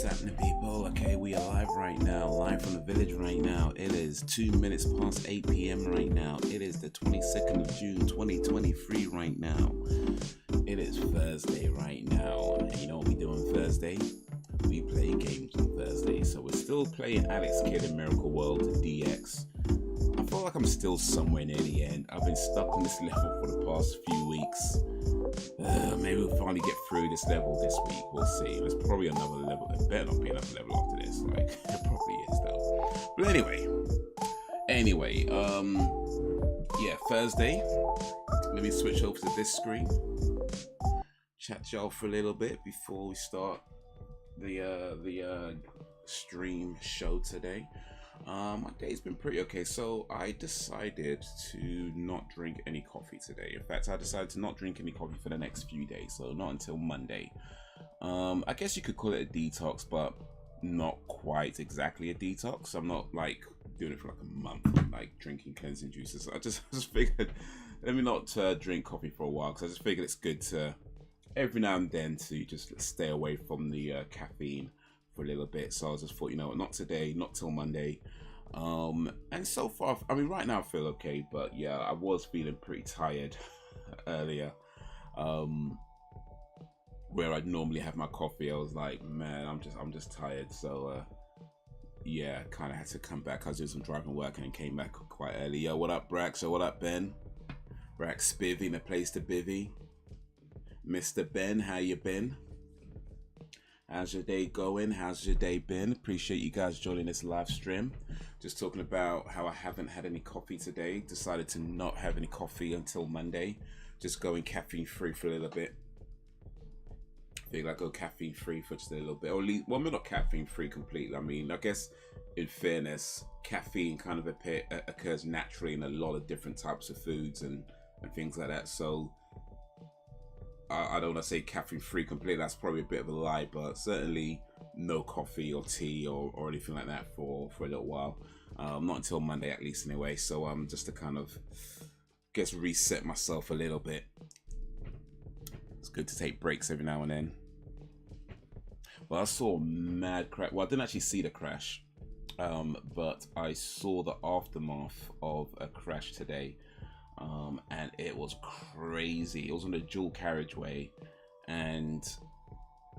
happening, people? Okay, we are live right now, live from the village right now. It is 2 minutes past 8 p.m. right now. It is the 22nd of June 2023 right now. It is Thursday right now. And you know what we do on Thursday? We play games on Thursday. So we're still playing Alex Kidd in Miracle World DX. I feel like I'm still somewhere near the end. I've been stuck on this level for the past few weeks. Maybe we'll finally get through this level this week. We'll see. There's probably another level. There better not be another level after this. Like, it probably is though. But anyway, yeah, Thursday. Let me switch over to this screen. Chat to y'all for a little bit before we start the stream show today. My day's been pretty okay. So I decided to not drink any coffee today. In fact, I decided to not drink any coffee for the next few days, so not until Monday. I guess you could call it a detox, but not quite exactly a detox. I'm not like doing it for like a month, like drinking cleansing juices. I just figured, let me not drink coffee for a while, because I just figured it's good to every now and then to just stay away from the caffeine for a little bit. So I just thought, you know, not today, not till Monday. And so far, I mean, right now I feel okay, but yeah, I was feeling pretty tired earlier. Where I'd normally have my coffee, I was like, man, I'm just tired. So yeah, kind of had to come back. I was doing some driving work and came back quite early. Yo, what up, Brax? So what up, Ben? Brax Spivvy, the place to bivvy. Mr. Ben, how you been? How's your day going? How's your day been? Appreciate you guys joining this live stream. Just talking about how I haven't had any coffee today. Decided to not have any coffee until Monday. Just going caffeine free for a little bit. Feel like I go caffeine free for just a little bit. Or at least, well, I'm not caffeine free completely. I mean, I guess in fairness, caffeine kind of occurs naturally in a lot of different types of foods and things like that. So I don't want to say caffeine free completely, that's probably a bit of a lie, but certainly no coffee or tea or anything like that for a little while. Not until Monday at least anyway. So just to kind of guess reset myself a little bit. It's good to take breaks every now and then. Well, I saw a mad crash. Well, I didn't actually see the crash, but I saw the aftermath of a crash today. And it was crazy. It was on a dual carriageway, and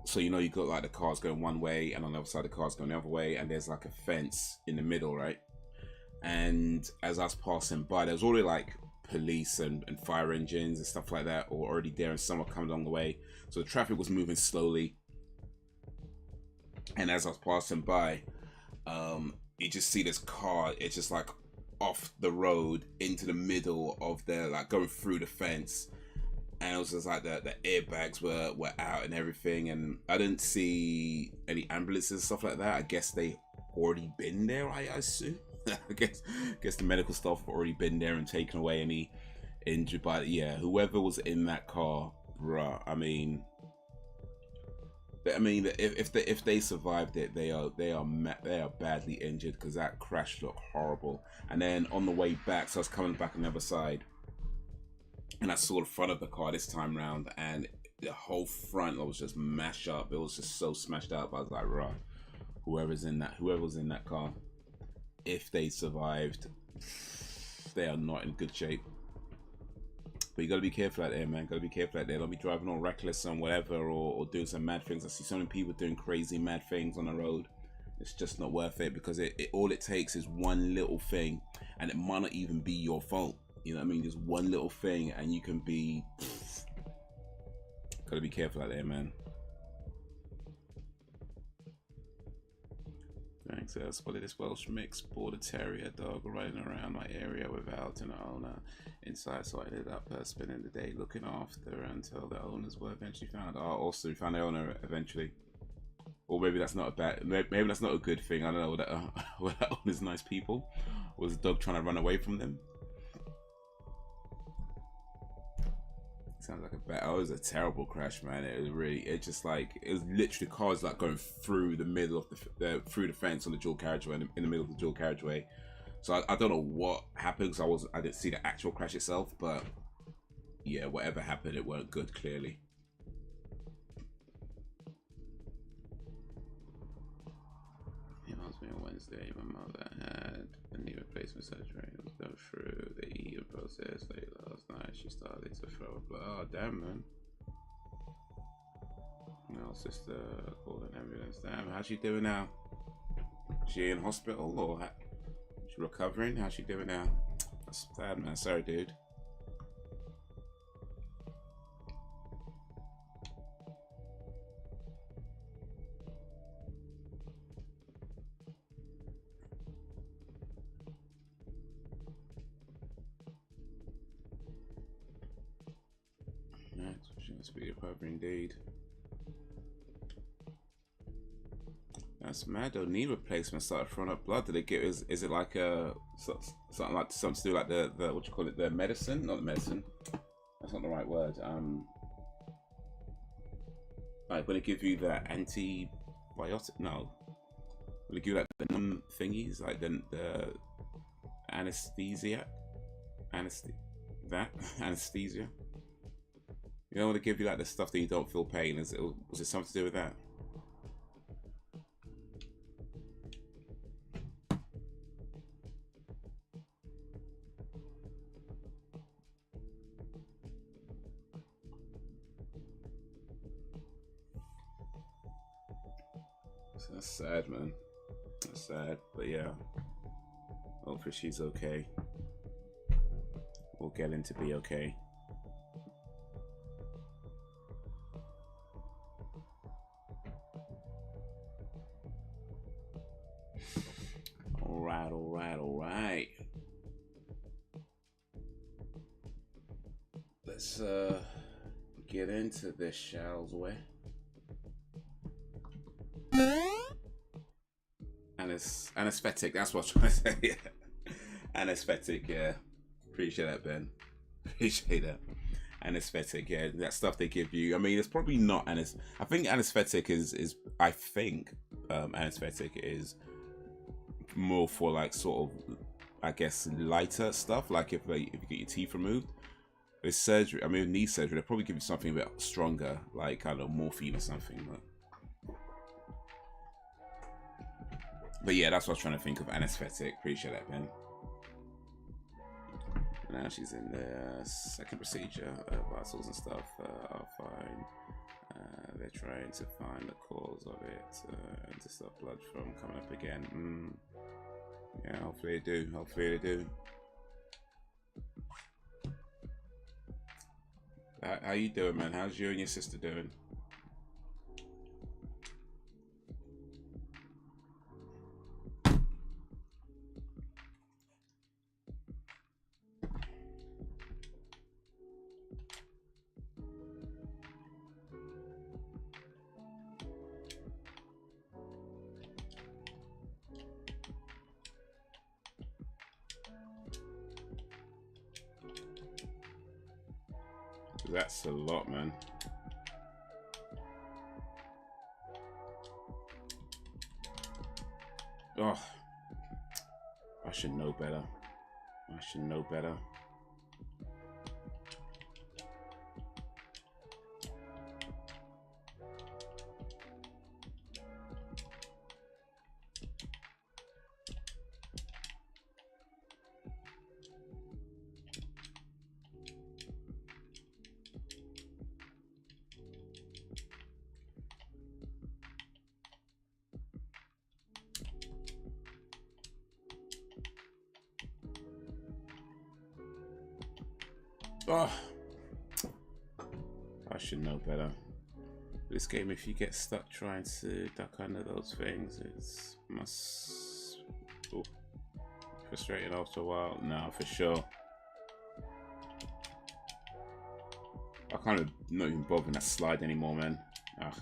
so you know, you got like the cars going one way and on the other side the cars going the other way, and there's like a fence in the middle, right? And as I was passing by, there was already like police and fire engines and stuff like that or already there, and some were coming along the way, so the traffic was moving slowly. And as I was passing by, you just see this car, it's just like off the road into the middle of the, like, going through the fence, and it was just like the airbags were out and everything, and I didn't see any ambulances and stuff like that. I guess they already been there, I assume. I guess the medical staff have already been there and taken away any injured, but yeah, whoever was in that car, bruh, I mean if they survived it, they are badly injured, because that crash looked horrible. And then on the way back, so I was coming back on the other side, and I saw the front of the car this time round, and the whole front was just mashed up. It was just so smashed up. I was like, right, whoever was in that car, if they survived, they are not in good shape. But you gotta be careful out there, man. Gotta be careful out there. Don't be driving all reckless and whatever, or doing some mad things. I see so many people doing crazy mad things on the road. It's just not worth it, because all it takes is one little thing, and it might not even be your fault. You know what I mean? Just one little thing, and you can be. Gotta be careful out there, man. Thanks. I spotted this Welsh mix border terrier dog riding around my area without an owner inside, so I ended up spending the day looking after her until the owners were eventually found. Also we found the owner eventually, or maybe that's not a bad. Maybe that's not a good thing. I don't know. Were that owners nice people? Was the dog trying to run away from them? Sounds like a bad. Oh, it was a terrible crash, man. It was literally cars like going through the middle of through the fence on the dual carriageway, in the middle of the dual carriageway. So I don't know what happened, because I didn't see the actual crash itself, but yeah, whatever happened, it weren't good, clearly. Wednesday, my mother had a knee replacement surgery. It was done through the EU process late last night. She started to throw blood. Oh, damn, man. No, sister called an ambulance. Damn, how's she doing now? She in hospital or she recovering? How's she doing now? That's bad, man. Sorry, dude. She must be recovery indeed. That's mad though. Knee replacement started throwing up blood. Did it get? Is it like something to do like the what you call it, the medicine? Not the medicine. That's not the right word. Like when it give you that antibiotic? No. Will it give you like the numb thingies, like the anesthesia? Anesthesia. You know when they give you like the stuff that you don't feel pain? Was it something to do with that? So that's sad, man. That's sad, but yeah. Hopefully she's okay. We'll get in to be okay. All right. Let's get into this, shall we? Anesthetic, that's what I was trying to say. Anesthetic, yeah. Appreciate that, Ben. Appreciate that. Anesthetic, yeah. That stuff they give you. I mean, it's probably not I think anesthetic is anesthetic is more for like sort of, I guess, lighter stuff. Like if you get your teeth removed. With surgery, I mean, knee surgery, they'll probably give you something a bit stronger, like kind of morphine or something. But yeah, that's what I was trying to think of. Anesthetic. Appreciate that, Ben. Now she's in the second procedure. Vitals and stuff are fine. They're trying to find the cause of it and to stop blood from coming up again. Yeah, hopefully they do. Hopefully they do. How you doing, man? How's you and your sister doing? That's a lot, man. Oh, I should know better. I should know better. Oh, I should know better. This game, if you get stuck trying to duck under those things, it's frustrating after a while. No, for sure. I kind of not even bothering that slide anymore, man. Ugh.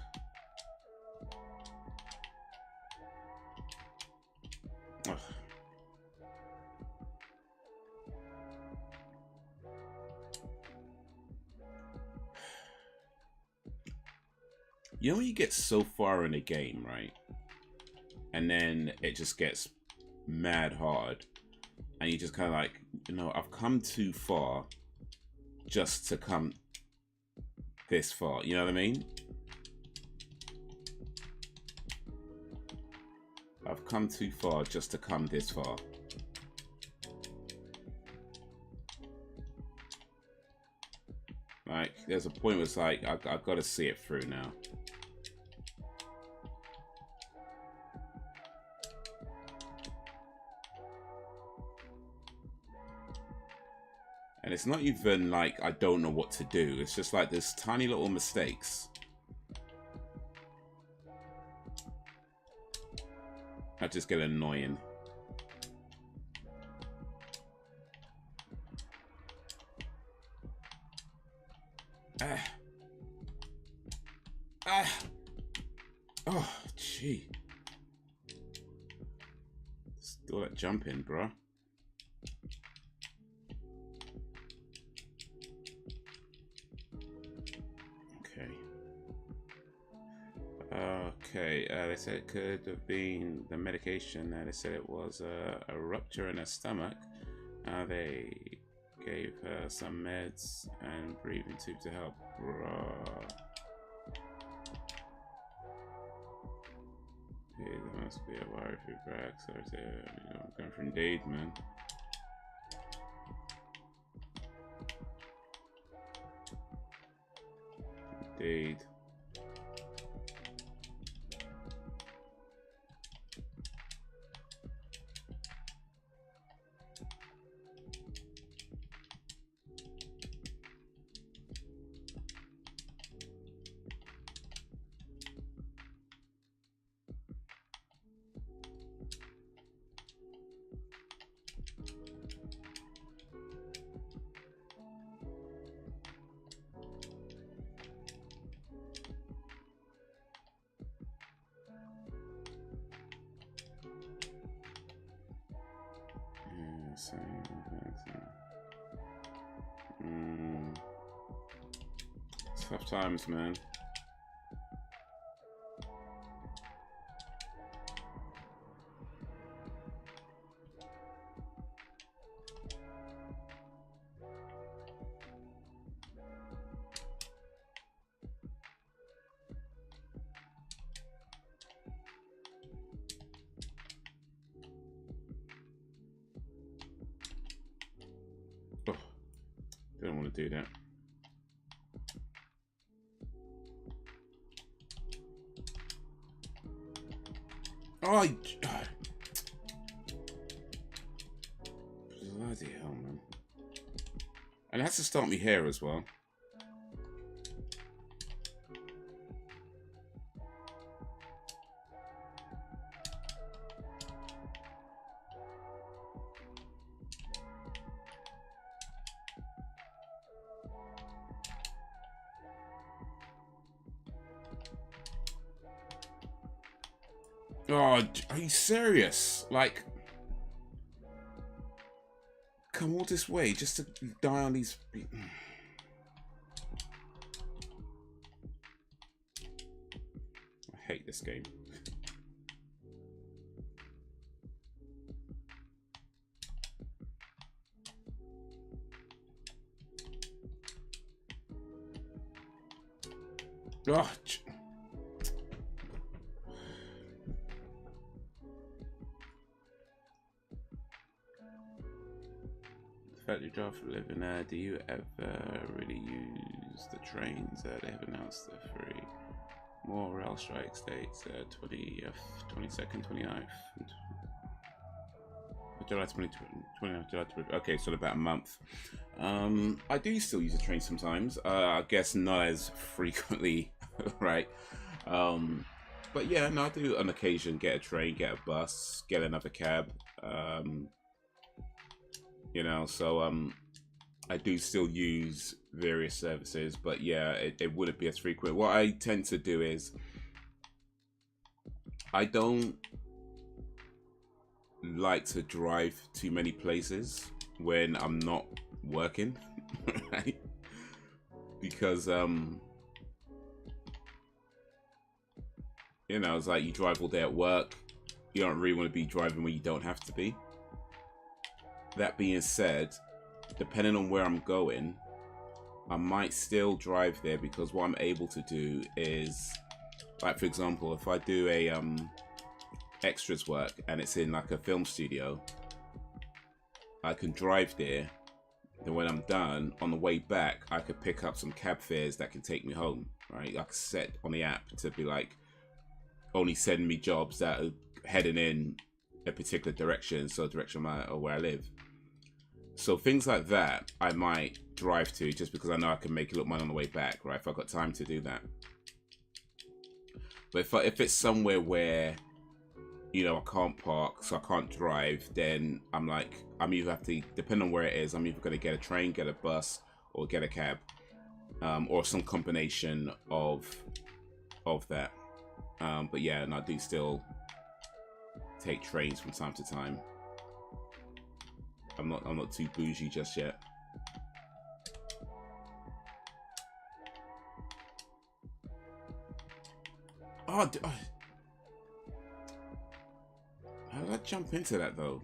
Ugh. You know when you get so far in a game, right? And then it just gets mad hard. And you just kind of like, you know, I've come too far just to come this far. You know what I mean? I've come too far just to come this far. Like, there's a point where it's like, I've got to see it through now. And it's not even like I don't know what to do. It's just like there's tiny little mistakes. I just get annoying. Oh, gee. Just do all that jumping, bro. Okay, they said it could have been the medication. They said it was a rupture in her stomach. They gave her some meds and breathing tube to help. Hey, there must be a wire through cracks. So I'm going for indeed, man. Indeed. Tough times, man. Oh, don't want to do that. Oh, bloody hell, man. And it has to start me here as well. Oh, are you serious? Like, come all this way just to die on these... I hate this game. Oh, factory job for a living. Do you ever really use the trains? They have announced the free more rail strikes dates 22nd, 29th. July 29th, July 20th. Okay, so about a month. I do still use the train sometimes. I guess not as frequently, right? But yeah, no, I do on occasion get a train, get a bus, get another cab. You know, so I do still use various services, but yeah, it wouldn't be as frequent. What I tend to do is I don't like to drive too many places when I'm not working, right? Because you know, it's like you drive all day at work, you don't really want to be driving when you don't have to be. That being said, depending on where I'm going, I might still drive there, because what I'm able to do is, like, for example, if I do a extras work and it's in like a film studio, I can drive there. Then when I'm done, on the way back, I could pick up some cab fares that can take me home, right? I could set on the app to be like, only send me jobs that are heading in a particular direction, so direction of where I live. So things like that, I might drive to just because I know I can make a little money on the way back, right? If I've got time to do that. But if it's somewhere where, you know, I can't park, so I can't drive, then I'm like, I'm either have to, depending on where it is, I'm either going to get a train, get a bus, or get a cab, or some combination of that. But yeah, and I do still take trains from time to time. I'm not too bougie just yet. Oh, how did I jump into that though?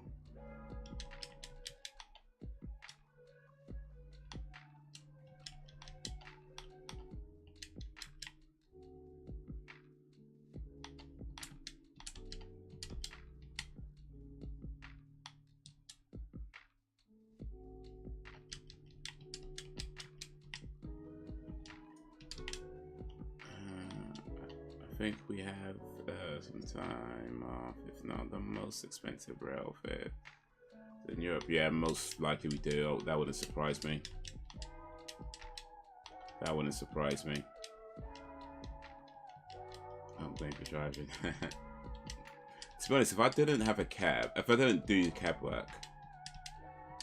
I think we have some time off, if not the most expensive rail fare in Europe. Yeah, most likely we do. That wouldn't surprise me. That wouldn't surprise me. I'm blame for driving. To be honest, if I didn't have a cab, if I didn't do cab work,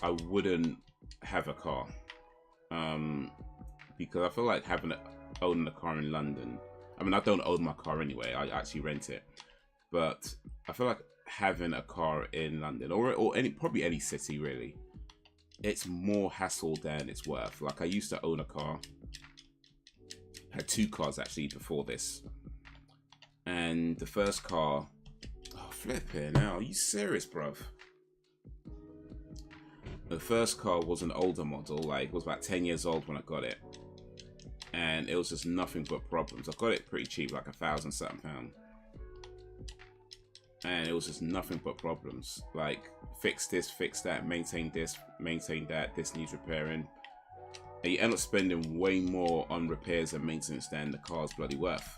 I wouldn't have a car. Because I feel like owning a car in London. I mean, I don't own my car anyway. I actually rent it. But I feel like having a car in London or probably any city really, it's more hassle than it's worth. Like I used to own a car. I had 2 cars actually before this. And the first car, oh flipping now, are you serious, bruv? The first car was an older model, like it was about 10 years old when I got it. And it was just nothing but problems. I got it pretty cheap, like £1,000 something pound. And it was just nothing but problems. Like, fix this, fix that, maintain this, maintain that, this needs repairing. And you end up spending way more on repairs and maintenance than the car's bloody worth.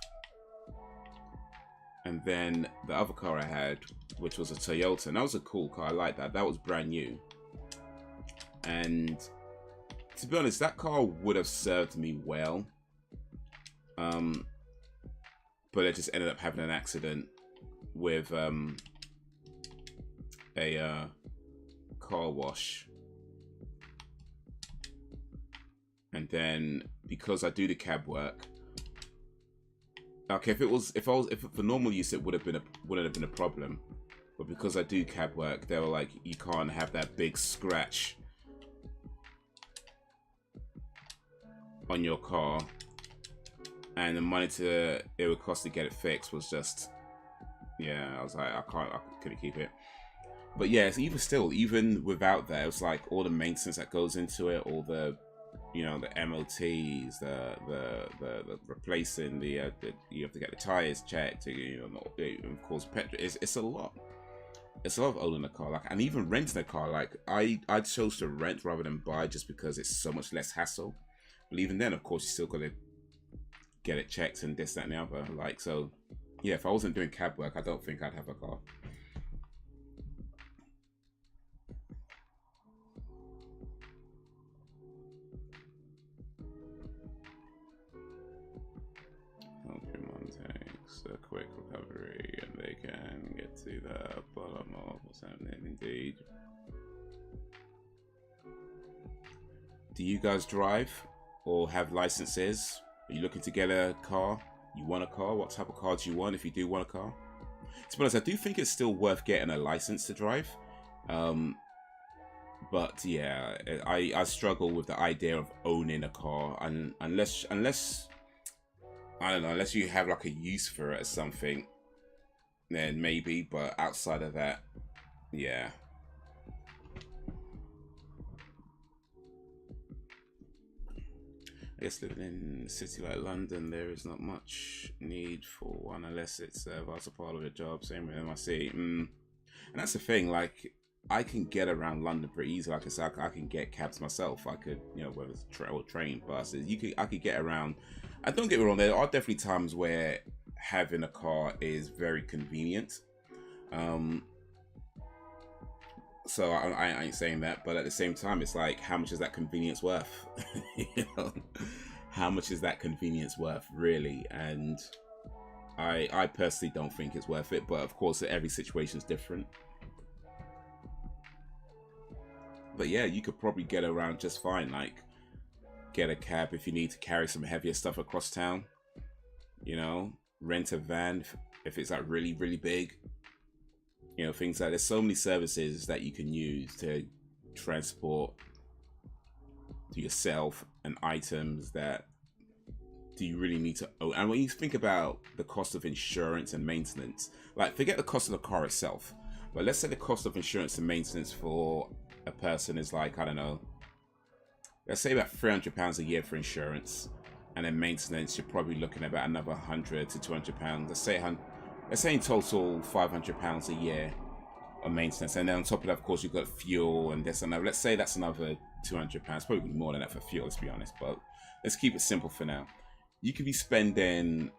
And then the other car I had, which was a Toyota, and that was a cool car, I like that. That was brand new. And to be honest, that car would have served me well. But it just ended up having an accident with a car wash. And then because I do the cab work, okay, if for normal use it wouldn't have been a problem. But because I do cab work, they were like, you can't have that big scratch on your car, and the money it would cost to get it fixed was just, yeah, I was like, I couldn't keep it. But yeah, it's even without that, it was like all the maintenance that goes into it, all the, you know, the MOTs, the replacing you have to get the tires checked, you know, of course petrol. It's a lot. It's a lot of owning a car, like, and even renting a car. Like I chose to rent rather than buy just because it's so much less hassle. But even then, of course, you still got to get it checked and this, that, and the other. Like, so, yeah, if I wasn't doing cab work, I don't think I'd have a car. Hope your mom takes a quick recovery and they can get to the bottom of what's happening. Indeed. Do you guys drive or have licenses? Are you looking to get a car? You want a car? What type of car do you want if you do want a car? To be honest, I do think it's still worth getting a license to drive. But yeah, I struggle with the idea of owning a car, and unless I don't know, unless you have like a use for it or something, then maybe. But outside of that, yeah. I guess living in a city like London, there is not much need for one unless it's a vital part of a job. Same with MIC. And that's the thing, like, I can get around London pretty easy. Like I said, I can get cabs myself. I could, you know, whether it's train, buses, I could get around. And don't get me wrong, there are definitely times where having a car is very convenient. So I ain't saying that, but at the same time, it's like, how much is that convenience worth? You know, how much is that convenience worth, really? And I personally don't think it's worth it, but of course, every situation is different. But yeah, you could probably get around just fine. Like, get a cab if you need to carry some heavier stuff across town. You know, rent a van if it's like really, really big. You know, things like, there's so many services that you can use to transport to yourself and items that do you really need to own. And when you think about the cost of insurance and maintenance, like, forget the cost of the car itself, but let's say the cost of insurance and maintenance for a person is like, I don't know, let's say about £300 a year for insurance, and then maintenance you're probably looking at about another £100 to £200. Let's say in total £500 a year on maintenance, and then on top of that, of course, you've got fuel and this and that. Let's say that's another £200, probably more than that for fuel, let's be honest, but let's keep it simple for now. You could be spending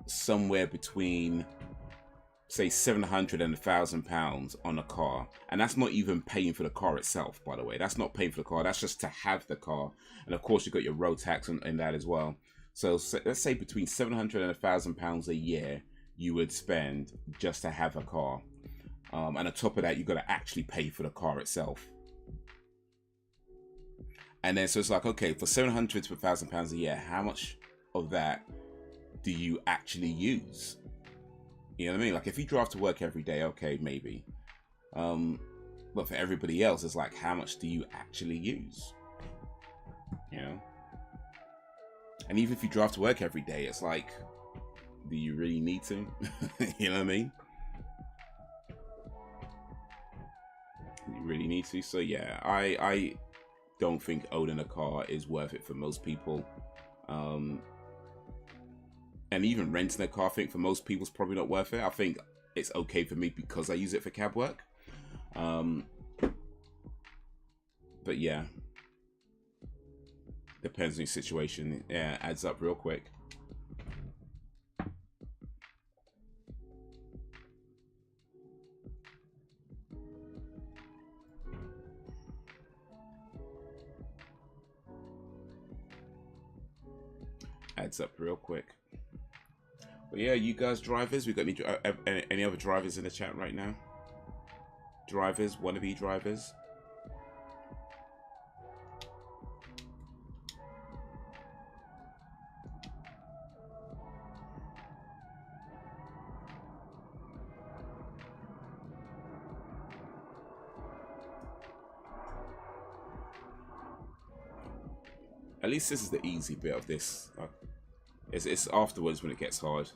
somewhere between, say, £700 and £1,000 on a car, and that's not even paying for the car itself, by the way. That's not paying for the car, that's just to have the car, and of course you've got your road tax in that as well. So let's say between £700 and £1,000 a year you would spend just to have a car, and on top of that, you've got to actually pay for the car itself. And then so it's like, okay, for £700 to £1,000 a year, how much of that do you actually use? You know what I mean? Like, if you drive to work every day, okay, maybe. But for everybody else, it's like, how much do you actually use? You know? And even if you drive to work every day, it's like, do you really need to? You know what I mean? You really need to. So yeah, I don't think owning a car is worth it for most people. And even renting a car, I think for most people is probably not worth it. I think it's okay for me because I use it for cab work. But yeah, depends on your situation. Yeah, adds up real quick. Adds up real quick. But yeah, you guys drivers, we got any other drivers in the chat right now? Drivers, wannabe drivers. At least this is the easy bit of this. It's afterwards when it gets hard.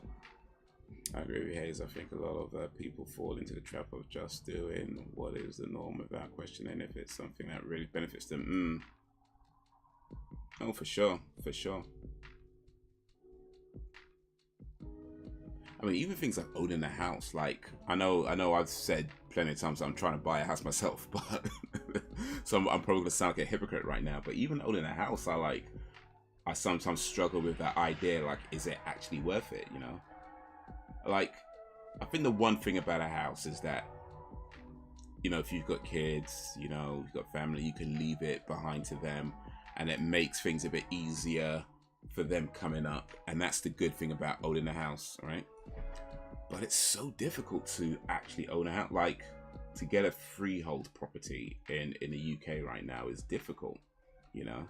I agree with Haze. I think a lot of people fall into the trap of just doing what is the norm without questioning if it's something that really benefits them. Oh, for sure, for sure. I mean, even things like owning a house. Like, I know I've said plenty of times that I'm trying to buy a house myself, but so I'm probably gonna sound like a hypocrite right now. But even owning a house, I sometimes struggle with that idea. Like, is it actually worth it? You know, like, I think the one thing about a house is that, you know, if you've got kids, you know, you've got family, you can leave it behind to them, and it makes things a bit easier for them coming up. And that's the good thing about owning a house, right? But it's so difficult to actually own a house. Like, to get a freehold property in the UK right now is difficult. You know,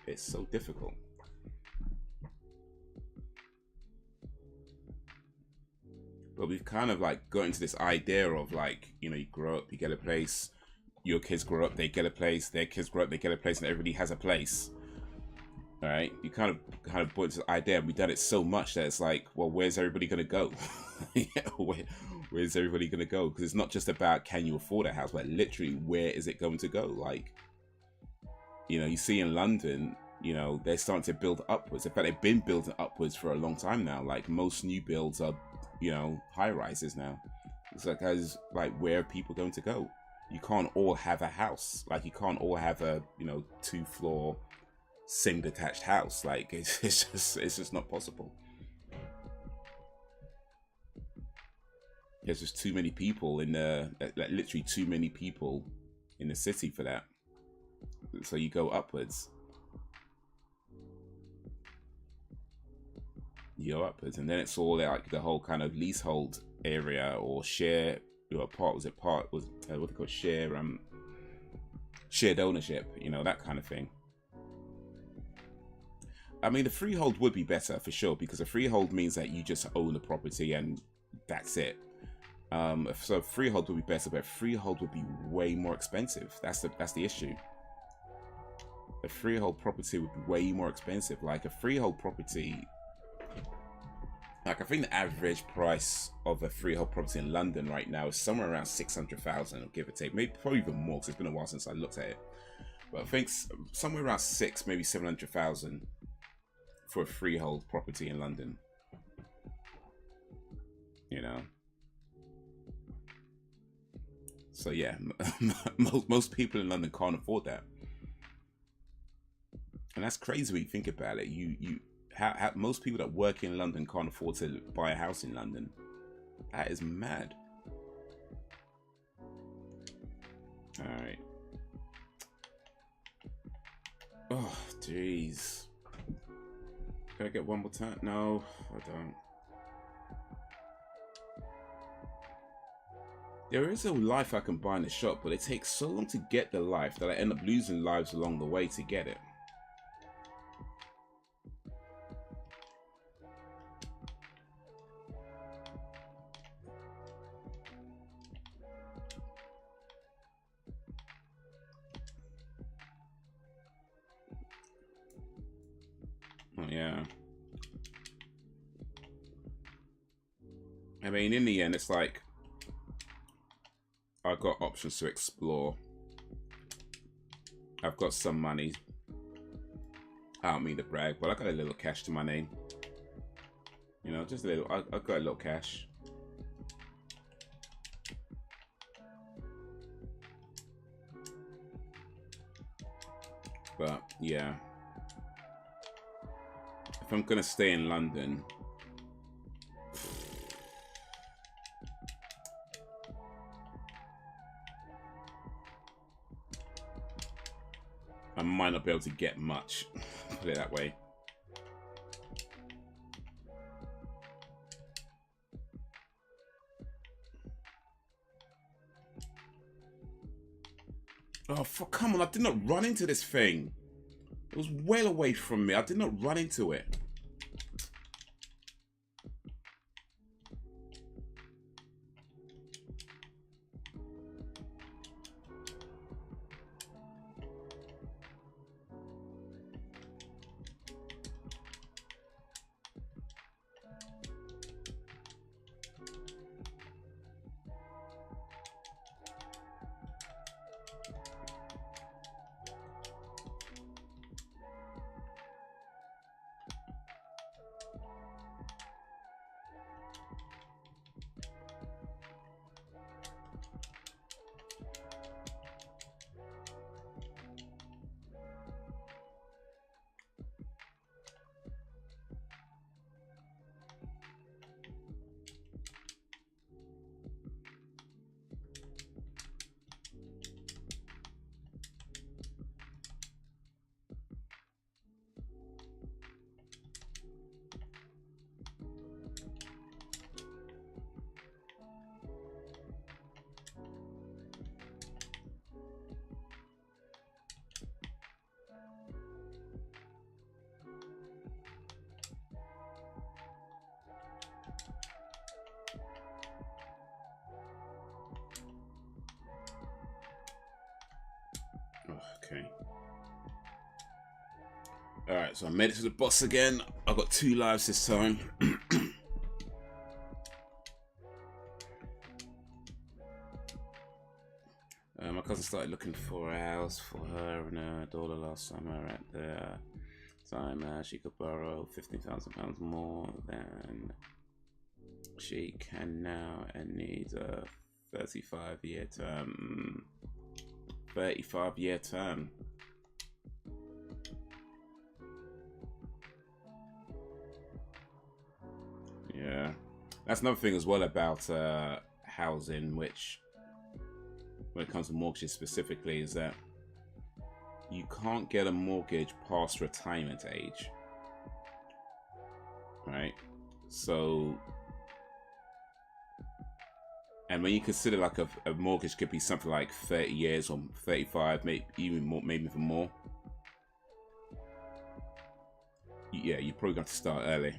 it's so difficult. But we've kind of like got into this idea of, like, you know, you grow up, you get a place, your kids grow up, they get a place, their kids grow up, they get a place, and everybody has a place. All right, you kind of brought this idea, and we've done it so much that it's like, well, where's everybody gonna go? Where's everybody gonna go? Because it's not just about can you afford a house, but literally, where is it going to go? Like, you know, you see in London, you know, they're starting to build upwards. In fact, they've been building upwards for a long time now. Like most new builds are, you know, high rises now. It's like, as like, where are people going to go? You can't all have a house. Like, you can't all have a, you know, 2-floor sing-detached house. Like, it's just not possible. There's just too many people in the, like, literally too many people in the city for that. So you go upwards. You go upwards, and then it's all like the whole kind of leasehold area or share, or what they call shared ownership, you know, that kind of thing. I mean, the freehold would be better for sure, because a freehold means that you just own the property and that's it. So freehold would be better, but freehold would be way more expensive. That's the issue. A freehold property would be way more expensive. Like a freehold property, like I think the average price of a freehold property in London right now is somewhere around 600,000, give or take. Maybe probably even more, because it's been a while since I looked at it. But I think somewhere around 6, maybe 700,000 for a freehold property in London. You know. So yeah, most people in London can't afford that, and that's crazy when you think about it. How most people that work in London can't afford to buy a house in London. That is mad. All right. Oh, jeez. Can I get one more time? No, I don't. There is a life I can buy in the shop, but it takes so long to get the life that I end up losing lives along the way to get it. Oh, yeah. I mean, in the end, it's like, I've got options to explore. I've got some money. I don't mean to brag, but I got a little cash to my name. You know, just a little. I've got a little cash. But yeah, if I'm gonna stay in London, I might not be able to get much, put it that way. Oh, come on, I did not run into this thing. It was well away from me. I did not run into it. Okay. Alright, so I made it to the boss again. I got 2 lives this time. My cousin started looking for a house for her and her daughter last summer at the time she could borrow £15,000 more than she can now and needs a 35-year term. 35-year term. Yeah, that's another thing as well about housing, which when it comes to mortgages specifically, is that you can't get a mortgage past retirement age, right? So, and when you consider like a mortgage could be something like 30 years or 35, maybe even more, maybe even more. Yeah, you probably got to start early.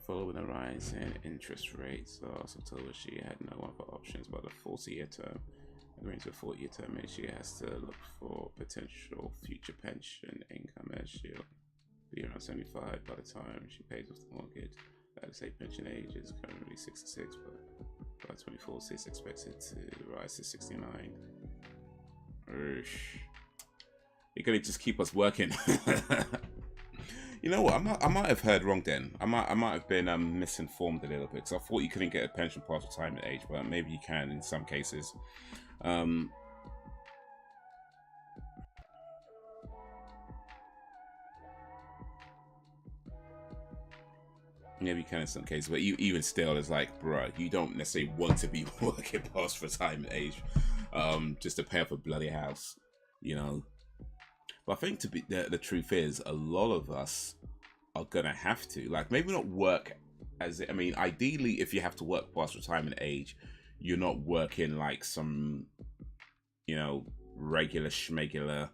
Following the rise in interest rates, last October she had no other options but a 40-year term. Agreeing to a 40-year term means she has to look for potential future pension income, as she'll be around 75 by the time she pays off the mortgage. Like I say, pension age is currently 66, but by 24 it's expected to rise to 69. You're gonna just keep us working. You know what? I might have heard wrong then. I might have been misinformed a little bit, because I thought you couldn't get a pension past retirement age, but maybe you can in some cases. Maybe you can in some cases, but even still, it's like, bro, you don't necessarily want to be working past retirement age, just to pay off a bloody house, you know. But I think to be the truth is, a lot of us are gonna have to, like, maybe not work as, I mean, ideally, if you have to work past retirement age, you're not working like some, you know, regular schmegular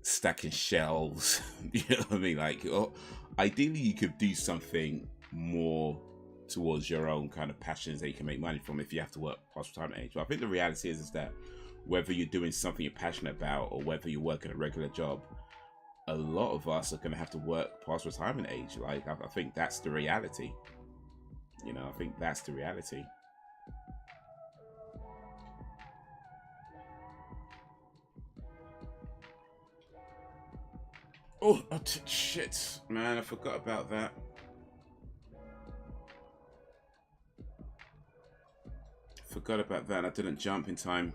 stacking shelves. You know what I mean? Like, ideally, you could do something more towards your own kind of passions that you can make money from if you have to work past retirement age. But I think the reality is that whether you're doing something you're passionate about or whether you're working a regular job, a lot of us are going to have to work past retirement age. Like, I think that's the reality. You know, I think that's the reality. Oh, shit, man, I forgot about that. Forgot about that. I didn't jump in time.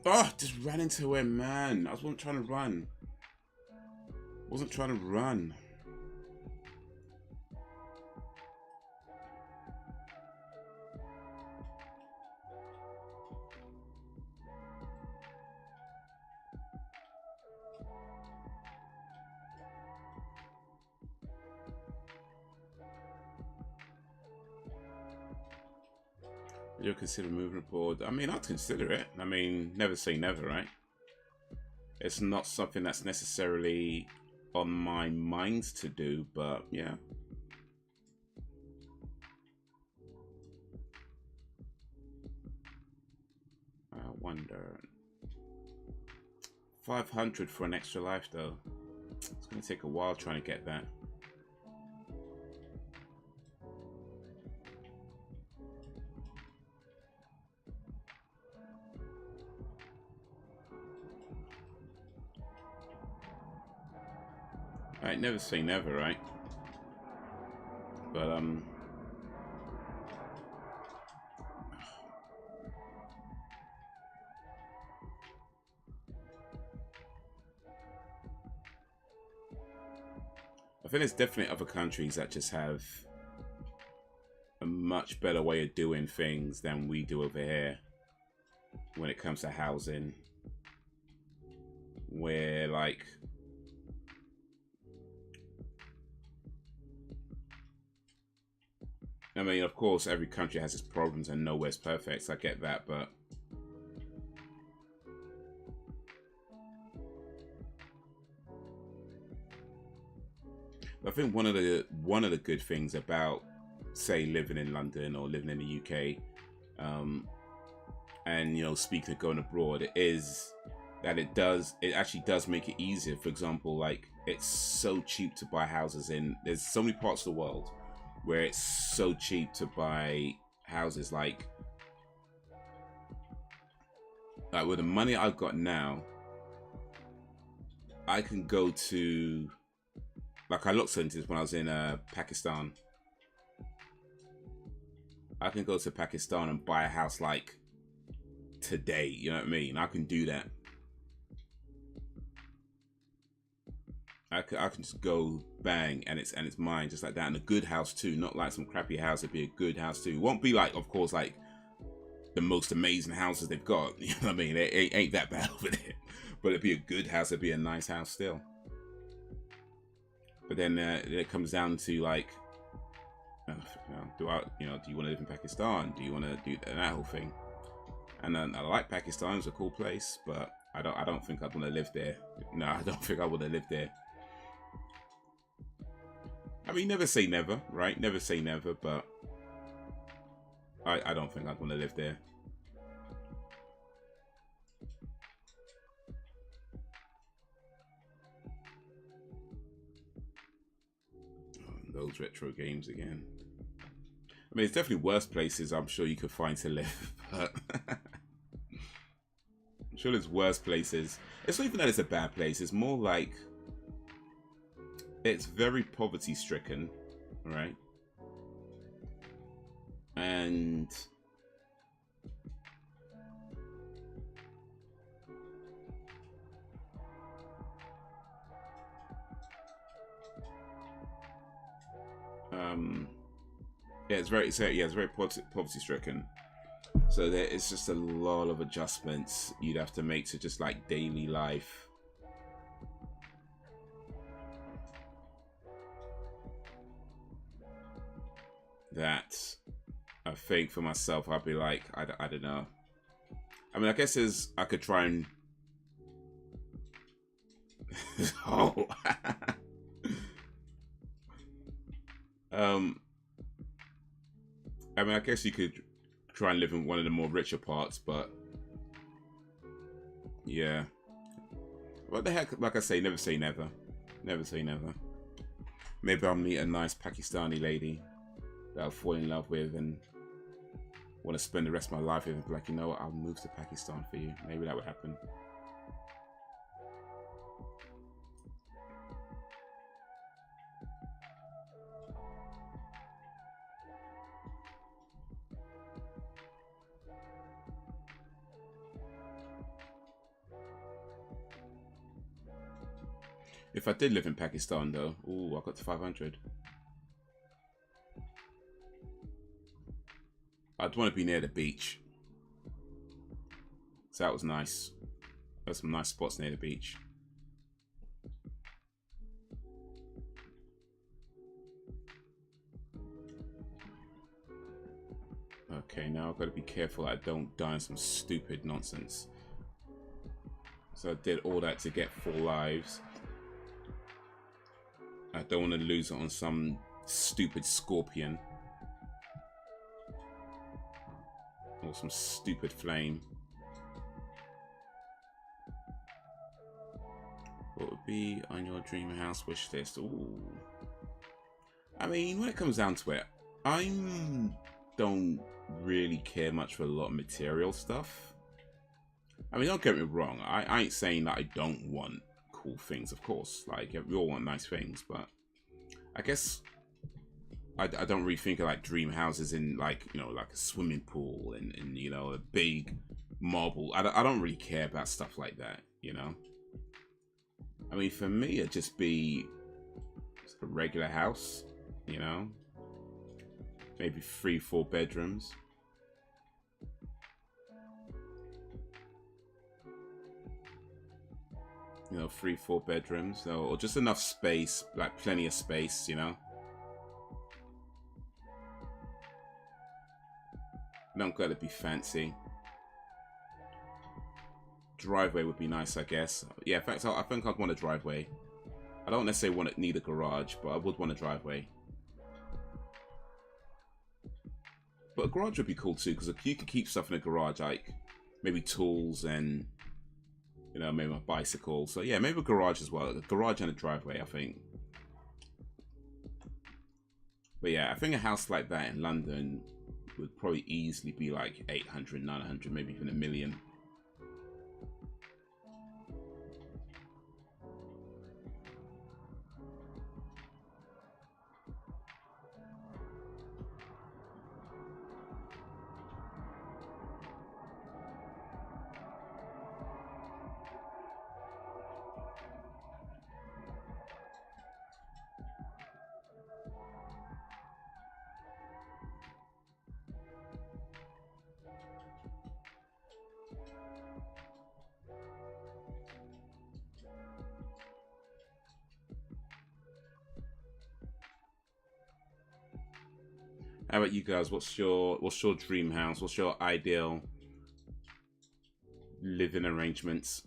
Oh, just ran into him, man. I wasn't trying to run. Wasn't trying to run. You'll consider moving abroad? I mean, I'd consider it. I mean, never say never, right? It's not something that's necessarily on my mind to do, but yeah. I wonder. 500 for an extra life, though. It's going to take a while trying to get that. Right, never say never, right? But I think there's definitely other countries that just have a much better way of doing things than we do over here when it comes to housing. Where, like, I mean, of course, every country has its problems and nowhere's perfect, so I get that, but I think one of the good things about say living in London or living in the UK, and you know, speaking of going abroad, it actually does make it easier. For example, like it's so cheap to buy houses there's so many parts of the world where it's so cheap to buy houses, like with the money I've got now, I can go to, like I looked into this when I was in Pakistan. I can go to Pakistan and buy a house like today, you know what I mean? I can do that. I can just go bang and it's mine just like that, and a good house too, not like some crappy house. It'd be a good house too. It won't be like, of course, like the most amazing houses they've got. You know what I mean? It ain't that bad over there, but it'd be a good house. It'd be a nice house still. But then it comes down to like, do you want to live in Pakistan? Do you want to do that whole thing? And then I like Pakistan. It's a cool place, but I don't think I'd want to live there. No, I don't think I would have lived there. I mean, never say never, right? Never say never, but I don't think I'd want to live there. Those retro games again. I mean, it's definitely worse places I'm sure you could find to live, but I'm sure there's worse places. It's not even that it's a bad place. It's more like it's very poverty stricken, right? And yeah, it's very poverty stricken. So there is just a lot of adjustments you'd have to make to just like daily life. That I think for myself, I'd be like, I don't know. I mean, I guess I could try and oh. I mean, I guess you could try and live in one of the more richer parts, but yeah. What the heck? Like I say, never say never. Never say never. Maybe I'll meet a nice Pakistani lady that I'll fall in love with and want to spend the rest of my life with, and be like, you know what, I'll move to Pakistan for you. Maybe that would happen. If I did live in Pakistan though, ooh, I got to 500. I'd want to be near the beach. So that was nice. There's some nice spots near the beach. Okay, now I've got to be careful I don't die in some stupid nonsense. So I did all that to get 4 lives. I don't want to lose it on some stupid scorpion. Or some stupid flame. What would be on your dream house wish list? Ooh. I mean, when it comes down to it, I don't really care much for a lot of material stuff. I mean, don't get me wrong. I ain't saying that I don't want cool things, of course. Like, we all want nice things, but I guess I don't really think of like dream houses in like, you know, like a swimming pool and you know, a big marble. I don't really care about stuff like that, you know. I mean, for me, it'd just be a regular house, you know, maybe 3-4 bedrooms. You know, 3-4 bedrooms, or just enough space, like plenty of space, you know. Don't gotta be fancy. Driveway would be nice, I guess. Yeah, in fact, I think I'd want a driveway. I don't necessarily need a garage, but I would want a driveway. But a garage would be cool too, because you could keep stuff in a garage, like maybe tools and, you know, maybe a bicycle. So yeah, maybe a garage as well. A garage and a driveway, I think. But yeah, I think a house like that in London would probably easily be like 800, 900, maybe even $1 million. How about you guys? What's your dream house? What's your ideal living arrangements?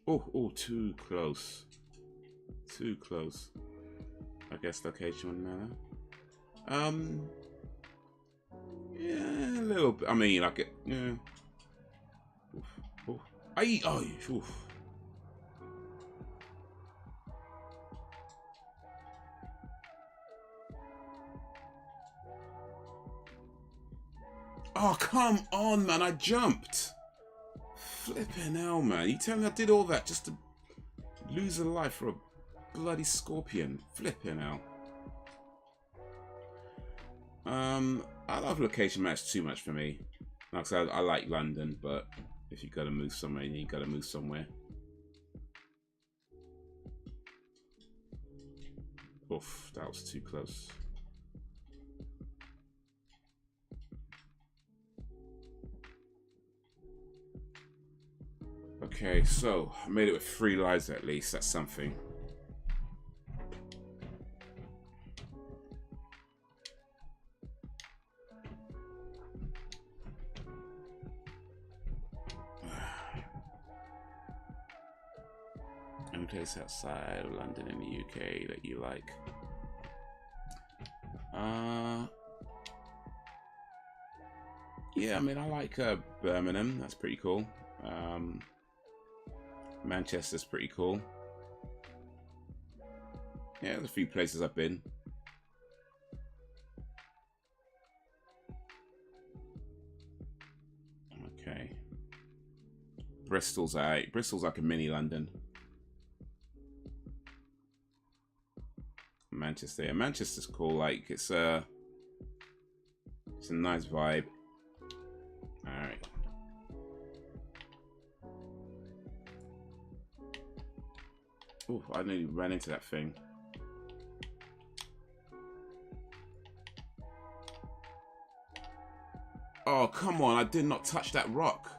Oh, too close. Too close. I guess location wouldn't matter. Yeah, a little bit. I mean, like, yeah. Oof, oof. Oof. Oh, come on, man. I jumped. Flipping hell, man. You tell me I did all that just to lose a life for a bloody scorpion. Flipping hell. I love location match too much for me. Like I said, I like London, but if you gotta move somewhere, you gotta move somewhere. Oof, that was too close. Okay, so I made it with 3 lives at least. That's something. Any place outside of London in the UK that you like? Yeah, I mean, I like Birmingham. That's pretty cool. Manchester's pretty cool. Yeah, there's a few places I've been. Okay. Bristol's alright. Bristol's like a mini London. Manchester. Yeah, Manchester's cool. Like, it's a nice vibe. Alright. Oh, I nearly ran into that thing. Oh, come on. I did not touch that rock.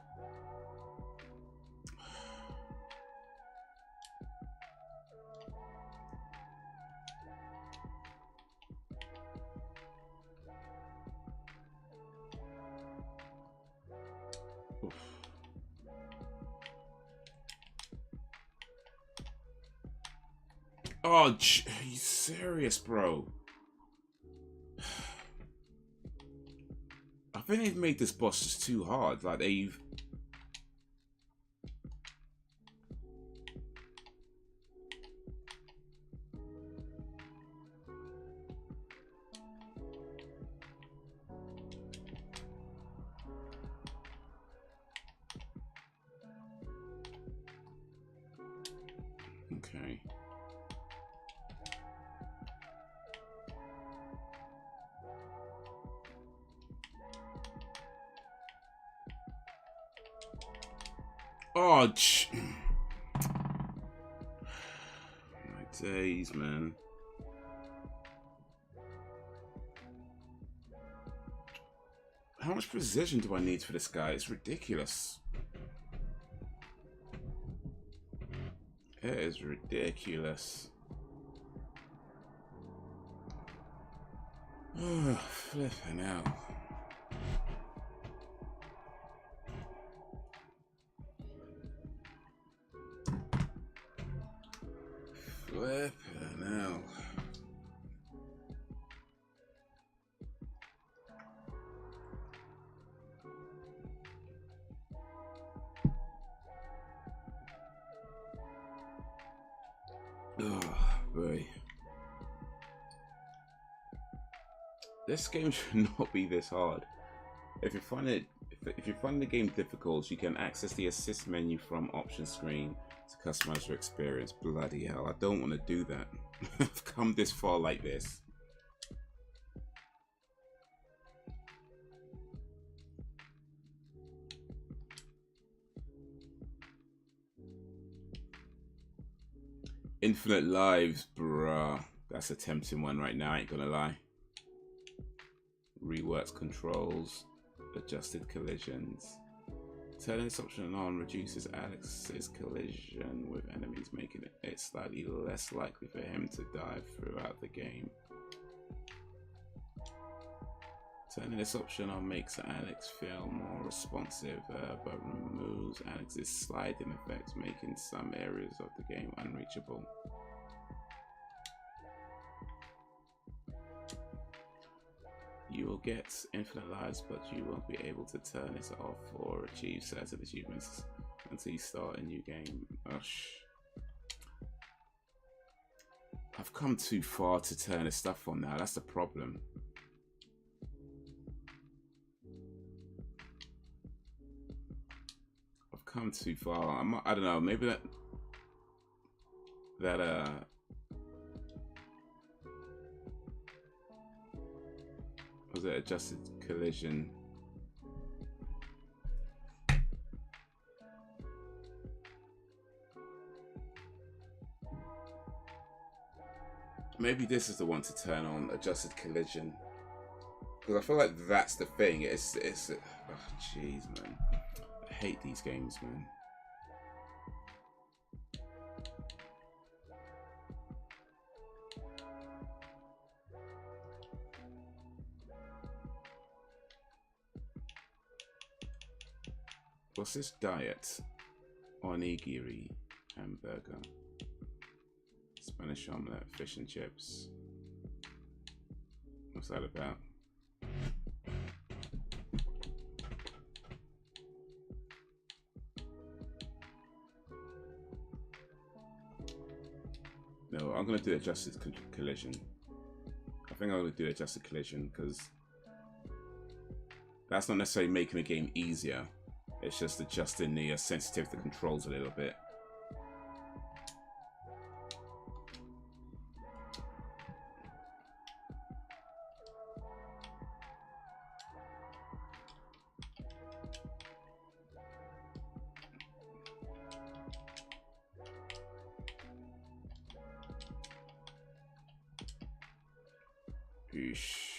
Oof. Oh, are you serious, bro? I think they've made this boss just too hard. Like, they've... Okay. Oh, my days, man. How much precision do I need for this guy? It's ridiculous. It is ridiculous. Oh, flipping out. Flipping out. Oh, boy. This game should not be this hard. If you find the game difficult, you can access the assist menu from option screen to customize your experience. Bloody hell, I don't want to do that. I've come this far like this. Infinite lives, bruh. That's a tempting one right now, I ain't gonna lie. Reworks controls, adjusted collisions. Turning this option on reduces Alex's collision with enemies, making it slightly less likely for him to die throughout the game. Turning this option on makes Alex feel more responsive, but removes Alex's sliding effects, making some areas of the game unreachable. You will get infinite lives, but you won't be able to turn this off or achieve certain achievements until you start a new game. I've come too far to turn this stuff on now, that's the problem. I've come too far. I don't know, maybe that was it adjusted collision? Maybe this is the one to turn on, adjusted collision, because I feel like that's the thing. It's oh jeez, man, I hate these games, man. What's this diet? Onigiri, hamburger, Spanish omelette, fish and chips. What's that about? No, I'm gonna do adjusted collision. I think I'm gonna do adjusted collision because that's not necessarily making the game easier. It's just adjusting the sensitivity of the controls a little bit. Eesh.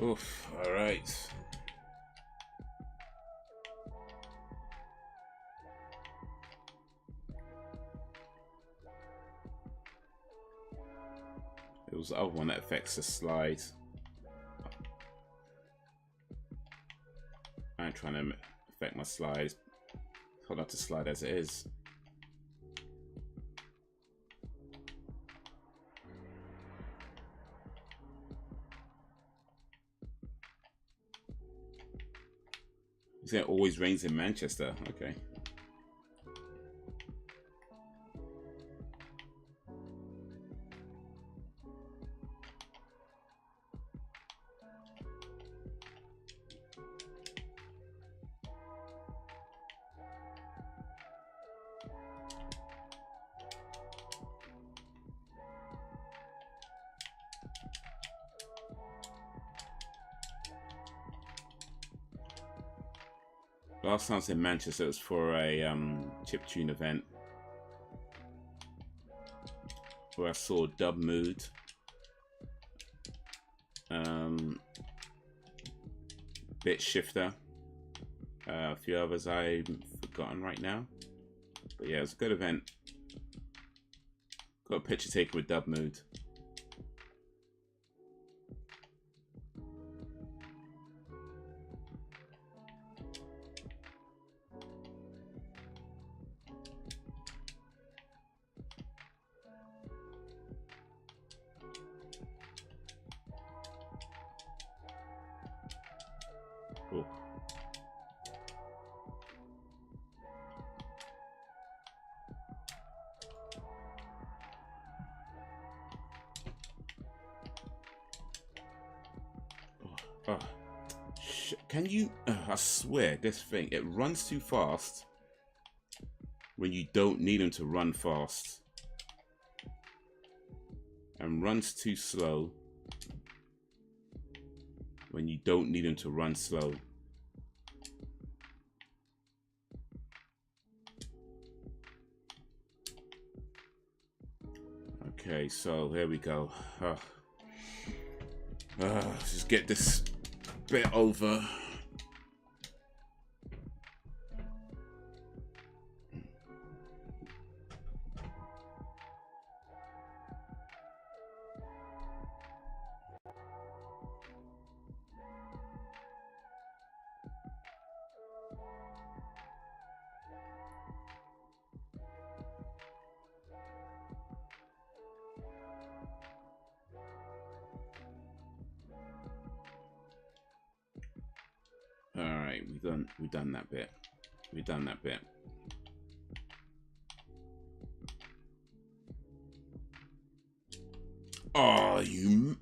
Oof, all right. It was the other one that affects the slide. I ain't trying to affect my slides. Hold on to slide as it is. You say it always rains in Manchester. Okay. Last time I was in Manchester, it was for a chiptune event where I saw Dub Mood, Bit Shifter, a few others I've forgotten right now. But yeah, it was a good event. Got a picture taken with Dub Mood. Cool. Oh, shit. Can you? I swear, this thing, it runs too fast when you don't need them to run fast, and runs too slow when you don't need them to run slow. Okay, so here we go. Let's just get this bit over. Alright, we've done that bit. We've done that bit. Oh, you...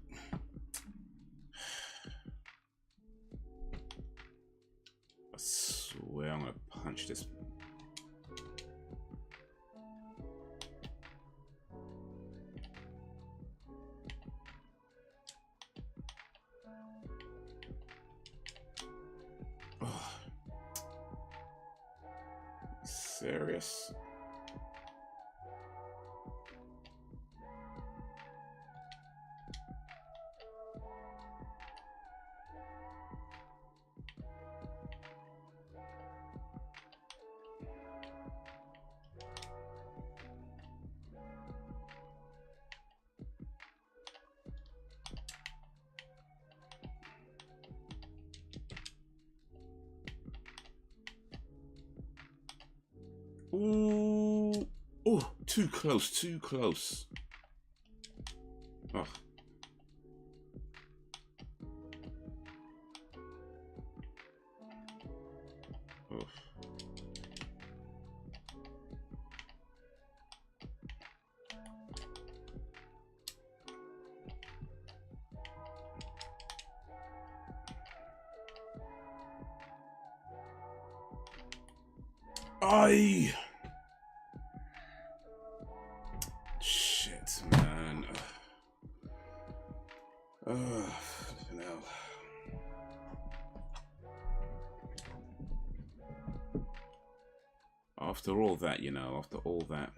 I swear I'm gonna punch this. Oh. Serious? Ooh. Oh, too close, too close. Oh. Oh. Aye. Shit, man. Flipping hell. After all that, you know, after all that.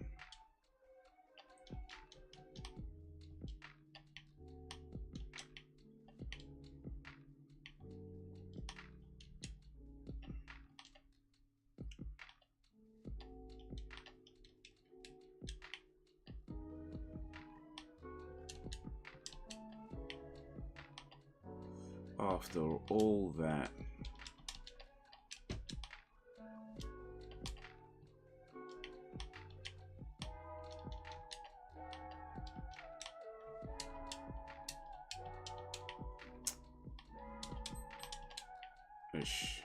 After all that. Ish.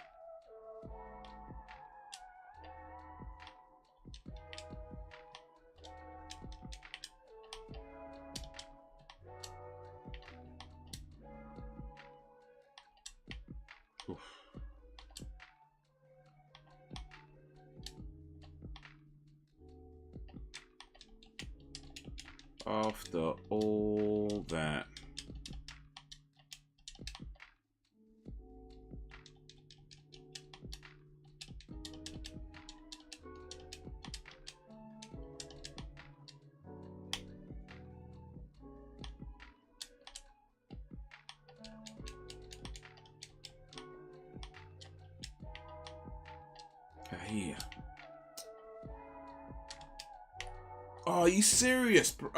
Oof. After all that. Here. Oh, are you serious, bro?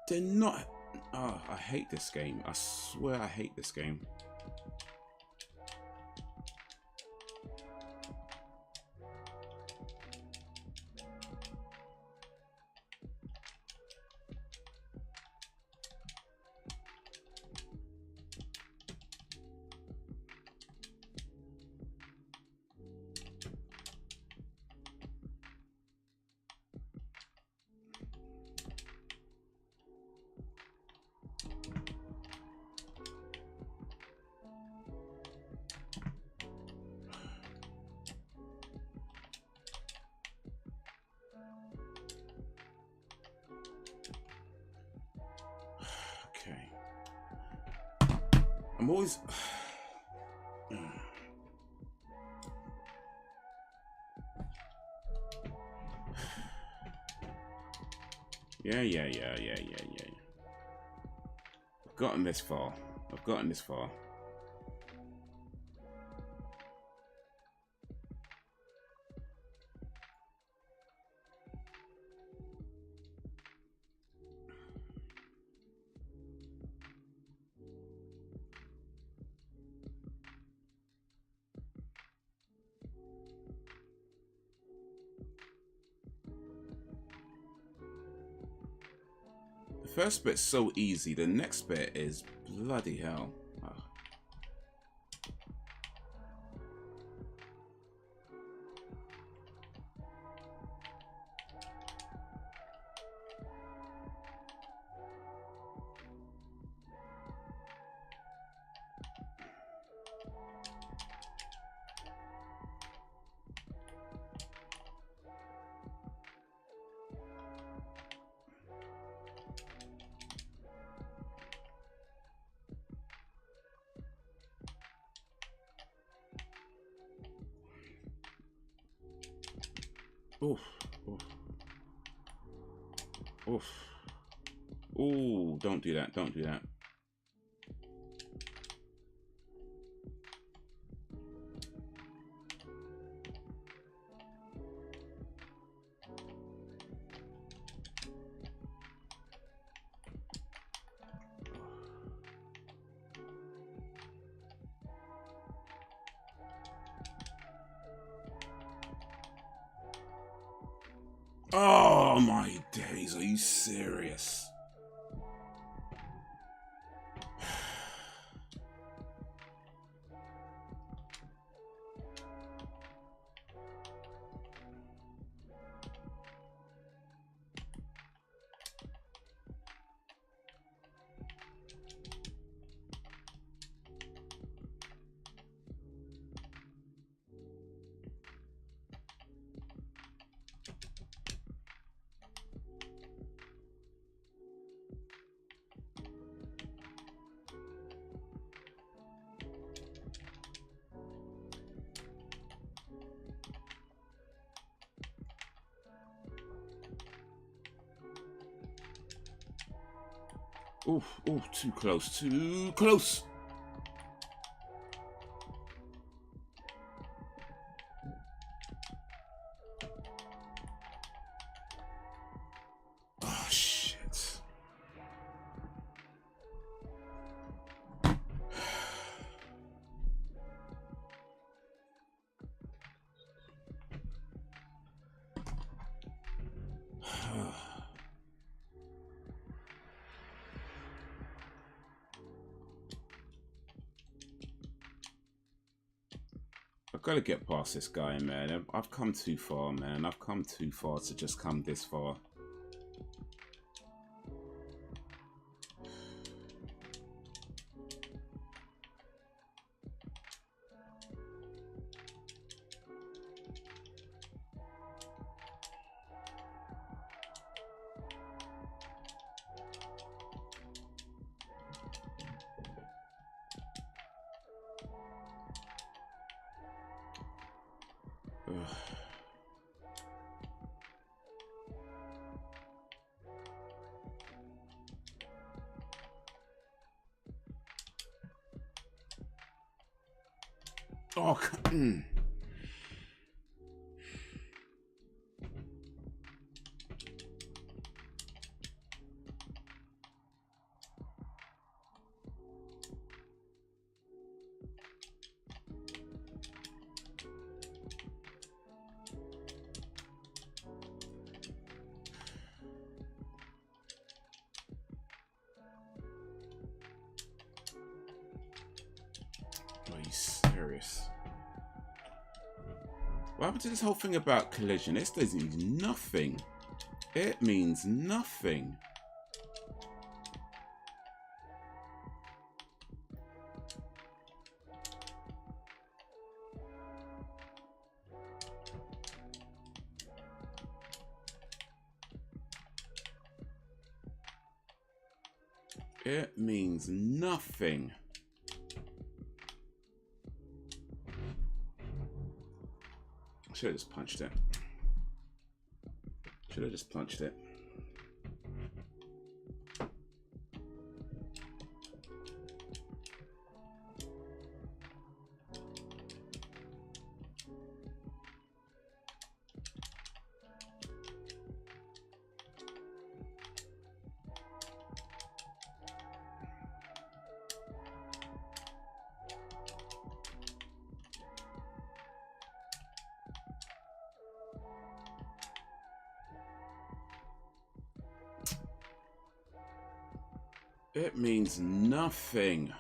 They're not. Oh, I hate this game. I swear I hate this game. I'm always. Yeah. I've gotten this far. The first bit's so easy. The next bit is bloody hell. Oof. Ooh, don't do that. Oh my days, are you serious? Oof, too close. Oh, shit. got to get past this guy, man. I've come too far, man. I've come too far to just come this far. Oh, are you serious? What happened to this whole thing about collision? This doesn't mean nothing. It means nothing. It means nothing. Should have just punched it. Should have just punched it. It means nothing.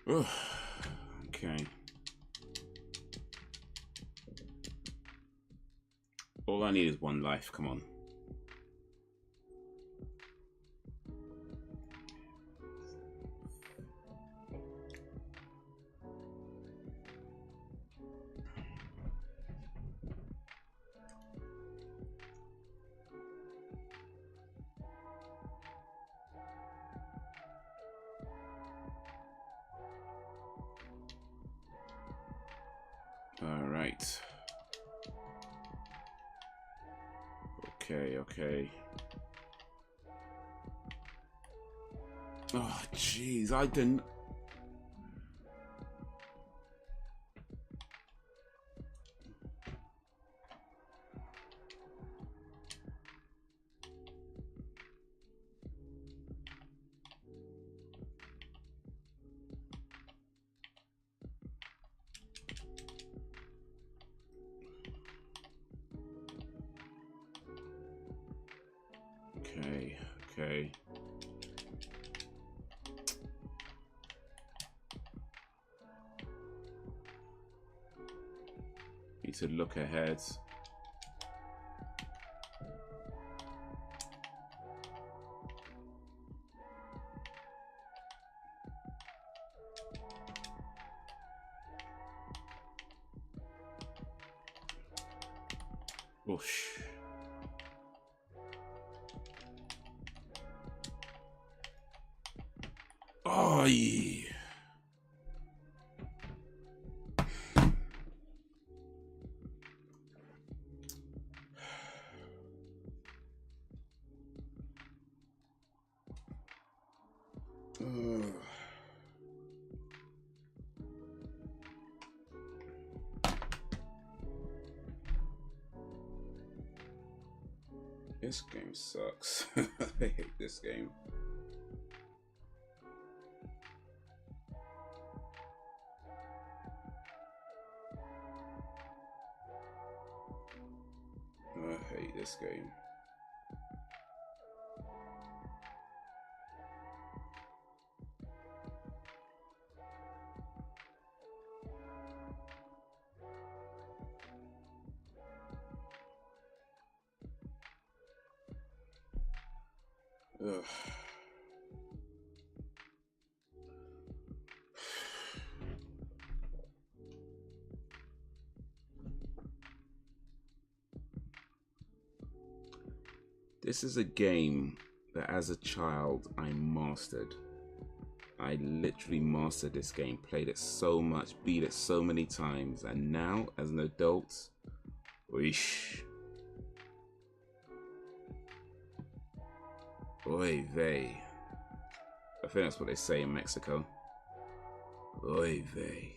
Ugh. Okay. All I need is one life. Come on. All right. Okay, okay. Oh, jeez, I didn't. Okay, okay. Need to look ahead. Whoosh. Oh, yeah. This game sucks. I hate this game. I hate this game. Ugh. This is a game that as a child I mastered. I literally mastered this game, played it so much, beat it so many times, and now as an adult, whoosh. Oy vey. I think that's what they say in Mexico. Oy vey.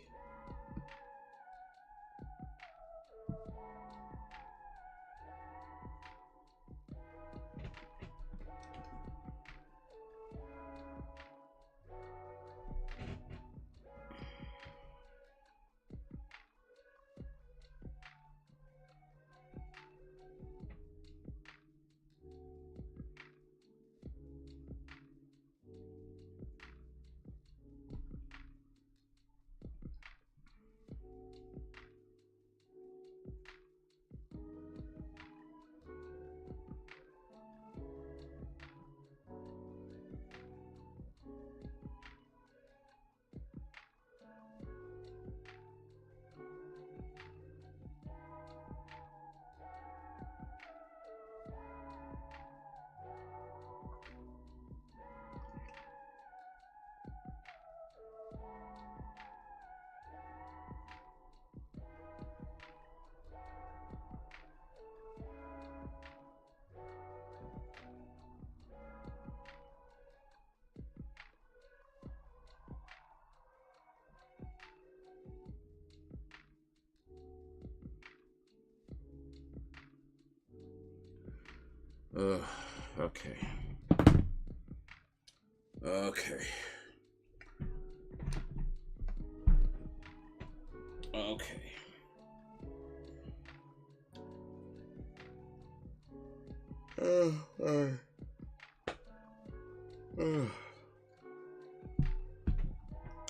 Okay. Okay. Okay.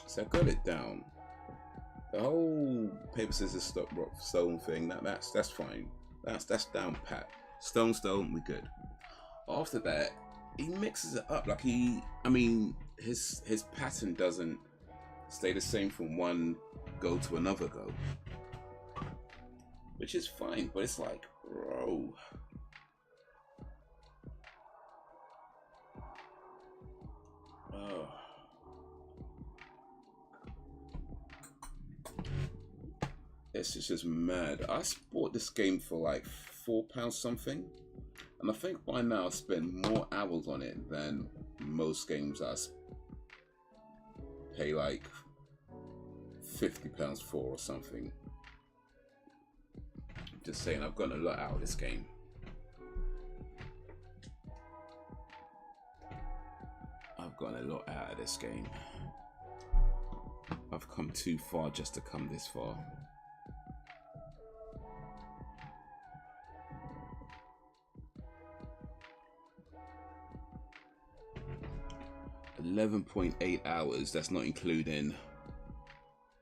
So I got it down. The whole paper scissors stone thing. That's fine. That's down pat. Stone, we good. After that, he mixes it up like his pattern doesn't stay the same from one go to another go, which is fine. But it's like, bro. This is just mad. I bought this game for like £4 something, and I think by now I spend more hours on it than most games I pay like £50 for or something. Just saying, I've gotten a lot out of this game. I've gotten a lot out of this game. I've come too far just to come this far. 11.8 hours. That's not including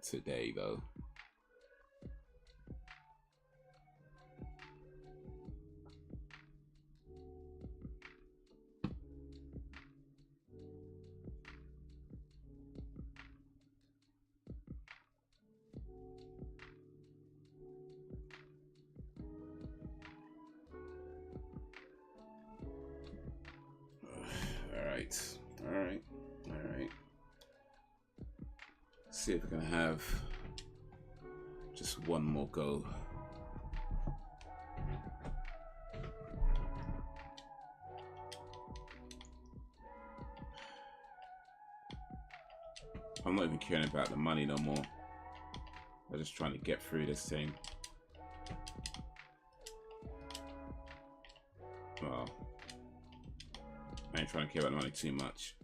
today though. right. All right. All right. See if we can have just one more go. I'm not even caring about the money no more. I'm just trying to get through this thing. Well, I ain't trying to care about the money too much.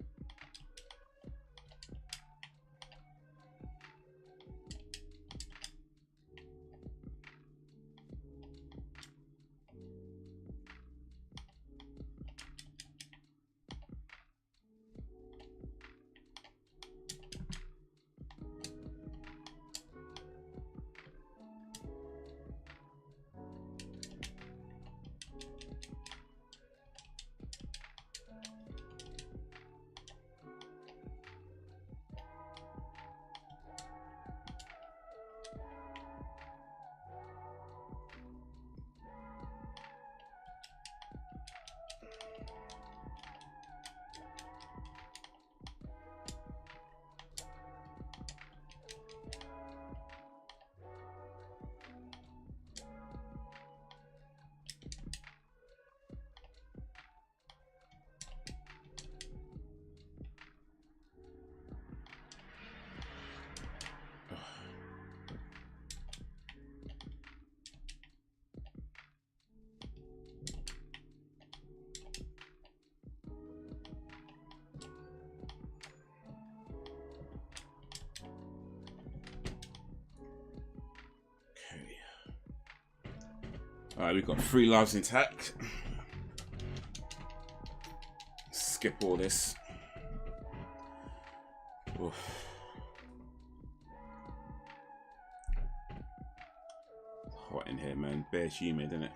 Alright, we've got 3 lives intact. Skip all this. Oof. Hot in here, man. Bare humid, isn't it?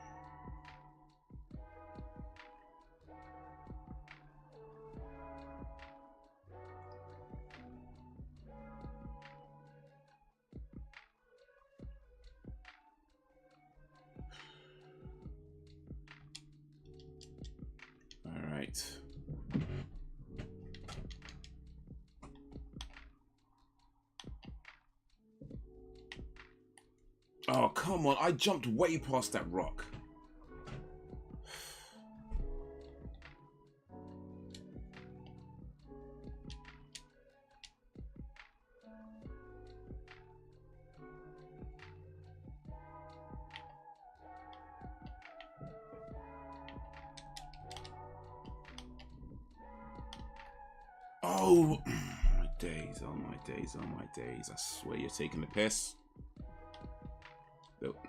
Oh, come on. I jumped way past that rock. Oh, my days, oh my days, oh my days. I swear you're taking the piss. Nope.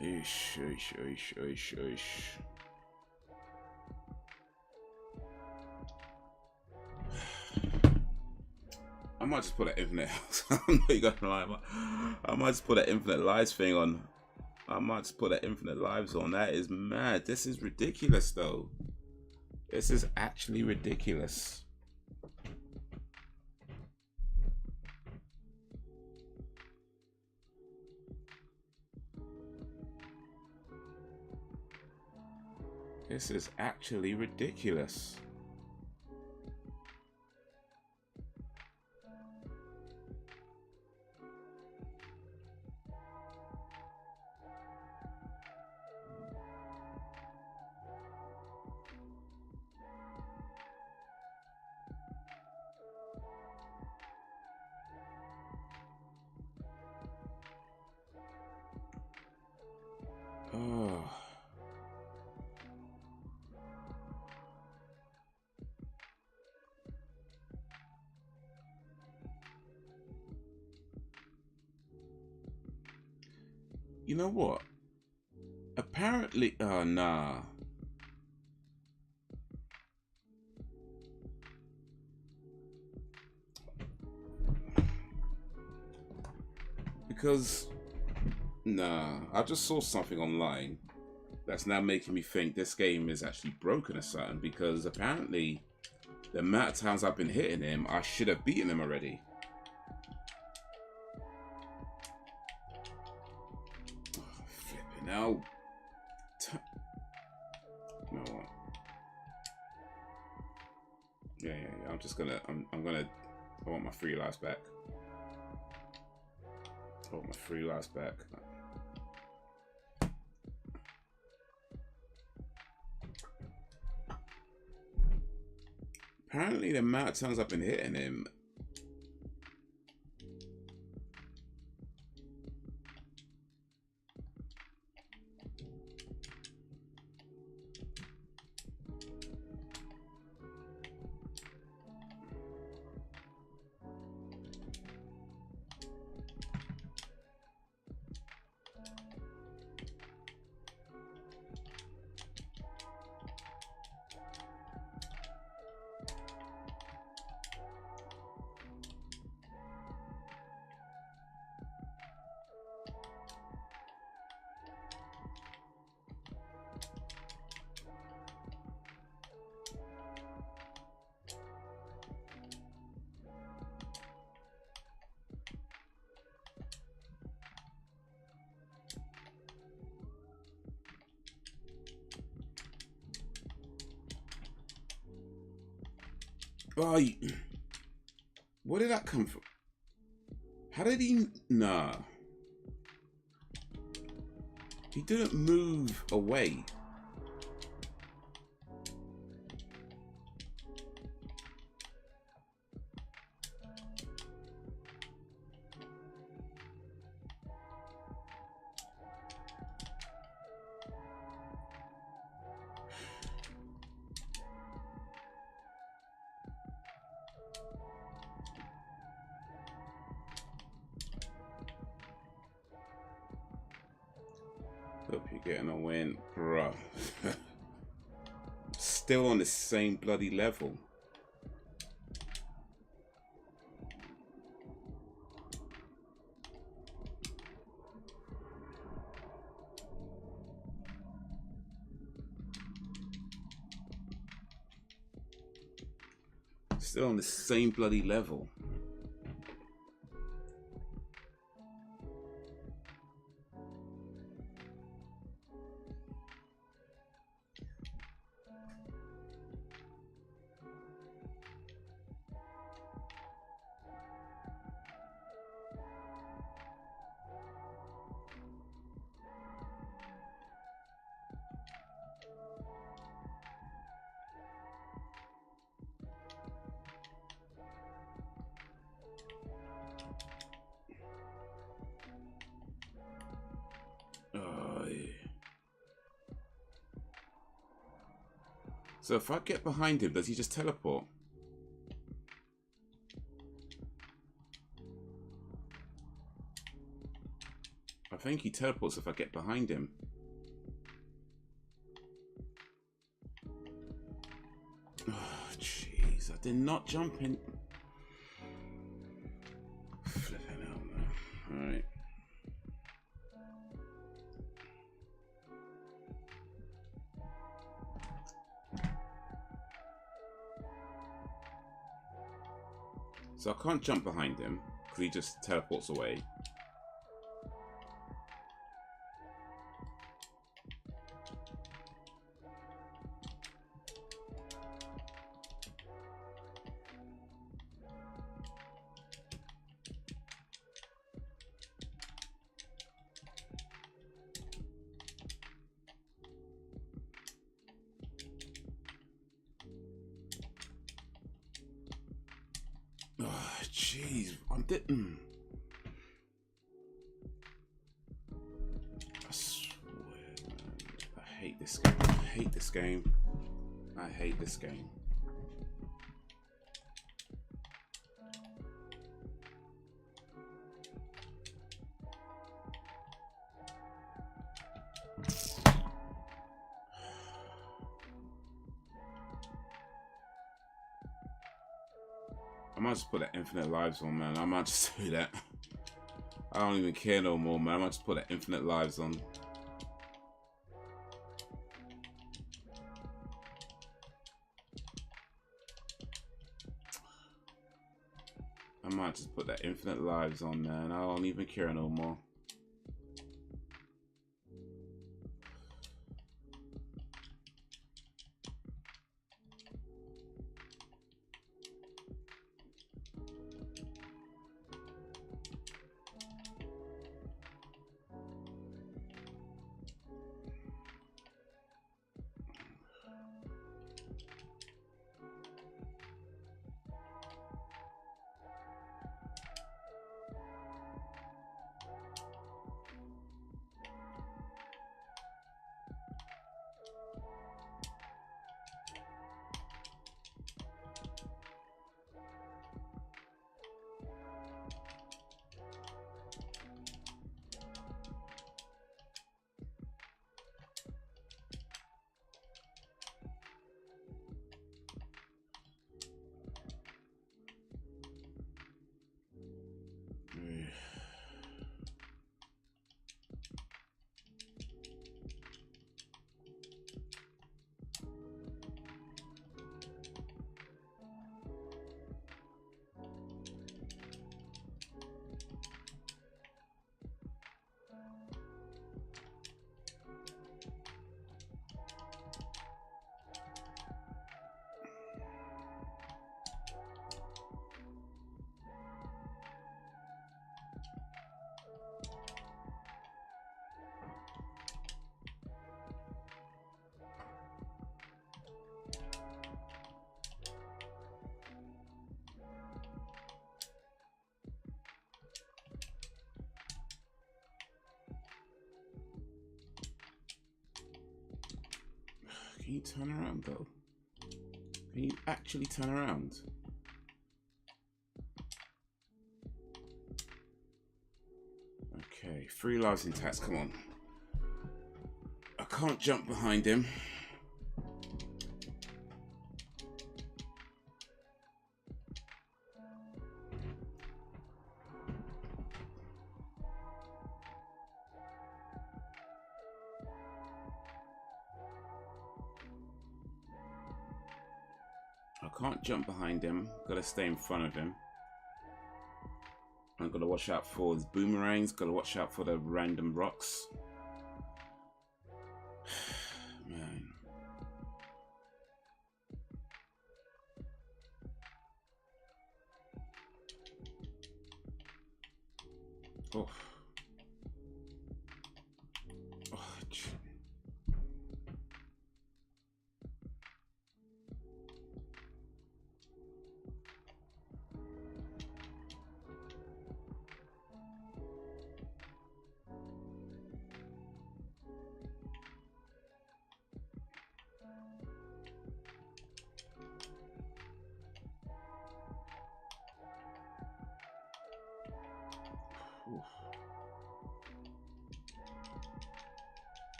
Eesh. I might just put an infinite. I'm not gonna lie. I might just put an infinite lives thing on. I might just put an infinite lives on. That is mad. This is ridiculous, though. This is actually ridiculous. This is actually ridiculous. You know what? Apparently, oh nah. Because, nah, I just saw something online that's now making me think this game is actually broken or something, because apparently the amount of times I've been hitting him, I should have beaten him already. Oh, flipping out. You know what? Yeah. I'm just gonna, I want my 3 lives back. I want my 3 lives back. Apparently the amount of times I've been hitting him, oh, where did that come from? How did he? Nah. He didn't move away. Hope you're getting a win, bruh. Still on the same bloody level. Still on the same bloody level. So if I get behind him, does he just teleport? I think he teleports if I get behind him. Oh, jeez. I did not jump in. Flipping out, man. Alright. So I can't jump behind him because he just teleports away. Jeez, I didn't. I swear, man. I hate this game. I hate this game. I hate this game. might just put that infinite lives on, man. I might just do that. I don't even care no more, man. I might just put that infinite lives on. I might just put that infinite lives on, man. I don't even care no more. Can you turn around though? Can you actually turn around? Okay, 3 lives intact, come on. I can't jump behind him. I can't jump behind him. Gotta stay in front of him. I'm gotta watch out for his boomerangs. Gotta watch out for the random rocks. Man. Oh.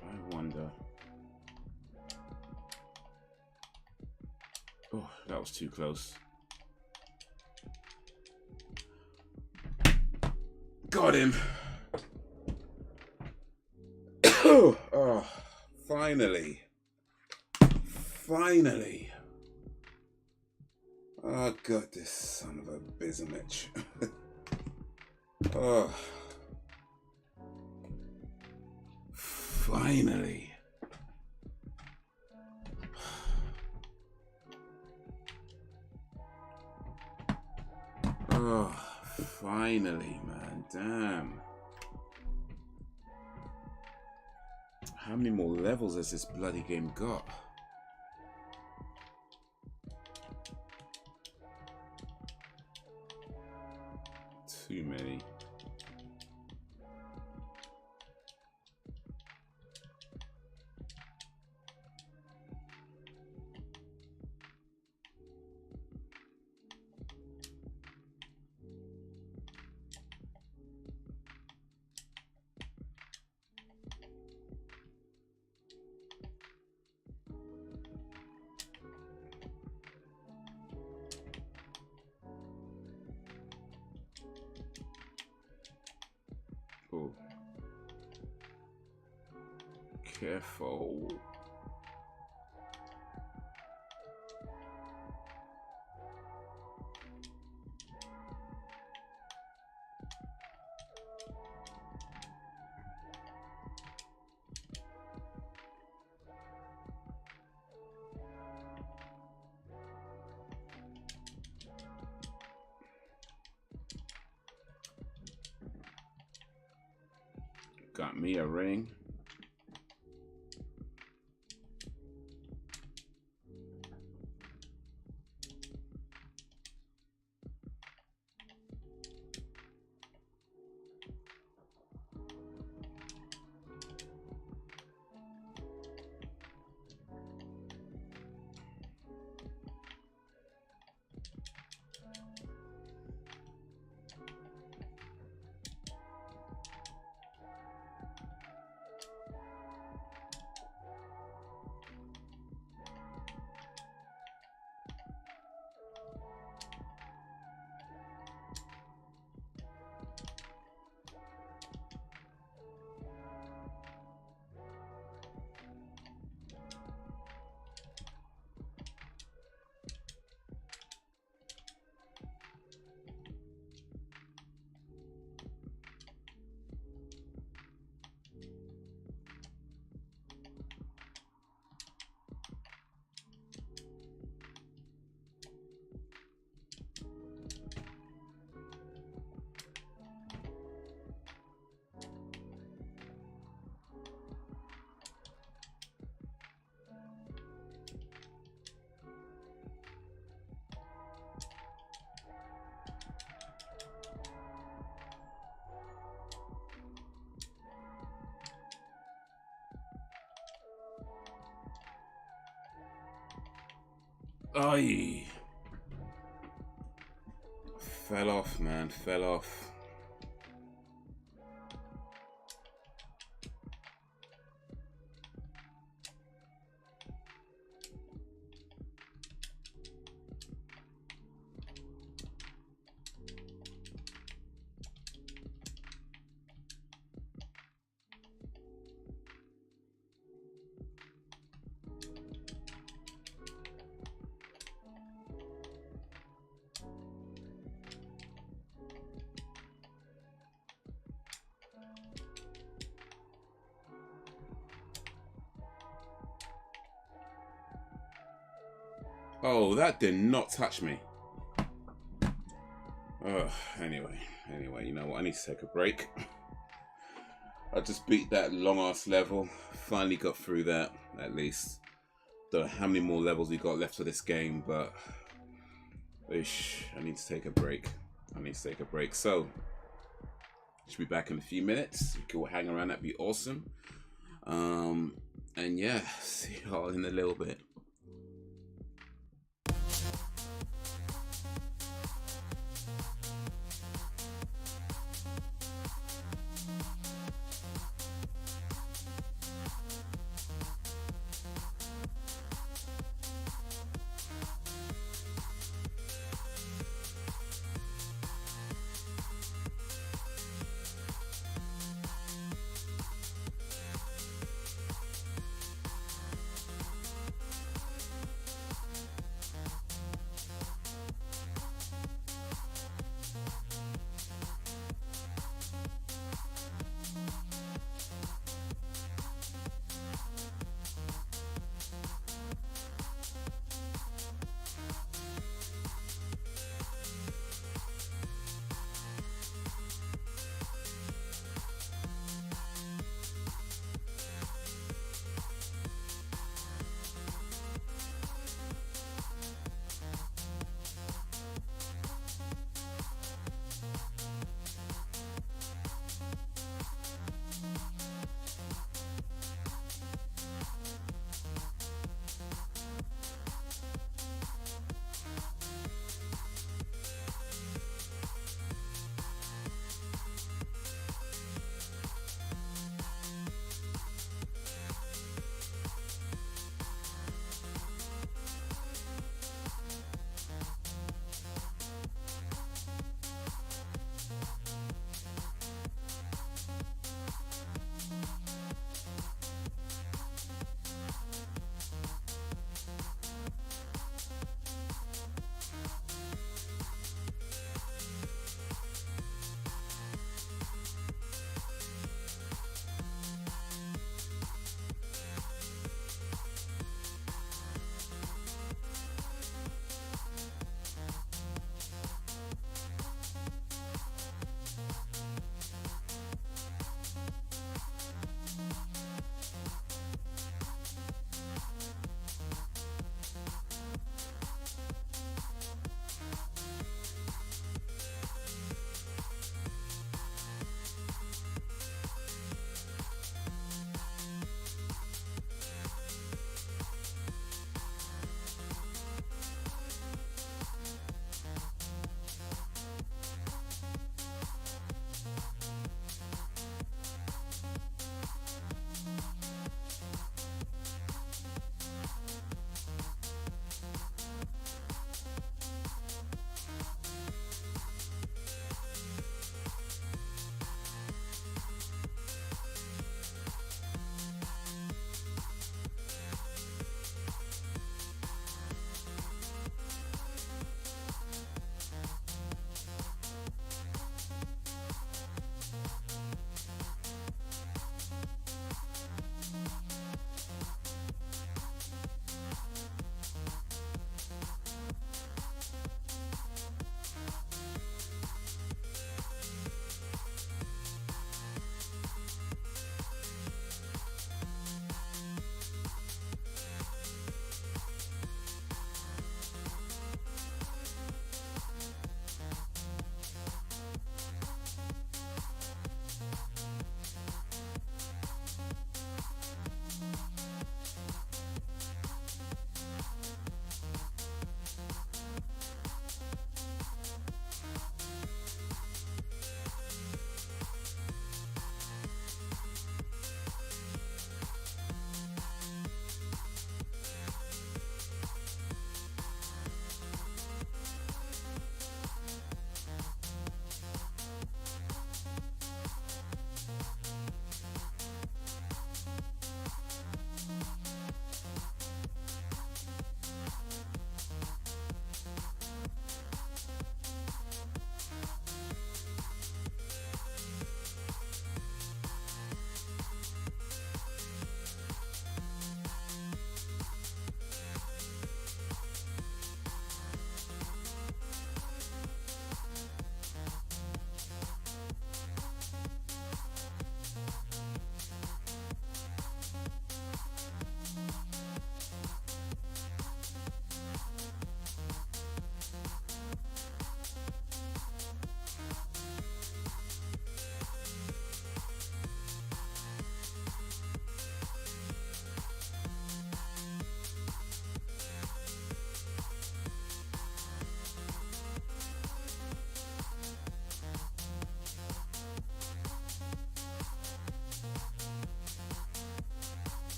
I wonder. Oh, that was too close. Got him. Oh, finally. Finally. Oh, God, this son of a bisamich. Oh. Finally. Oh, finally, man. Damn. How many more levels has this bloody game got? Too many. Careful. Got me a ring. Ay. Fell off, man. Fell off. Oh, that did not touch me. Anyway, you know what? I need to take a break. I just beat that long ass level. Finally got through that, at least. Don't know how many more levels we got left for this game, but I need to take a break. So, should be back in a few minutes. You can all hang around, that'd be awesome. And yeah, see y'all in a little bit.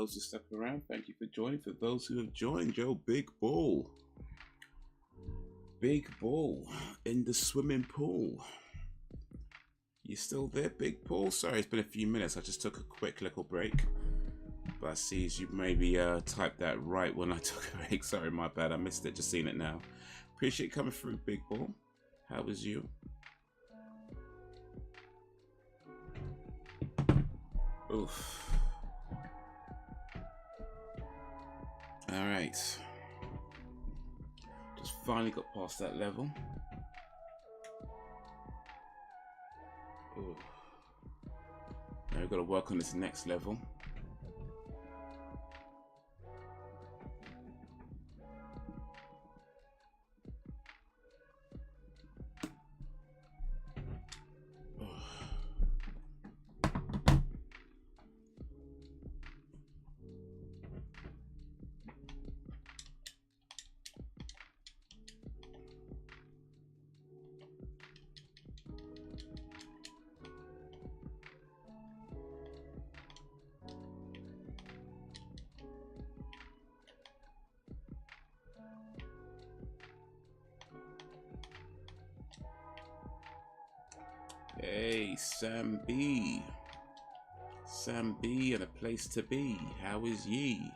those who stuck around, thank you for joining. For those who have joined, yo, big ball in the swimming pool. You still there, big ball? Sorry, it's been a few minutes. I just took a quick little break. But I see as you maybe typed that right when I took a break. Sorry, my bad. I missed it. Just seen it now. Appreciate coming through, big ball. How was you? Oof. All right. Just finally got past that level. Ooh. Now we've got to work on this next level. Hey, Sam B. Sam B and a place to be. How is ye?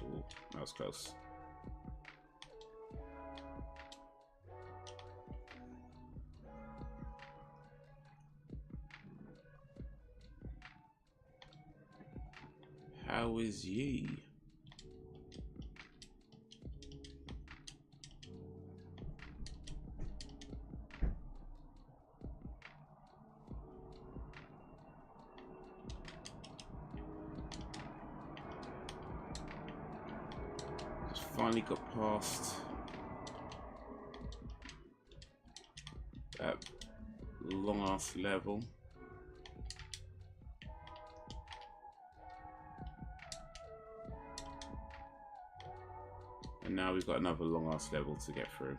Ooh, that was close. How is ye? Finally got past that long ass level. And now we've got another long ass level to get through.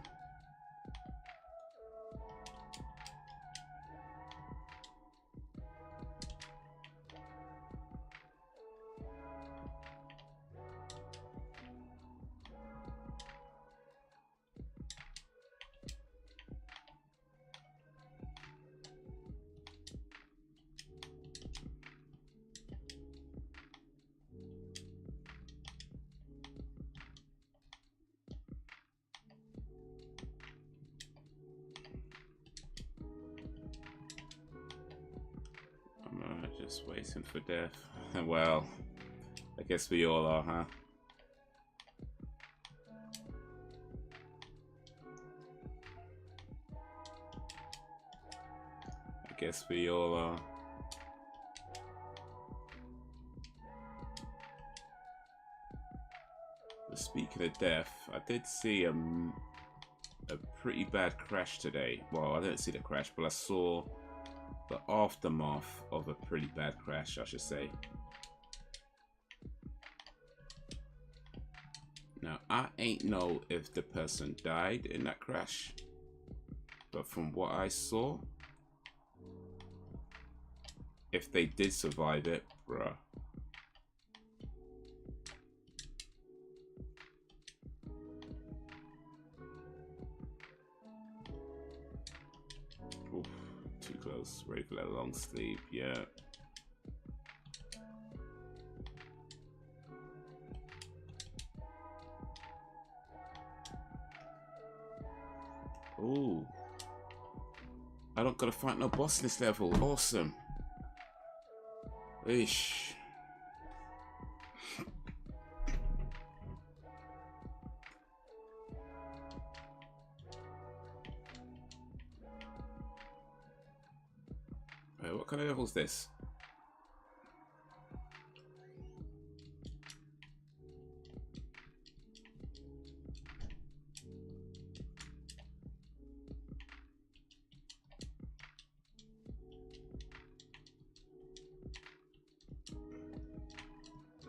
Just waiting for death. Well, I guess we all are, huh? I guess we all are. But speaking of death, I did see a pretty bad crash today. Well, I didn't see the crash, but I saw the aftermath of a pretty bad crash, I should say. Now, I ain't know if the person died in that crash, but from what I saw, if they did survive it, bruh. Oof. Too close. Ready for that long sleep. Yeah. Ooh. I don't gotta fight no boss in this level. Awesome. Ish. What kind of level is this?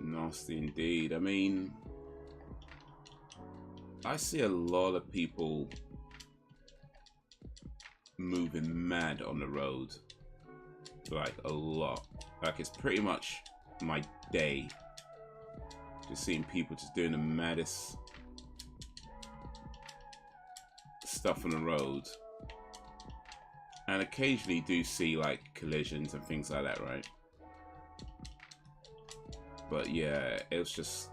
Nasty indeed. I mean, I see a lot of people moving mad on the road. like a lot. Like it's pretty much my day. Just seeing people just doing the maddest stuff on the road. And occasionally do see like collisions and things like that, right? But yeah, it was just...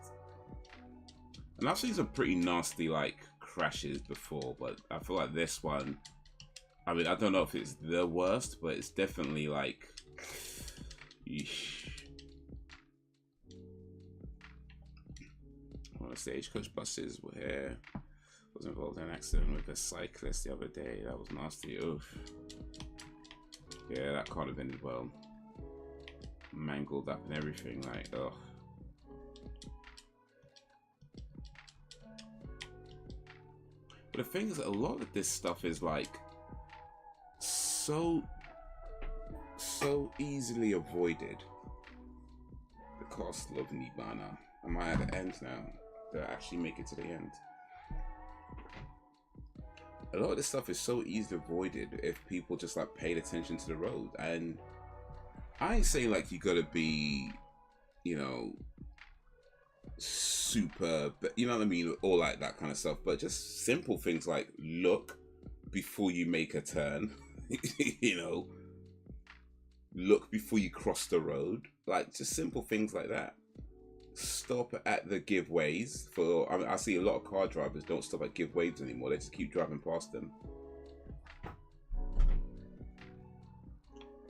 And I've seen some pretty nasty like crashes before, but I feel like this one, I mean, I don't know if it's the worst, but it's definitely like... Yeesh. One of the stagecoach buses were here. Was involved in an accident with a cyclist the other day. That was nasty. Oof. Yeah, that can't have ended well. Mangled up and everything. Like, ugh. But the thing is, a lot of this stuff is like so easily avoided. The cost of Nibbana. Am I at the end now? Did I actually make it to the end? A lot of this stuff is so easily avoided if people just like paid attention to the road. And I ain't saying like you gotta be, you know, super, you know what I mean, or like that kind of stuff, but just simple things like look before you make a turn. You know, look before you cross the road, like just simple things like that. Stop at the giveways. For I mean, I see a lot of car drivers don't stop at giveways anymore. They just keep driving past them.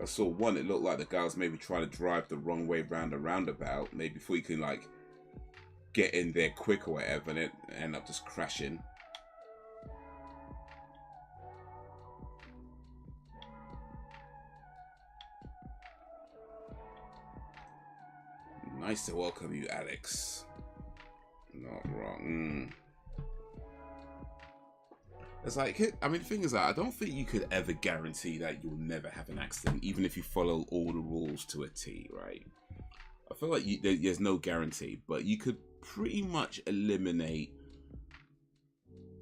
I saw one. It looked like the guy was maybe trying to drive the wrong way round a roundabout, maybe before you can like get in there quick or whatever, and it end up just crashing. Nice to welcome you, Alex. Not wrong. It's like, I mean, the thing is that I don't think you could ever guarantee that you'll never have an accident, even if you follow all the rules to a T, right? I feel like there's no guarantee, but you could pretty much eliminate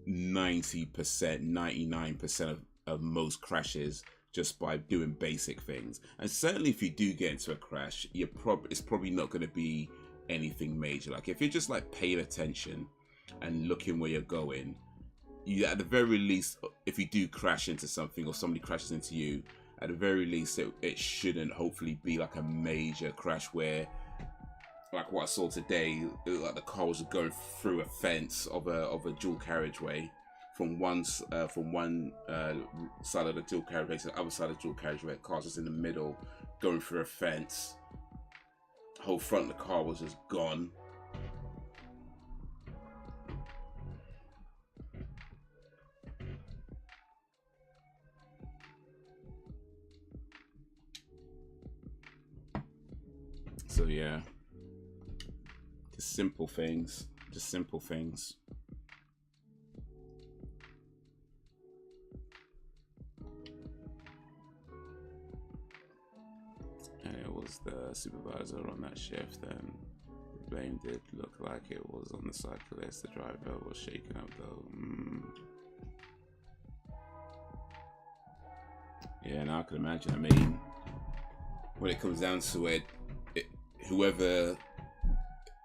90%, 99% of most crashes just by doing basic things. And certainly if you do get into a crash, it's probably not going to be anything major. Like if you're just like paying attention and looking where you're going, you at the very least, if you do crash into something or somebody crashes into you, at the very least it shouldn't hopefully be like a major crash where, like what I saw today, like the car was going through a fence of a dual carriageway from one side of the dual carriageway to the other side of the dual carriageway. The car's just in the middle, going through a fence. The whole front of the car was just gone. So yeah, just simple things, just simple things. And it was the supervisor on that shift and blamed it. Looked like it was on the cyclist. The driver was shaken up though. Yeah, and I can imagine. I mean, when it comes down to it, whoever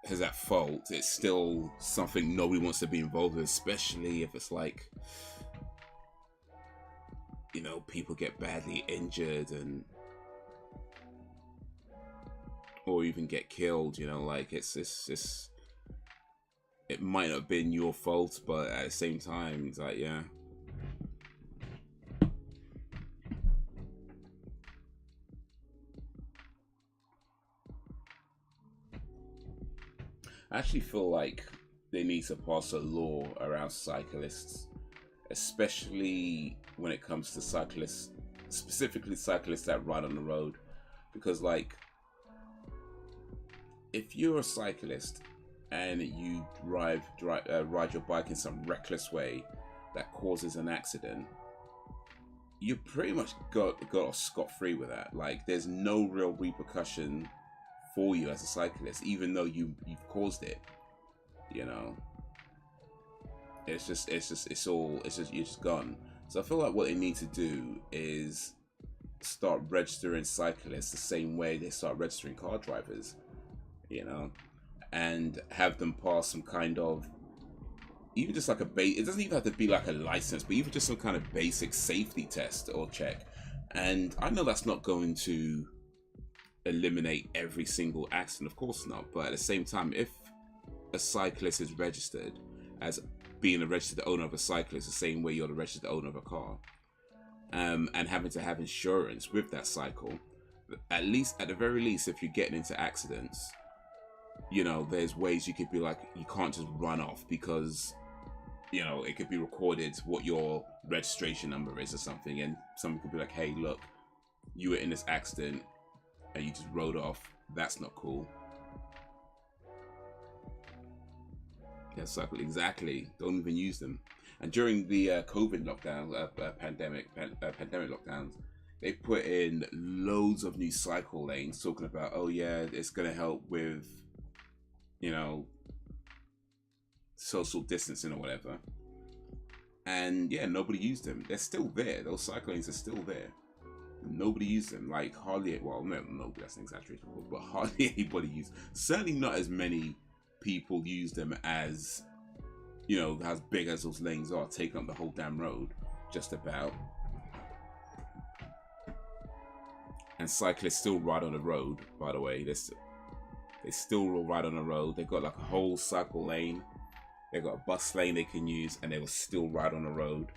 has at fault, it's still something nobody wants to be involved with, especially if it's like, you know, people get badly injured and or even get killed, you know, like it's it might not have been your fault, but at the same time, it's like, yeah. I actually feel like they need to pass a law around cyclists, especially when it comes to cyclists, specifically cyclists that ride on the road. Because like, if you're a cyclist and you ride your bike in some reckless way that causes an accident, you pretty much got off scot-free with that. Like, there's no real repercussion for you as a cyclist, even though you've caused it. You know, you're just gone. So I feel like what they need to do is start registering cyclists the same way they start registering car drivers, you know, and have them pass some kind of, even just like a it doesn't even have to be like a license, but even just some kind of basic safety test or check. And I know that's not going to eliminate every single accident, of course not, but at the same time, if a cyclist is registered as being a registered owner of a cyclist the same way you're the registered owner of a car, and having to have insurance with that cycle, at the very least, if you're getting into accidents, you know, there's ways you could be like, you can't just run off, because, you know, it could be recorded what your registration number is or something, and someone could be like, hey, look, you were in this accident and you just rode off. That's not cool. Yeah, cycle, exactly. Don't even use them. And during the COVID lockdown, pandemic lockdowns, they put in loads of new cycle lanes, talking about, oh yeah, it's going to help with, you know, social distancing or whatever. And yeah, nobody used them. They're still there. Those cycle lanes are still there. Nobody used them. Like hardly, well, no, that's an exaggeration, but hardly anybody used. Certainly not as many people use them as, you know, as big as those lanes are, taking up the whole damn road, just about. And cyclists still ride on the road, by the way. They still will ride on the road. They've got like a whole cycle lane. They've got a bus lane they can use, and they will still ride on the road.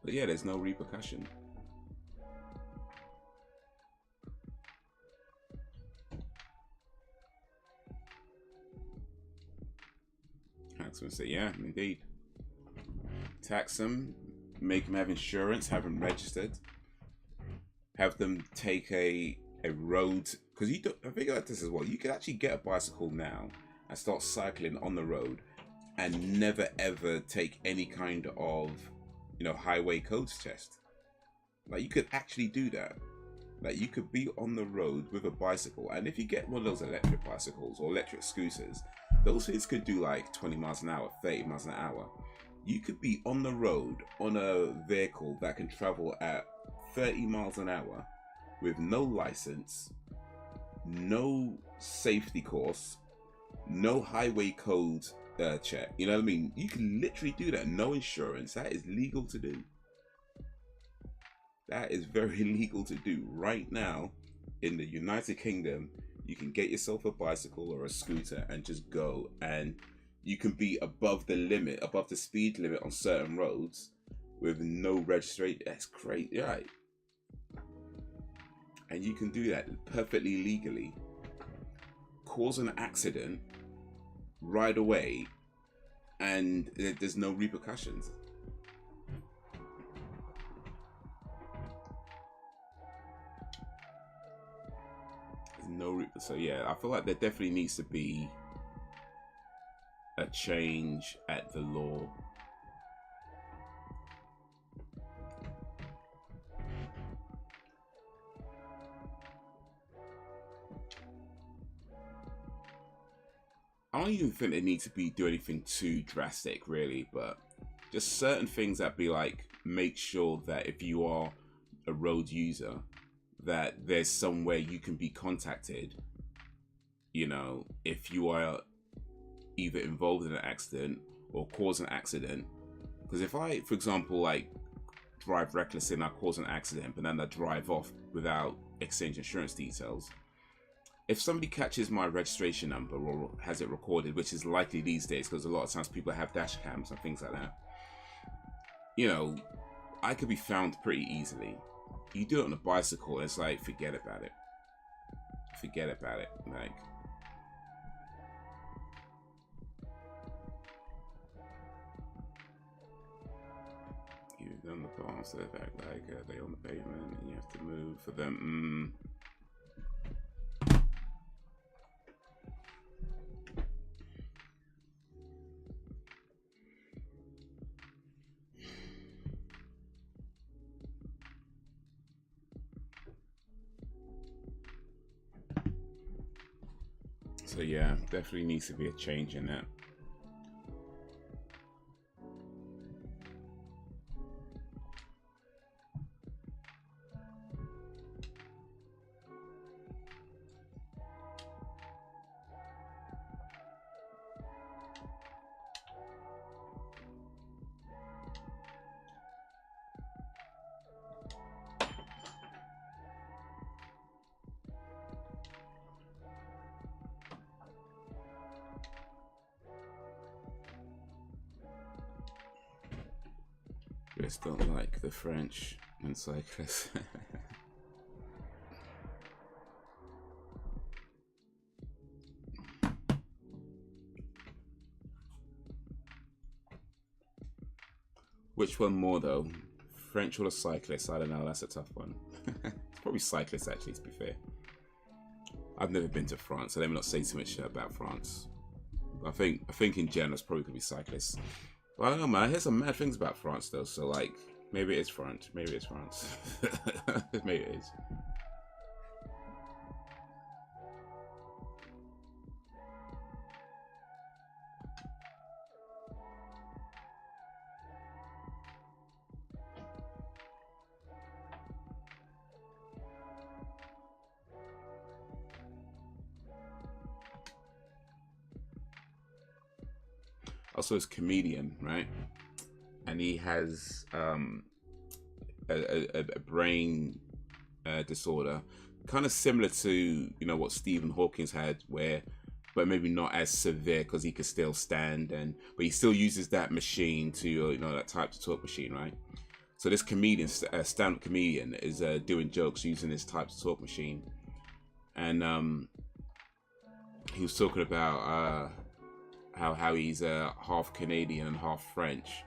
But yeah, there's no repercussion. Tax say, yeah, indeed. Tax them, make them have insurance, have them registered, have them take a road, because you don't, I think like this as well, you could actually get a bicycle now and start cycling on the road and never ever take any kind of, you know, highway codes test. Like, you could actually do that. Like, you could be on the road with a bicycle, and if you get one of those electric bicycles or electric scooters, those things could do like 20 miles an hour, 30 miles an hour. You could be on the road on a vehicle that can travel at 30 miles an hour with no license, no safety course, no highway code check. You know what I mean? You can literally do that. No insurance. That is legal to do. That is very legal to do right now in the United Kingdom. You can get yourself a bicycle or a scooter and just go, and you can be above the limit, above the speed limit on certain roads with no registration. That's crazy, right? And you can do that perfectly legally, cause an accident right away, and there's no repercussions. So yeah, I feel like there definitely needs to be a change at the law. I don't even think they need to do anything too drastic, really, but just certain things that be like, make sure that if you are a road user, that there's somewhere you can be contacted, you know, if you are either involved in an accident or cause an accident. Because if I, for example, like drive recklessly and I cause an accident, but then I drive off without exchange insurance details, if somebody catches my registration number or has it recorded, which is likely these days because a lot of times people have dash cams and things like that, you know, I could be found pretty easily. You do it on a bicycle, it's like, forget about it. Forget about it. Like, you've done the past, they're back like they on the pavement and you have to move for them. So yeah, definitely needs to be a change in that. cyclists don't like the French and cyclists. Which one more though? French or the cyclists? I don't know, that's a tough one. It's probably cyclists actually, to be fair. I've never been to France, so let me not say too much about France. I think in general it's probably gonna be cyclists. Well, I don't know, man. I hear some mad things about France though, so like maybe it is France. Maybe it's France. Maybe it is. Also, is comedian, right? And he has a brain disorder, kind of similar to, you know, what Stephen Hawking's had, where, but maybe not as severe because he could still stand, but he still uses that machine to, you know, that type to talk machine, right? So this comedian, stand-up comedian, is doing jokes using this type to talk machine, and he was talking about how he's half Canadian and half French,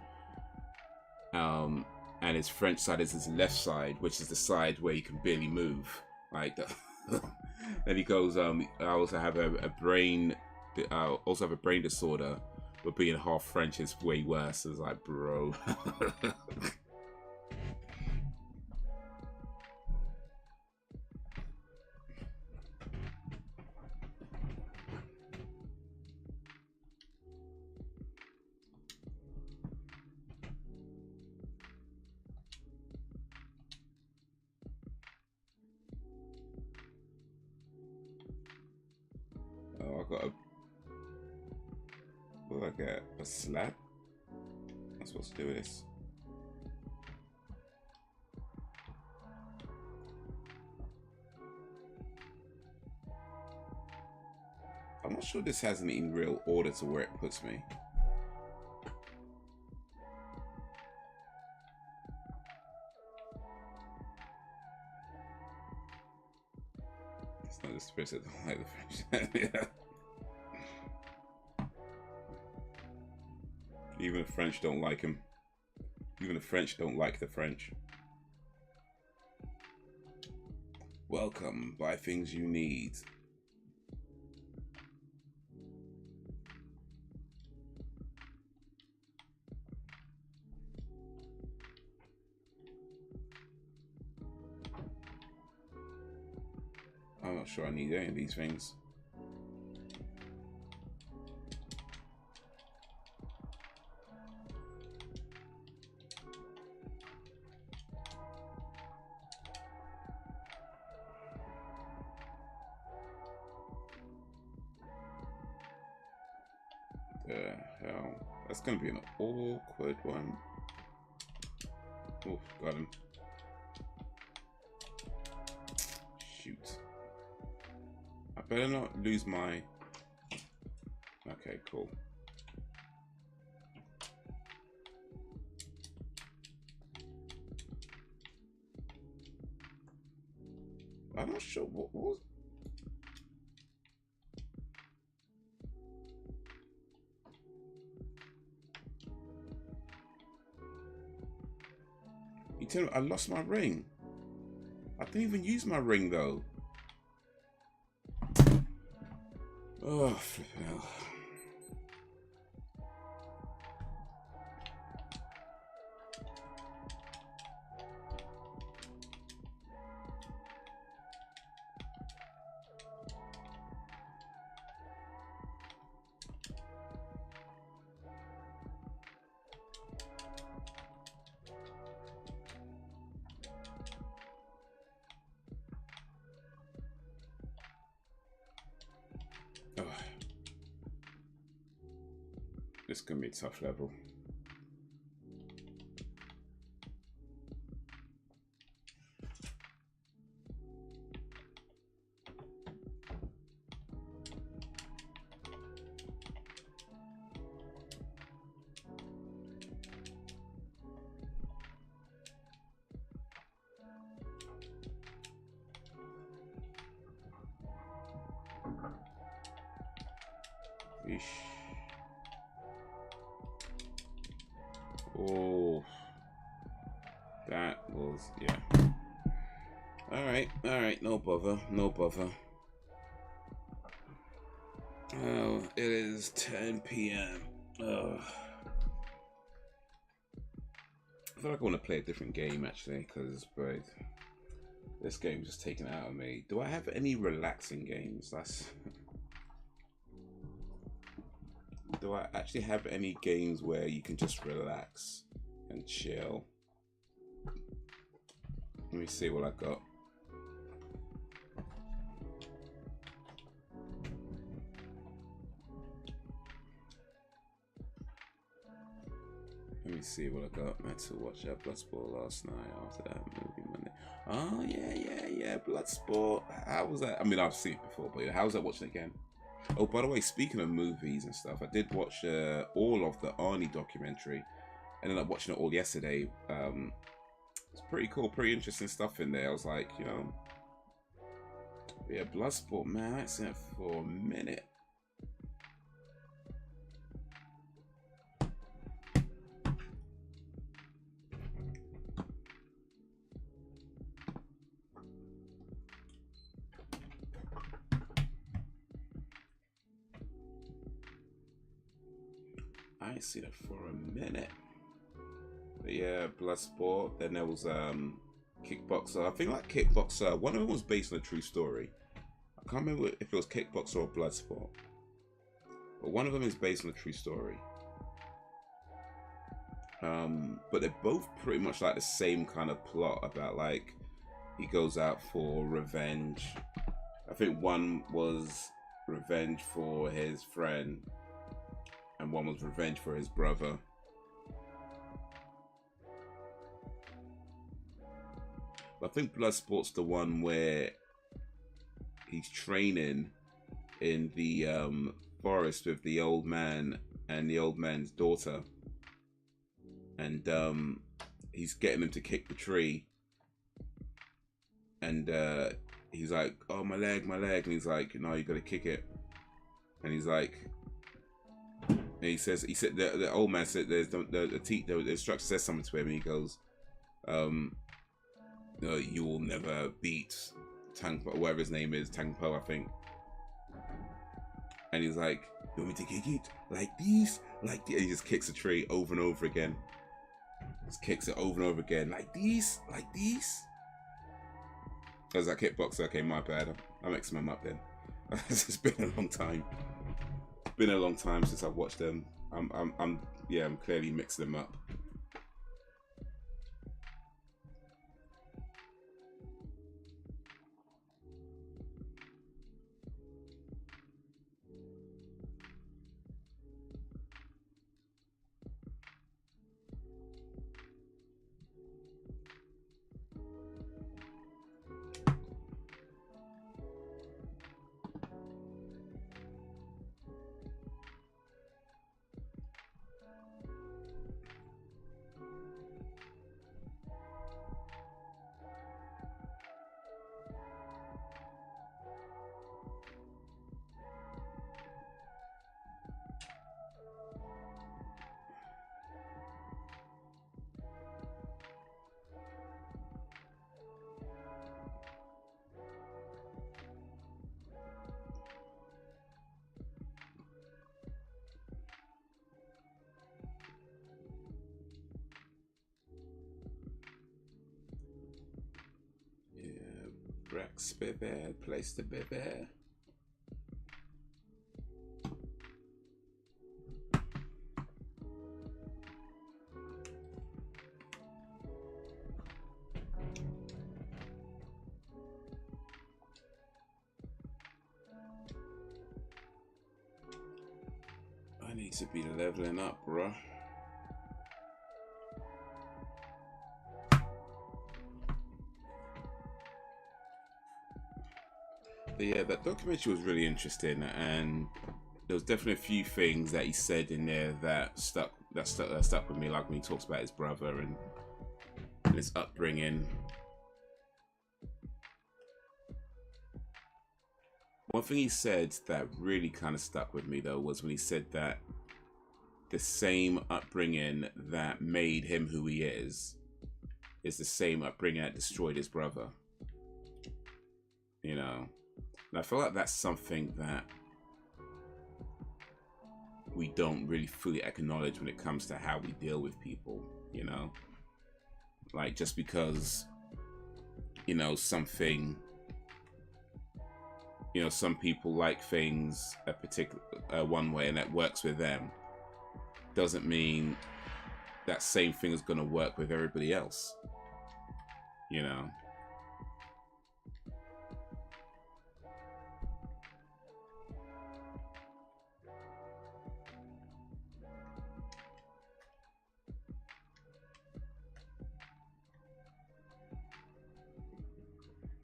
and his French side is his left side, which is the side where he can barely move. Like, then he goes, I also have a brain disorder, but being half French is way worse. It's like, bro. Oh, I got what did I get? A slab? I'm supposed to do with this. I'm not sure this has any real order to where it puts me. It's not just Chris that don't like the French. Yeah. Even the French don't like him. Even the French don't like the French. Welcome, buy things you need. I'm not sure I need any of these things. The hell? That's gonna be an awkward one. Oh, got him. Shoot. I better not lose my... Okay, cool. I'm not sure what was... You tell me I lost my ring. I didn't even use my ring though. Oh, flipping hell. This is gonna be a tough level. Eesh. Oh, that was, yeah. All right, no bother, no bother. Oh, it is 10 p.m. Ugh. I feel like I want to play a different game actually, because this game's just taken it out of me. Do I have any relaxing games? Do I actually have any games where you can just relax and chill? Let me see what I got. Let me see what I got. I had to watch Bloodsport last night after that movie Monday. Oh yeah, Bloodsport. How was that? I mean, I've seen it before, but how was that watching it again? Oh, by the way, speaking of movies and stuff, I did watch all of the Arnie documentary. I ended up watching it all yesterday. It's pretty cool, pretty interesting stuff in there. I was like, you know, yeah, Bloodsport, man, I ain't seen it for a minute. I ain't seen it for a minute. But yeah, Bloodsport. Then there was Kickboxer. I think like Kickboxer. One of them was based on a true story. I can't remember if it was Kickboxer or Bloodsport. But one of them is based on a true story. But they're both pretty much like the same kind of plot about like he goes out for revenge. I think one was revenge for his friend, and one was revenge for his brother. But I think Bloodsport's the one where he's training in the forest with the old man and the old man's daughter, and he's getting him to kick the tree, and he's like, "Oh, my leg," and he's like, "No, you gotta kick it," and he's like. And he said the old man said the instructor says something to him, and he goes, no, "You will never beat Tang Po, whatever his name is, Tang Po, I think." And he's like, "You want me to kick it like this, like this?" And he just kicks a tree over and over again. Just kicks it over and over again, like this, like this. I was like, Kickboxer. Okay, my bad. I'm mixing them up then. It's been a long time. Been a long time since I've watched them. I'm clearly mixing them up. Rex, baby, place to baby. I need to be leveling up, bro. But yeah, that documentary was really interesting, and there was definitely a few things that he said in there that stuck with me, like when he talks about his brother and his upbringing. One thing he said that really kind of stuck with me though was when he said that the same upbringing that made him who he is the same upbringing that destroyed his brother. You know, and I feel like that's something that we don't really fully acknowledge when it comes to how we deal with people, you know? Like, just because, you know, something, you know, some people like things a particular one way and that works with them, doesn't mean that same thing is going to work with everybody else, you know?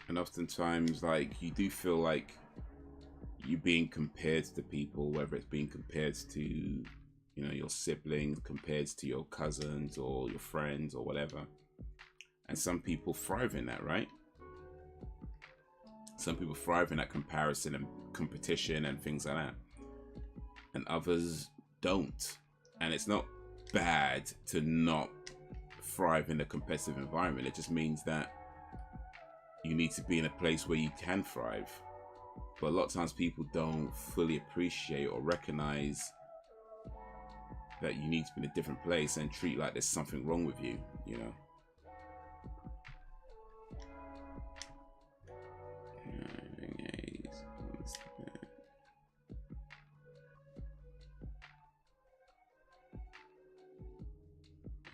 And oftentimes, like, you do feel like you're being compared to people, whether it's being compared to, you know, your siblings, compared to your cousins or your friends or whatever. And some people thrive in that, right? Some people thrive in that comparison and competition and things like that. And others don't. And it's not bad to not thrive in a competitive environment. It just means that you need to be in a place where you can thrive. But a lot of times people don't fully appreciate or recognize that you need to be in a different place and treat like there's something wrong with you, you know?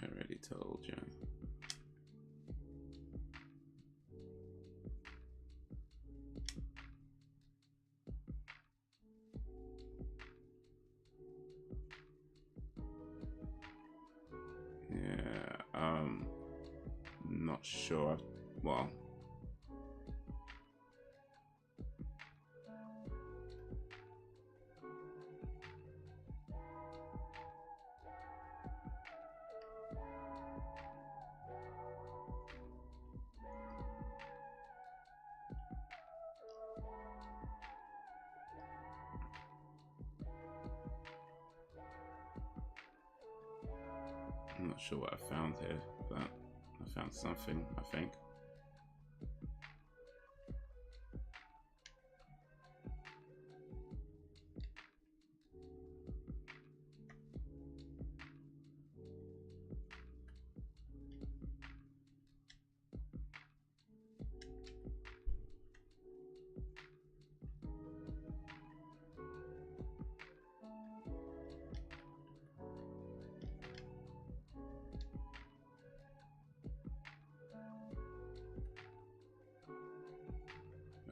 I already told you. Not sure. Well, I'm not sure what I found here, but I found something, I think.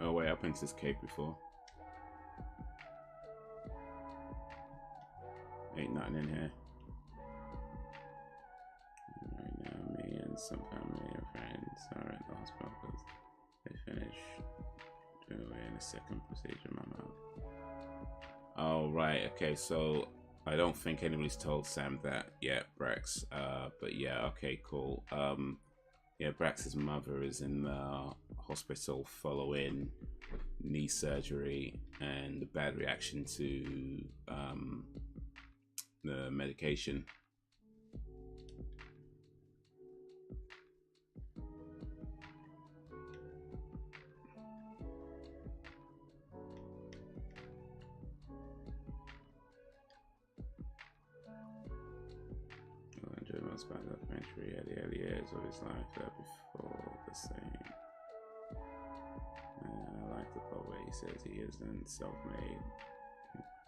Oh wait, I've been to this cave before. Ain't nothing in here. Right now, me and some family and friends are at the hospital because they finished doing a second procedure in my mouth. Oh right, okay, so I don't think anybody's told Sam that yet, Brax. But yeah, okay, cool. Yeah, Brax's mother is in the hospital following knee surgery and the bad reaction to the medication. Most by the documentary at the early years of his life before the same. I like the part where he says he isn't self-made.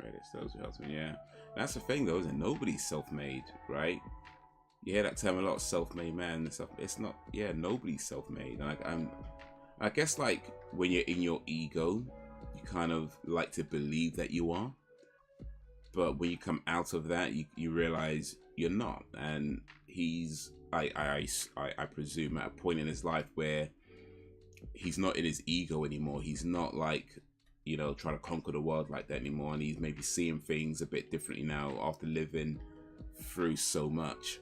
Credits those who helped me. Yeah, that's the thing though, isn't it? Nobody's self-made, right? You hear that term a lot, self-made man and stuff. It's not. Yeah, nobody's self-made. Like I guess like when you're in your ego, you kind of like to believe that you are. But when you come out of that, you realize you're not. And he's, I presume, at a point in his life where he's not in his ego anymore. He's not like, you know, trying to conquer the world like that anymore. And he's maybe seeing things a bit differently now after living through so much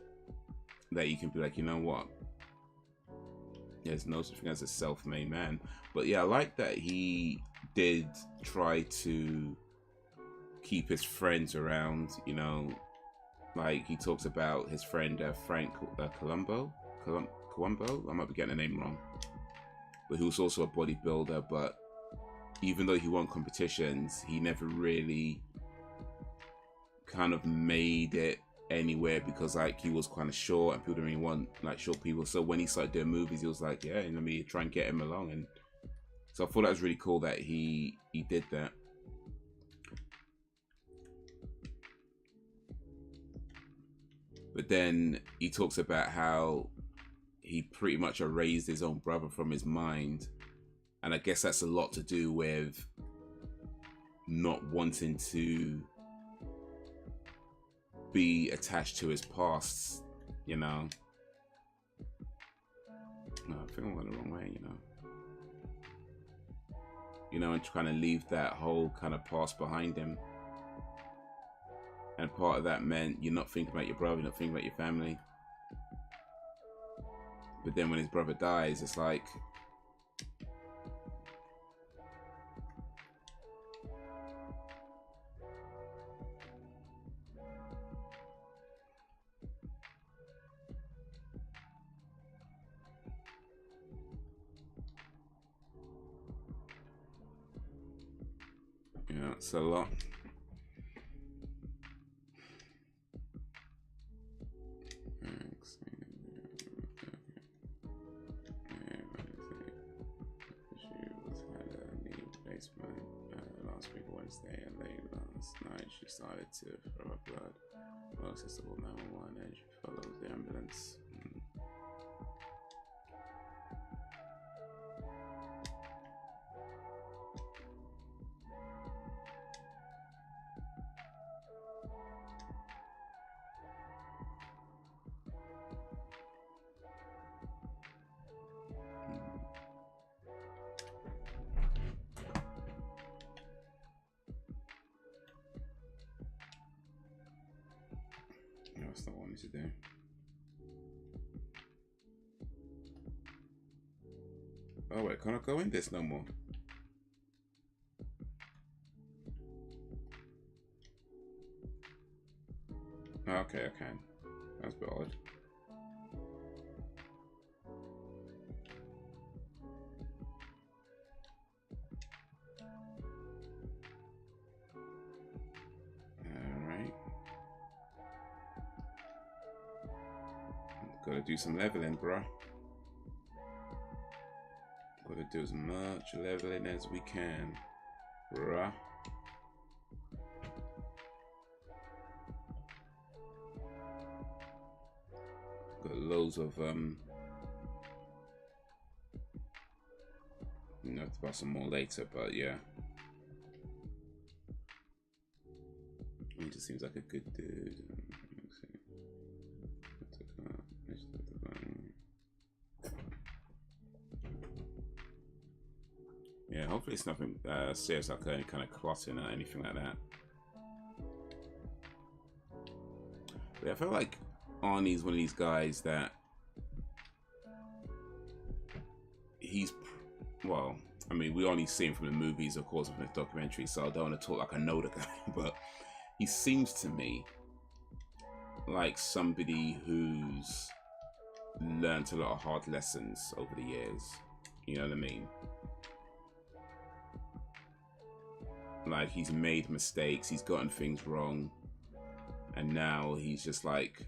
that you can be like, you know what? There's no such thing as a self-made man. But yeah, I like that he did try to keep his friends around, you know, like he talks about his friend Frank Columbo. I might be getting the name wrong, but he was also a bodybuilder. But even though he won competitions, he never really kind of made it anywhere because like he was kind of short and people didn't really want like short people. So when he started doing movies, he was like, yeah, let me try and get him along. And so I thought that was really cool that he did that. But then he talks about how he pretty much erased his own brother from his mind. And I guess that's a lot to do with not wanting to be attached to his past, you know. No, I think I'm going the wrong way, you know. You know, and trying to leave that whole kind of past behind him. And part of that meant you're not thinking about your brother, you're not thinking about your family. But then when his brother dies, it's like, yeah, it's a lot. Last week Wednesday and late last night she started to throw up blood. Well, accessible 911 and she follows the ambulance. That's not what I wanted to do. Oh wait, can't I go in this no more? Okay, I can. That's a bit odd. Gotta do some leveling, bro. Gotta do as much leveling as we can, bruh. Got loads of you know, have to buy some more later, but yeah. He just seems like a good dude. Yeah, hopefully it's nothing serious like any kind of clotting or anything like that. But yeah, I feel like Arnie's one of these guys that he's, well, I mean, we only see him from the movies, of course, from the documentary, so I don't want to talk like I know the guy, but he seems to me like somebody who's learned a lot of hard lessons over the years. You know what I mean? Like, he's made mistakes, he's gotten things wrong, and now he's just like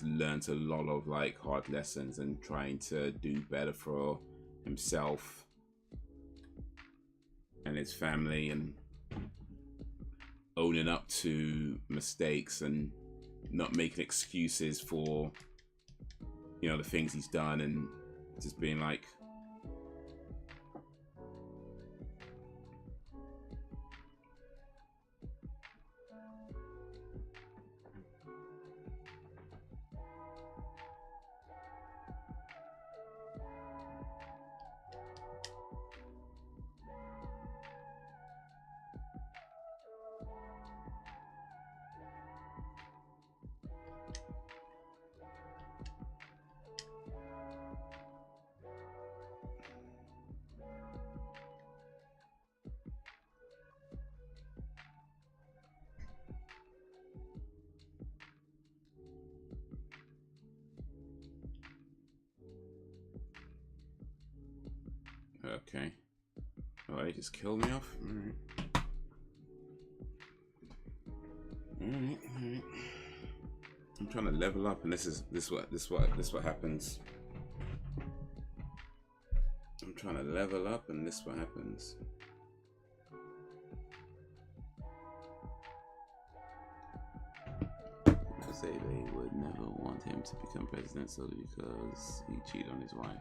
learned a lot of like hard lessons and trying to do better for himself and his family, and owning up to mistakes and not making excuses for, you know, the things he's done, and just being like, Okay. Oh, they just killed me off. All right. All right. I'm trying to level up, and this what happens. I'm trying to level up, and this what happens. Say they would never want him to become president solely because he cheated on his wife.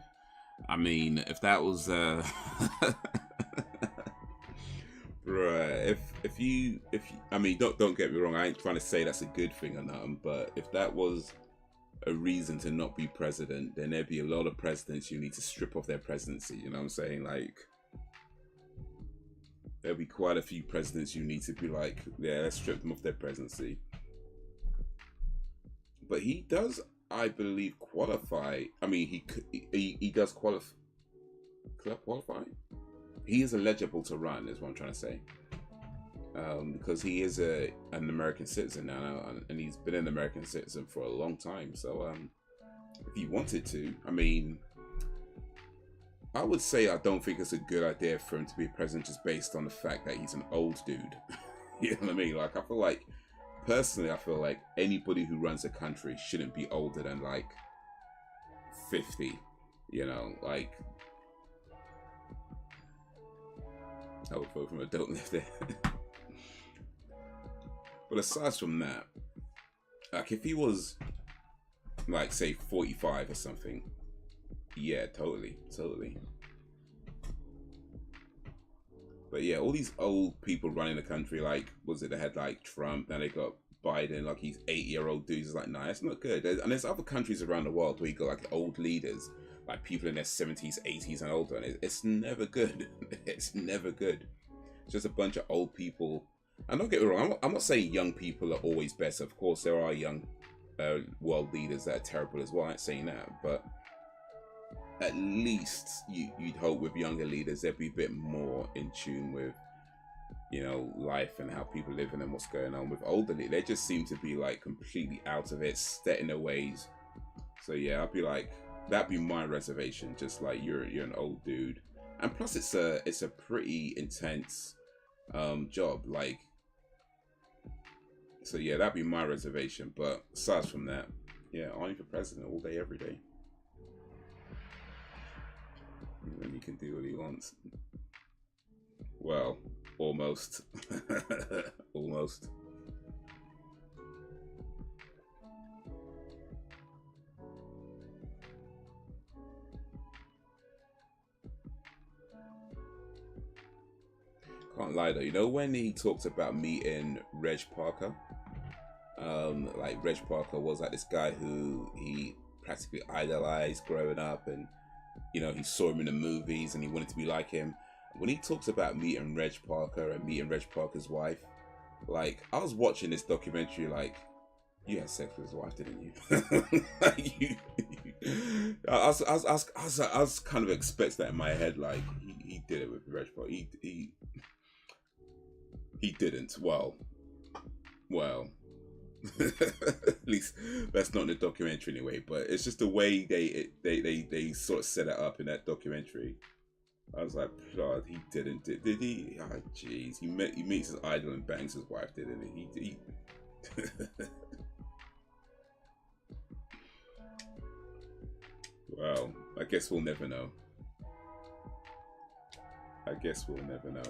I mean, if that was bruh, if you I mean, don't get me wrong, I ain't trying to say that's a good thing or nothing, but if that was a reason to not be president, then there'd be a lot of presidents you need to strip off their presidency, you know what I'm saying? Like, there'll be quite a few presidents you need to be like, yeah, let's strip them off their presidency. But he does, I believe, qualify. I mean, he does qualify. He is eligible to run, is what I'm trying to say. Because he is an American citizen now, and he's been an American citizen for a long time. So, if he wanted to, I mean, I would say I don't think it's a good idea for him to be president just based on the fact that he's an old dude. You know what I mean? Like, I feel like, personally, I feel like anybody who runs a country shouldn't be older than like 50, you know, like I would vote for him. I don't live there. But aside from that, like if he was like say 45 or something, yeah, totally. But yeah, all these old people running the country, like, was it, they had like Trump, now they got Biden, like he's 80-year-old dudes. It's like, nah, it's not good. And there's other countries around the world where you got like old leaders, like people in their 70s, 80s and older, and it's never good. It's never good. It's just a bunch of old people. And don't get me wrong, I'm not saying young people are always better. Of course, there are young world leaders that are terrible as well. I ain't saying that, but at least you'd hope with younger leaders they'd be a bit more in tune with, you know, life and how people live and what's going on. With older leaders, they just seem to be like completely out of it, set in their ways. So yeah, I'd be like, that'd be my reservation. Just like you're an old dude, and plus it's a pretty intense job. Like, so yeah, that'd be my reservation. But aside from that, yeah, only for president all day, every day. And then he can do what he wants. Well, almost. Almost. Can't lie though, you know when he talked about meeting Reg Parker? Like Reg Parker was like this guy who he practically idolized growing up, and you know, he saw him in the movies and he wanted to be like him. When he talks about meeting Reg Parker and meeting Reg Parker's wife, like, I was watching this documentary, like, you had sex with his wife, didn't you? Like, I was kind of expecting that in my head, like, he did it with Reg Parker. He didn't. Well. At least that's not in the documentary anyway, but it's just the way they sort of set it up in that documentary. I was like, God, he didn't, did he? Oh, jeez, he meets his idol and bangs his wife, didn't he? Well, I guess we'll never know. I guess we'll never know.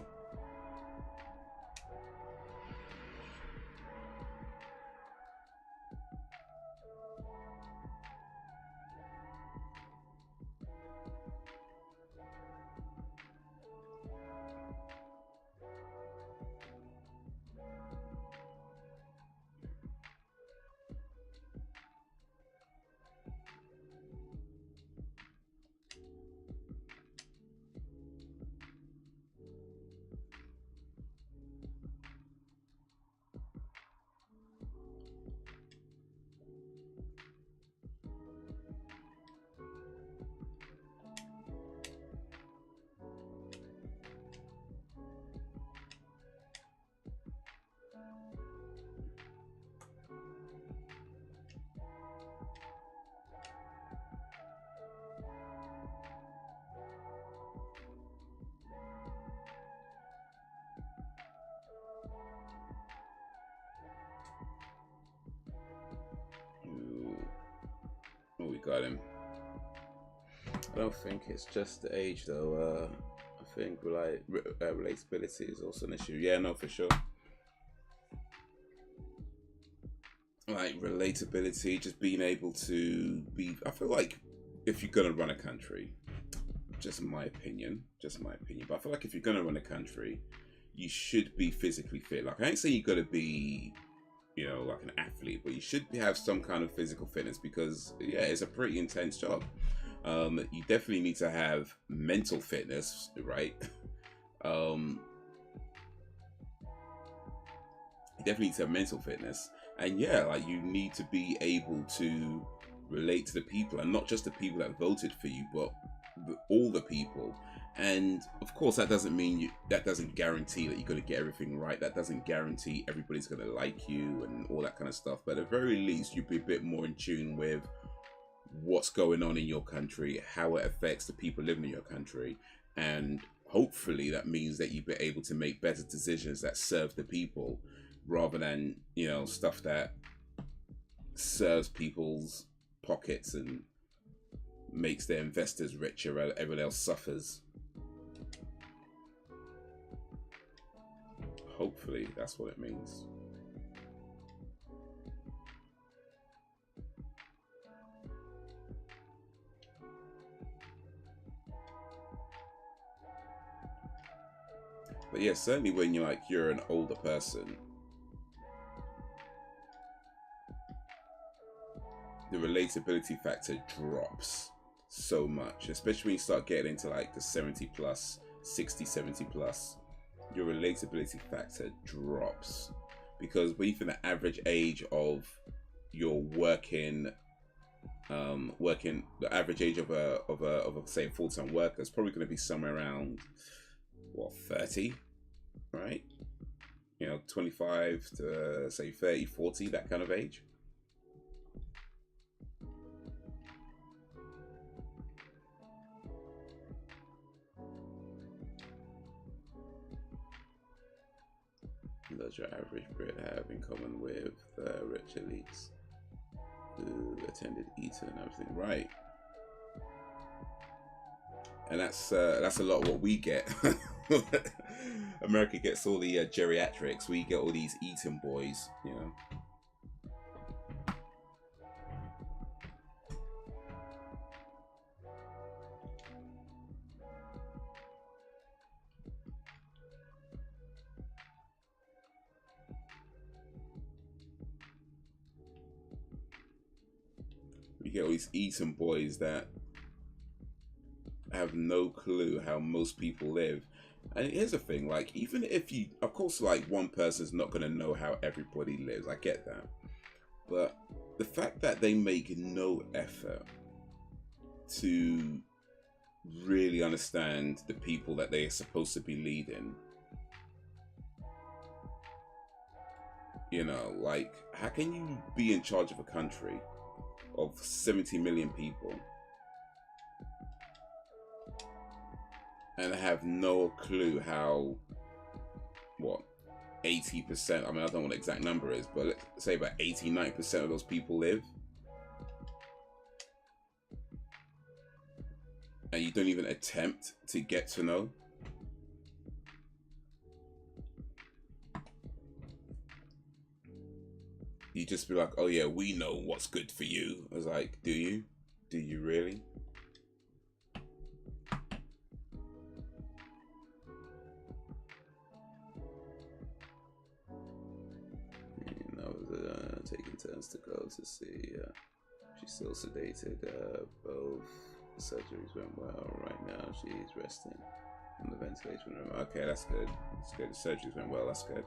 got him. I don't think it's just the age though. I think like relatability is also an issue. Yeah, no, for sure. Like relatability, just being able to be. I feel like if you're gonna run a country, just my opinion, but I feel like if you're gonna run a country, you should be physically fit. Like I ain't saying you gotta be, you know, like an athlete, but you should have some kind of physical fitness because yeah, it's a pretty intense job. You definitely need to have mental fitness, right? You definitely need to have mental fitness, and yeah, like you need to be able to relate to the people, and not just the people that voted for you, but all the people. And of course, that doesn't mean that doesn't guarantee that you're going to get everything right. That doesn't guarantee everybody's going to like you and all that kind of stuff. But at the very least, you'd be a bit more in tune with what's going on in your country, how it affects the people living in your country, and hopefully that means that you'll be able to make better decisions that serve the people rather than, you know, stuff that serves people's pockets and makes their investors richer while everyone else suffers. Hopefully that's what it means. But yeah, certainly when you're an older person, the relatability factor drops so much, especially when you start getting into like the 70 plus, 60, 70 plus, your relatability factor drops because even the average age of your working, the average age of a say full-time worker is probably going to be somewhere around what, 30, right? You know, 25 to say 30, 40, that kind of age. Does your average Brit have in common with the rich elites who attended Eton and everything? Right. And that's a lot of what we get. America gets all the geriatrics. We get all these Eton boys, you know. We get all these Eton boys that have no clue how most people live. And here's the thing, like, even if you, of course, like, one person's not going to know how everybody lives, I get that. But the fact that they make no effort to really understand the people that they are supposed to be leading, you know, like, how can you be in charge of a country of 70 million people and have no clue how, what, 80%, I mean, I don't know what the exact number is, but let's say about 80-90% of those people live, and you don't even attempt to get to know? You just be like, oh yeah, we know what's good for you. I was like, do you? Do you really? Taking turns to go to see. She's still sedated. Both surgeries went well. Right now, she's resting in the ventilation room. Okay, that's good. That's good. The surgeries went well. That's good.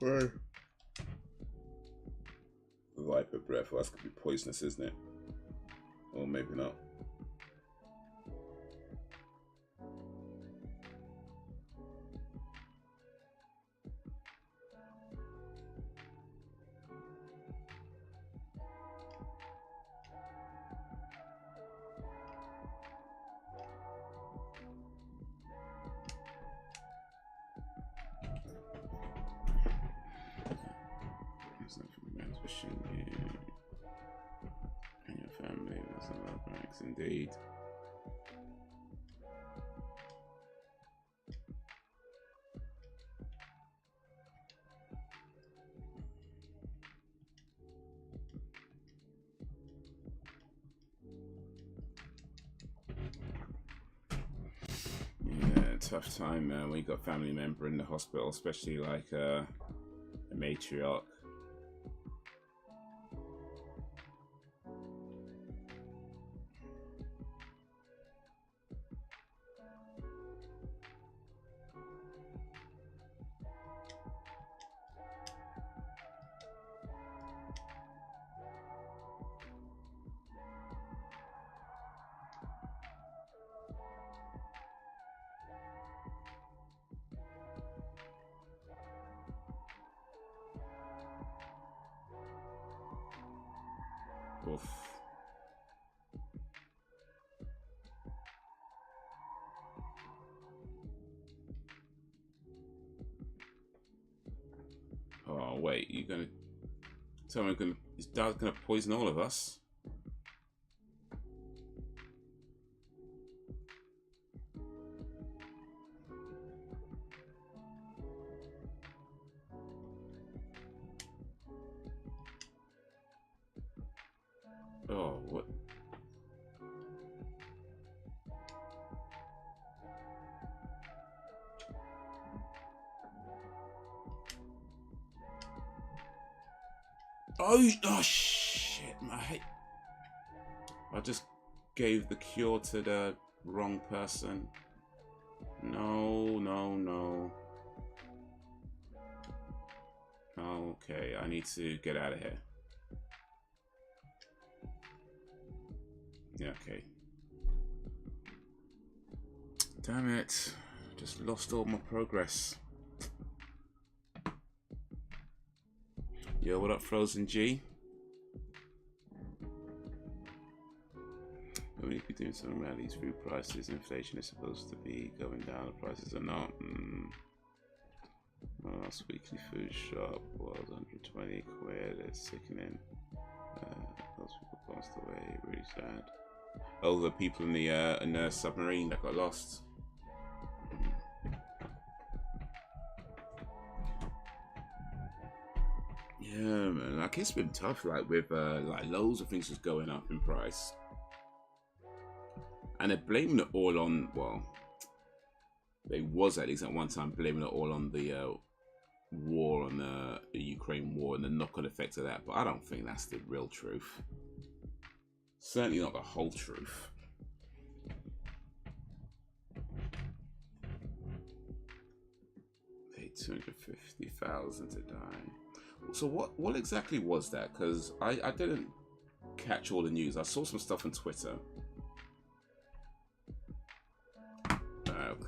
Right. Viper breath. Well, that's gonna be poisonous, isn't it? Or maybe not. And your family was a lot of ranks indeed. Yeah, tough time, man. When you got a family member in the hospital, especially like a matriarch. Oof. Oh wait, you gonna tell me his dad's gonna poison all of us? Oh, what? Oh shit, mate. I just gave the cure to the wrong person. No, no, no. Okay, I need to get out of here. Yeah, okay. Damn it. Just lost all my progress. Yo, what up, Frozen G? We need to be doing something around these food prices. Inflation is supposed to be going down. The prices are not. My last weekly food shop was 120 quid. It's sickening. Those people passed away. Really sad. Oh, the people in the submarine that got lost. Yeah, man. Like it's been tough. Like with like loads of things was going up in price, and they're blaming it all on. Well, they was at least at one time blaming it all on the war on the Ukraine war and the knock-on effect of that. But I don't think that's the real truth. Certainly not the whole truth. Paid 250,000 to die. So what exactly was that? Because I didn't catch all the news. I saw some stuff on Twitter.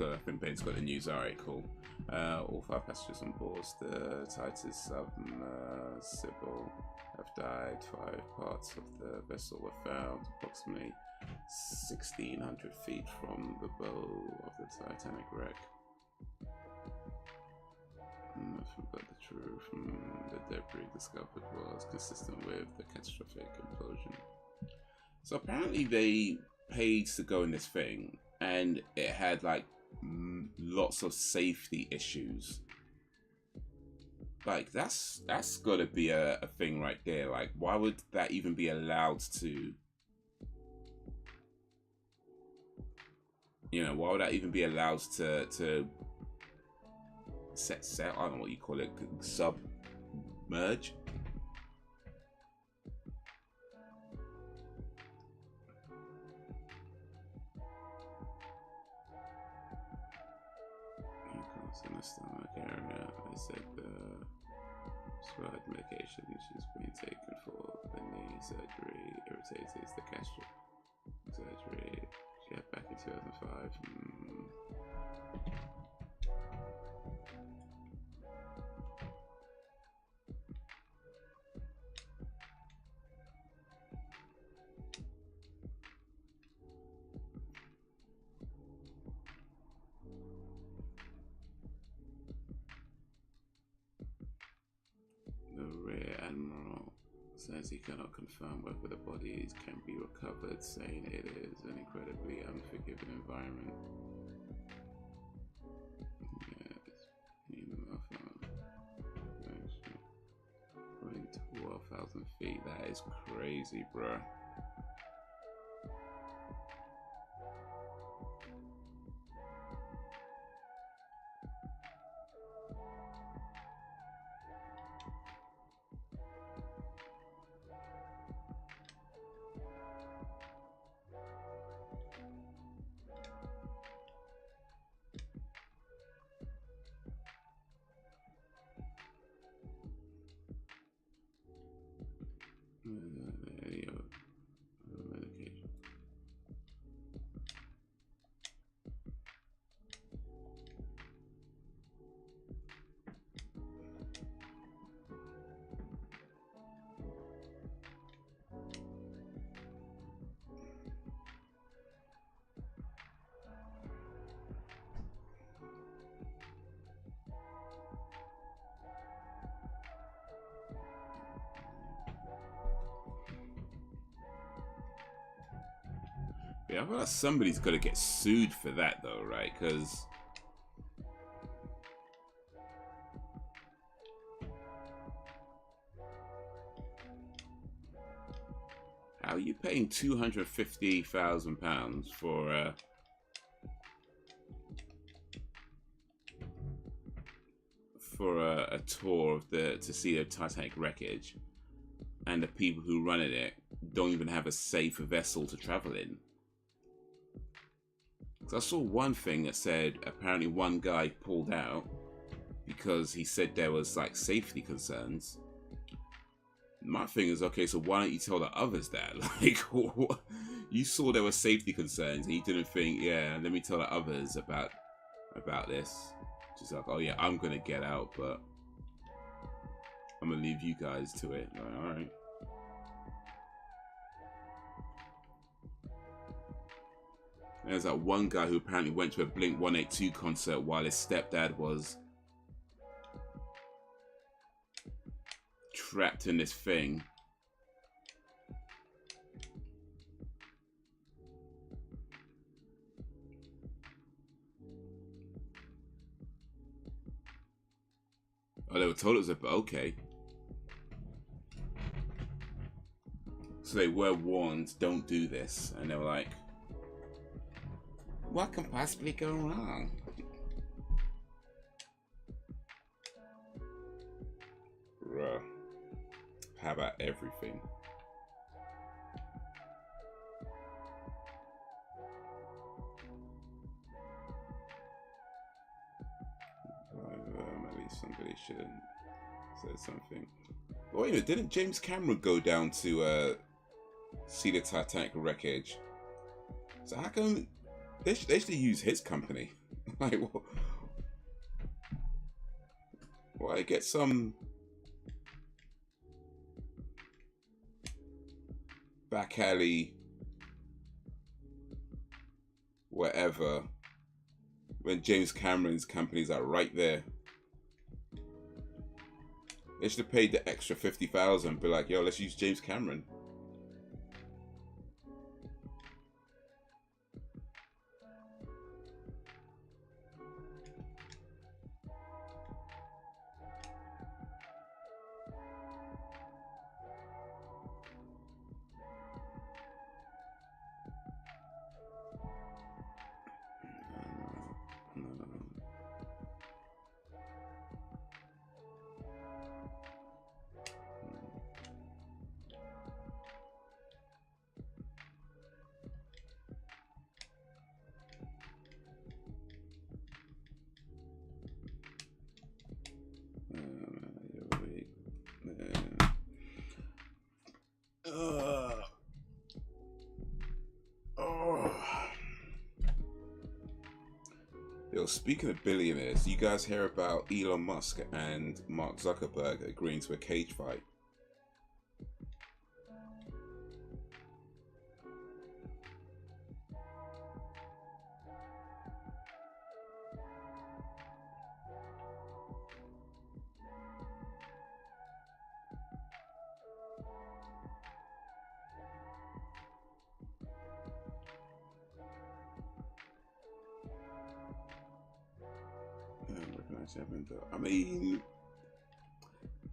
I think Ben's got the news. Alright, cool. All 5 passengers on board the Titan submersible have died. 5 parts of the vessel were found approximately 1,600 feet from the bow of the Titanic wreck. Nothing but the truth. The debris discovered was consistent with the catastrophic implosion. So apparently they paid to go in this thing, and it had like lots of safety issues. Like that's got to be a thing right there. Like, why would that even be allowed to? You know, why would that even be allowed to set sail? I don't know what you call it, submerge. In the stomach area, I said the prescribed medication she's being taken for the knee surgery irritates the gastric surgery. Yeah, back in 2005. The Rear Admiral says he cannot confirm whether the bodies can be recovered, saying it is an incredibly unforgiving environment. Yes, 12,000 feet. That is crazy, bro. Yeah, I feel like somebody's got to get sued for that, though, right? Because how are you paying £250,000 for a tour of to see the Titanic wreckage, and the people who run it don't even have a safe vessel to travel in? I saw one thing that said apparently one guy pulled out because he said there was like safety concerns. My thing is, okay, so why don't you tell the others that? Like, you saw there were safety concerns and you didn't think, yeah, let me tell the others about this. Just like, oh yeah, I'm gonna get out, but I'm gonna leave you guys to it. Like, all right. There's that one guy who apparently went to a Blink-182 concert while his stepdad was trapped in this thing. Oh, they were told it was okay. So they were warned, don't do this. And they were like, what can possibly go wrong? Bruh. How about everything? At least somebody should have said something. Well, you know, didn't James Cameron go down to see the Titanic wreckage? So how come they should use his company? Like, why get some back alley whatever when James Cameron's companies are right there? They should have paid the extra 50,000. Be like, yo, let's use James Cameron. Yo, speaking of billionaires, you guys hear about Elon Musk and Mark Zuckerberg agreeing to a cage fight? I mean,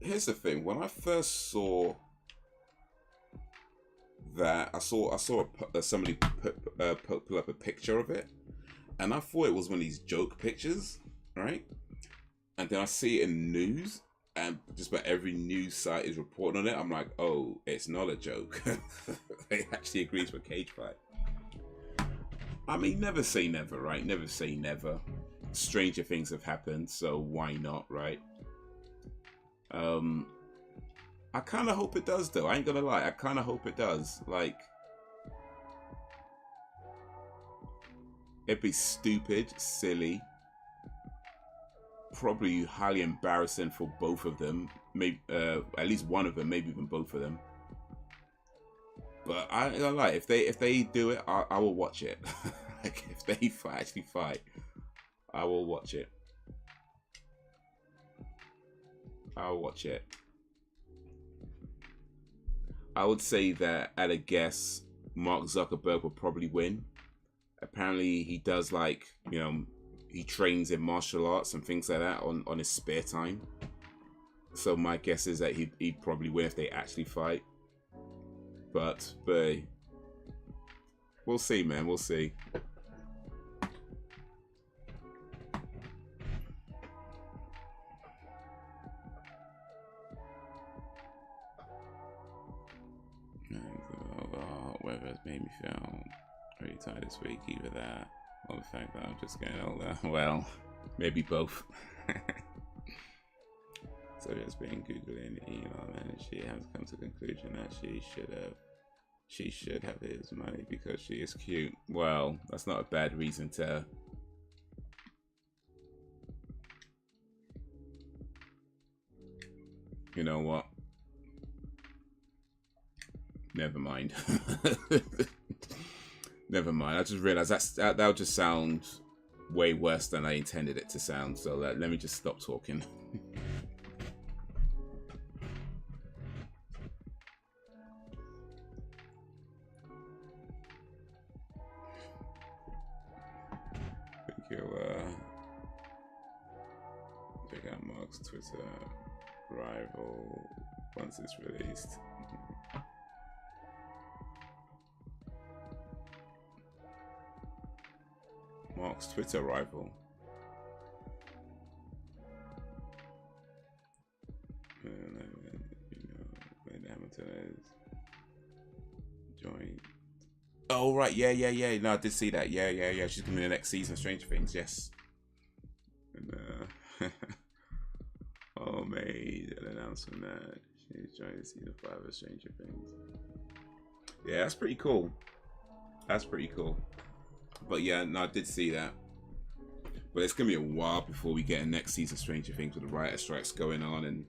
here's the thing. When I first saw that, I saw somebody pull up a picture of it, and I thought it was one of these joke pictures, right? And then I see it in news, and just about every news site is reporting on it. I'm like, oh, it's not a joke. They actually agreed to a cage fight. I mean, never say never, right? Never say never. Stranger things have happened, so why not, right? I kind of hope it does, though. I ain't gonna lie, I kind of hope it does. Like, it'd be stupid, silly, probably highly embarrassing for both of them. Maybe at least one of them, maybe even both of them. But I ain't gonna lie, if they do it, I will watch it. Like, if they actually fight, I will watch it. I'll watch it. I would say that, at a guess, Mark Zuckerberg will probably win. Apparently, he does, like, you know, he trains in martial arts and things like that on his spare time. So my guess is that he'd probably win if they actually fight. But we'll see, man. We'll see. Weather has made me feel really tired this week. Either that or the fact that I'm just getting older. Well, maybe both. So just been googling Elon, and she has come to the conclusion that she should have his money because she is cute. Well, that's not a bad reason to. You know what? Never mind. Never mind. I just realized that would just sound way worse than I intended it to sound. So let me just stop talking. Thank you. Check out Mark's Twitter rival once it's released. Mark's Twitter rival. Joined. Oh right, yeah. No, I did see that. Yeah. She's coming in the next season of Stranger Things. Yes. And oh, made an announcement that she's joining season 5 of Stranger Things. Yeah, that's pretty cool. That's pretty cool. But yeah, no, I did see that. But it's gonna be a while before we get a next season of Stranger Things with the writer strikes going on and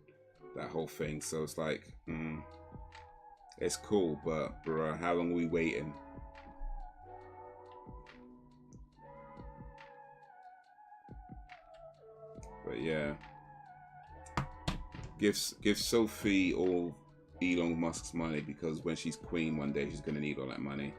that whole thing. So it's like, it's cool, but bro, how long are we waiting? But yeah, give Sophie all Elon Musk's money, because when she's queen one day, she's gonna need all that money.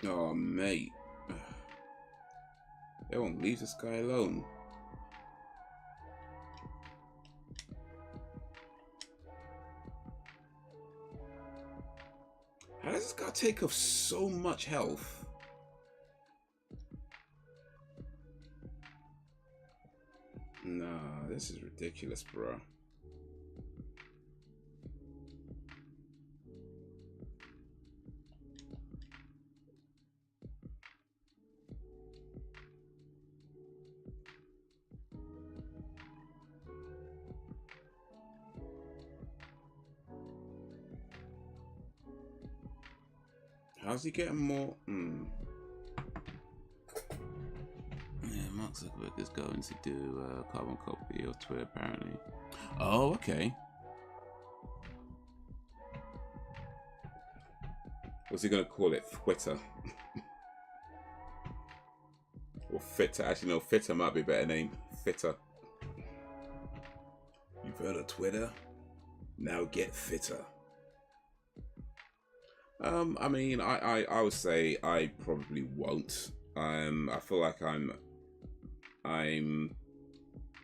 Oh, mate. They won't leave this guy alone. How does this guy take off so much health? Nah, this is ridiculous, bro. How's he getting more? Yeah, Mark Zuckerberg is going to do a carbon copy of Twitter, apparently. Oh, okay. What's he gonna call it? Twitter? Or Fitter? Actually, no, Fitter might be a better name. Fitter. You've heard of Twitter? Now get Fitter. I mean, I would say I probably won't. I feel like I'm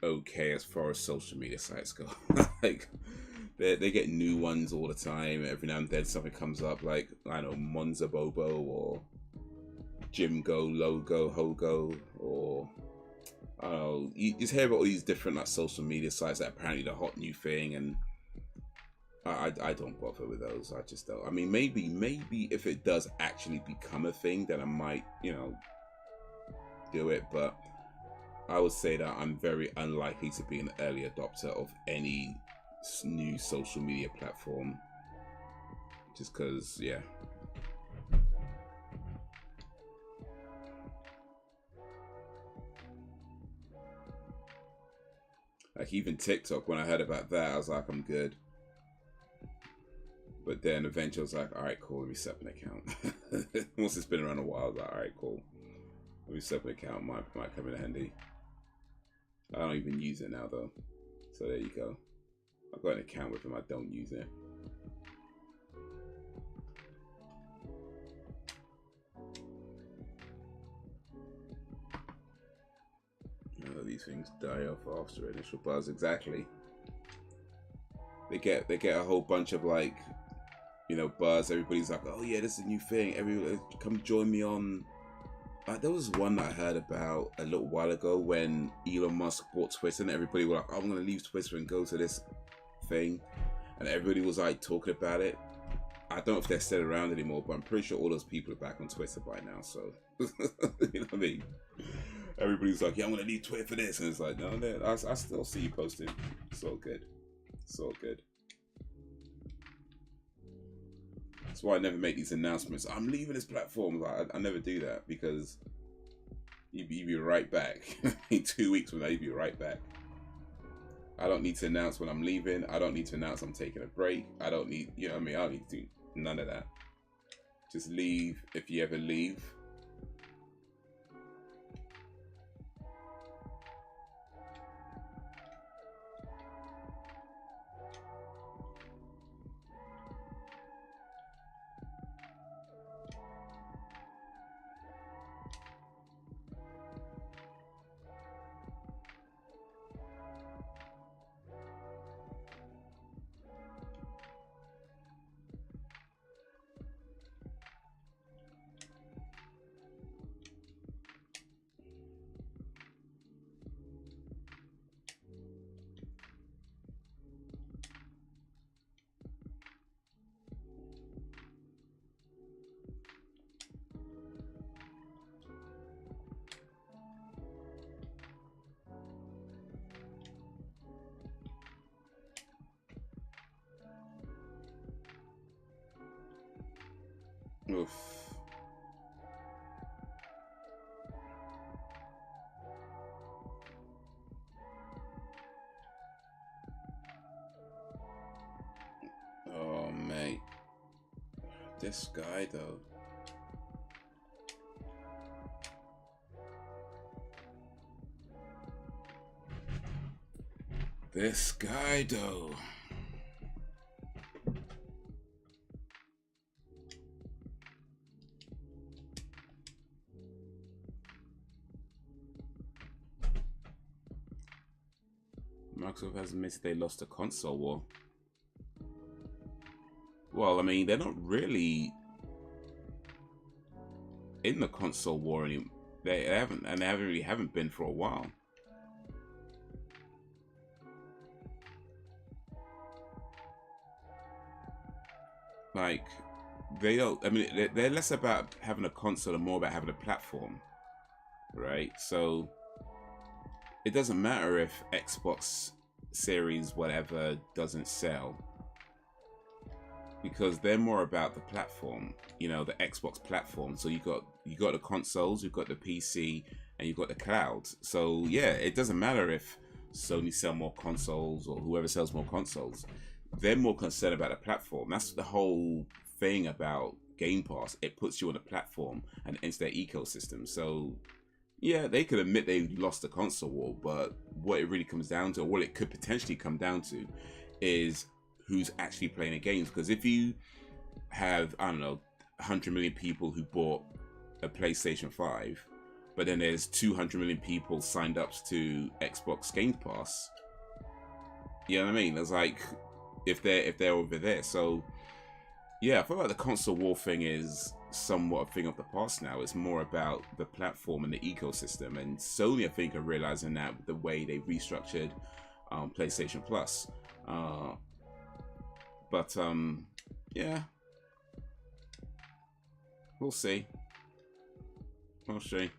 okay as far as social media sites go. Like, they get new ones all the time. Every now and then something comes up, like, I don't know, Monza Bobo or Jimgo, Logo, Hogo, or I don't know. You just hear about all these different like social media sites that apparently the hot new thing, and I don't bother with those. I just don't. I mean, maybe if it does actually become a thing, then I might, you know, do it. But I would say that I'm very unlikely to be an early adopter of any new social media platform, just because, yeah. Like even TikTok, when I heard about that, I was like, I'm good. But then eventually I was like, all right, cool, let me set up an account. Once it's been around a while, I was like, all right, cool. Let me set up an account, might come in handy. I don't even use it now though. So there you go. I've got an account with him, I don't use it. Oh, these things die off after initial buzz, exactly. They get a whole bunch of like, you know, buzz. Everybody's like, oh yeah, this is a new thing. Everybody come join me on. There was one that I heard about a little while ago when Elon Musk bought Twitter, and everybody was like, oh, I'm gonna leave Twitter and go to this thing, and everybody was like talking about it. I don't know if they're still around anymore, but I'm pretty sure all those people are back on Twitter by now. So you know what I mean? Everybody's like, yeah, I'm gonna leave Twitter for this, and it's like, no, I still see you posting. It's all good. It's all good. That's why I never make these announcements. I'm leaving this platform. Like, I never do that because you'd be right back. In 2 weeks from now, you'd be right back. I don't need to announce when I'm leaving. I don't need to announce I'm taking a break. I don't need, you know what I mean? I don't need to do none of that. Just leave if you ever leave. Oof. Oh, mate. This guy, though. This guy, though. Microsoft has admitted they lost a console war. Well, I mean, they're not really in the console war anymore. They haven't, and they haven't been for a while. Like, they don't. I mean, they're less about having a console and more about having a platform, right? So it doesn't matter if Xbox Series whatever doesn't sell, because they're more about the platform, you know, the Xbox platform. So you got the consoles, you've got the PC, and you've got the cloud. So yeah, it doesn't matter if Sony sell more consoles or whoever sells more consoles. They're more concerned about the platform. That's the whole thing about Game Pass. It puts you on a platform and into their ecosystem. So yeah, they could admit they lost the console war, but what it really comes down to, or what it could potentially come down to, is who's actually playing the games. Because if you have, I don't know, 100 million people who bought a PlayStation 5, but then there's 200 million people signed up to Xbox Game Pass, you know what I mean? It's like, if they're over there. So yeah, I feel like the console war thing is somewhat a thing of the past now. It's more about the platform and the ecosystem, and Sony, I think, are realizing that with the way they restructured PlayStation Plus. But yeah, we'll see. We'll see.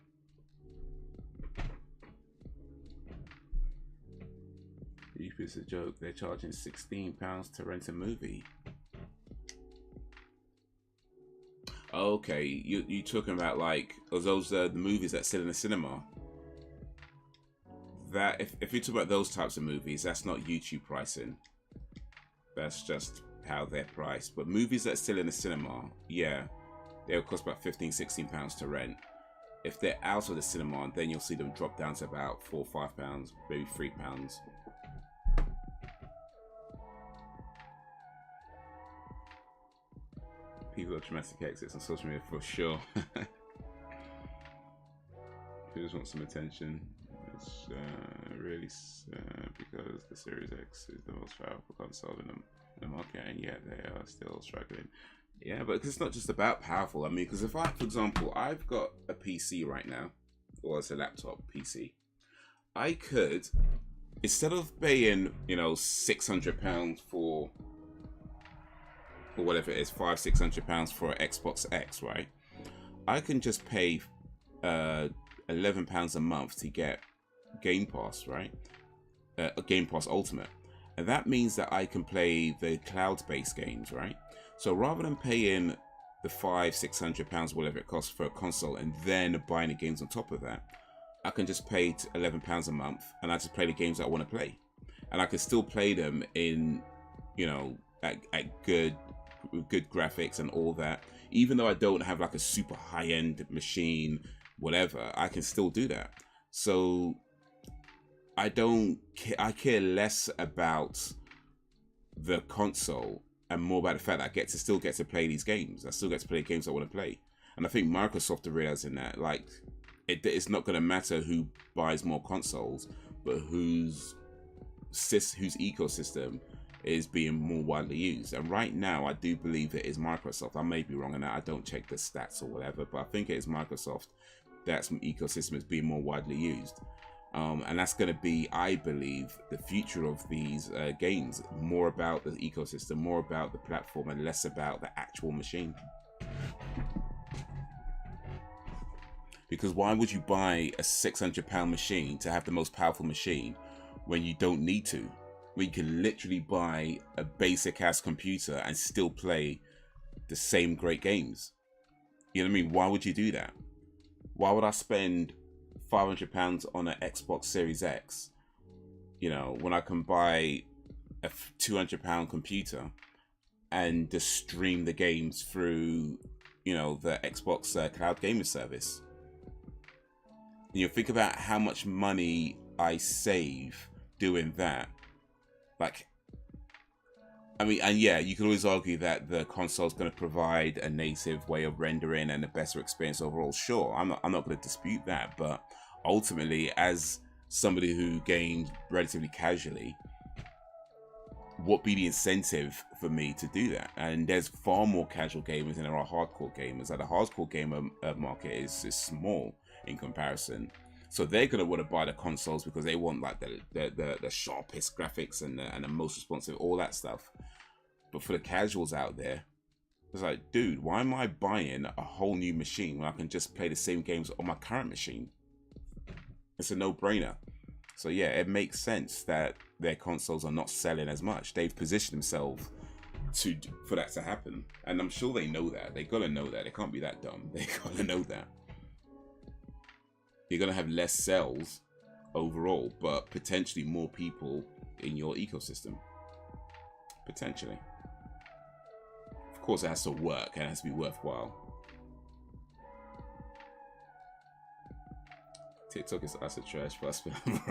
It's a joke. They're charging £16 to rent a movie. Okay, you talking about like those the movies that sit in the cinema? That if you talk about those types of movies, that's not YouTube pricing. That's just how they're priced. But movies that still in the cinema, yeah, they'll cost about £15-16 to rent. If they're out of the cinema, then you'll see them drop down to about £4 or £5, maybe £3. People are traumatic exits on social media for sure. People just want some attention. It's really because the Series X is the most powerful console in the market, and yet they are still struggling. Yeah, but it's not just about powerful. I mean, because if I, for example, I've got a PC right now, or it's a laptop PC, I could, instead of paying, you know, £600 for whatever it is, £500-600 for an Xbox X, right? I can just pay £11 a month to get Game Pass, right? Game Pass Ultimate, and that means that I can play the cloud-based games, right? So rather than paying the £500-600, whatever it costs for a console, and then buying the games on top of that, I can just pay £11 a month, and I just play the games that I want to play, and I can still play them in, you know, at good graphics and all that. Even though I don't have like a super high-end machine, whatever, I can still do that. So I care less about the console and more about the fact that I still get to play these games. I still get to play games I want to play. And I think Microsoft are realizing that, like, it's not going to matter who buys more consoles, but whose ecosystem is being more widely used. And right now, I do believe it is Microsoft. I may be wrong in that. I don't check the stats or whatever, but I think it is Microsoft that's ecosystem is being more widely used. And that's going to be, I believe, the future of these games. More about the ecosystem, more about the platform, and less about the actual machine. Because why would you buy a £600 machine to have the most powerful machine when you don't need to? When you can literally buy a basic ass computer and still play the same great games. You know what I mean? Why would you do that? Why would I spend £500 on an Xbox Series X, you know, when I can buy a £200 computer and just stream the games through, you know, the Xbox cloud gaming service? You know, think about how much money I save doing that. Like, I mean, and yeah, you can always argue that the console is going to provide a native way of rendering and a better experience overall. Sure, I'm not going to dispute that, but ultimately, as somebody who games relatively casually, what be the incentive for me to do that? And there's far more casual gamers than there are hardcore gamers. Like the hardcore gamer market is small in comparison. So they're gonna want to buy the consoles because they want like the sharpest graphics and the most responsive, all that stuff. But for the casuals out there, it's like, dude, why am I buying a whole new machine when I can just play the same games on my current machine? It's a no-brainer. So yeah, it makes sense that their consoles are not selling as much. They've positioned themselves for that to happen, and I'm sure they know that. They gotta know that. They can't be that dumb. They gotta know that. You're gonna have less sales overall, but potentially more people in your ecosystem. Potentially. Of course, it has to work and it has to be worthwhile. TikTok is us a trash bus,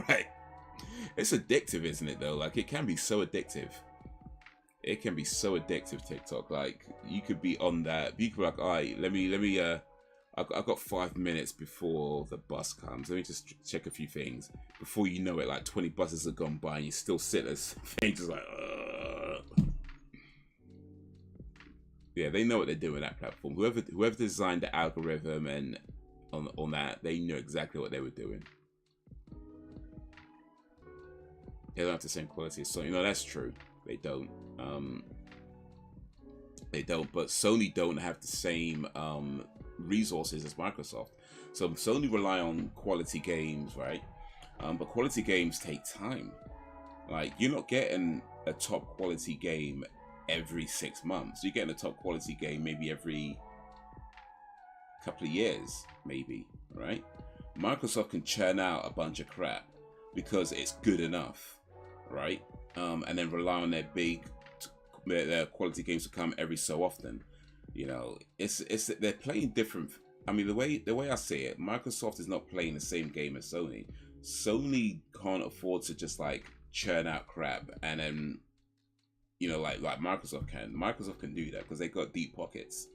right? It's addictive, isn't it? Though, like, it can be so addictive. It can be so addictive. TikTok, like, you could be on that. You could be like, all right, let me. I've got 5 minutes before the bus comes. Let me just check a few things. Before you know it, like 20 buses have gone by, and you still sit as things just like. Yeah, they know what they're doing. That platform. Whoever designed the algorithm and on that, they knew exactly what they were doing. They don't have the same quality as Sony. You know, that's true. They don't. They don't. But Sony don't have the same resources as Microsoft. So Sony rely on quality games, right? But quality games take time. Like, you're not getting a top quality game every 6 months. You're getting a top quality game maybe every couple of years, maybe, right? Microsoft can churn out a bunch of crap because it's good enough, right? And then rely on their quality games to come every so often. You know, they're playing different. I mean, the way I see it, Microsoft is not playing the same game as Sony. Sony can't afford to just like churn out crap and then, you know, like Microsoft can. Microsoft can do that because they got deep pockets.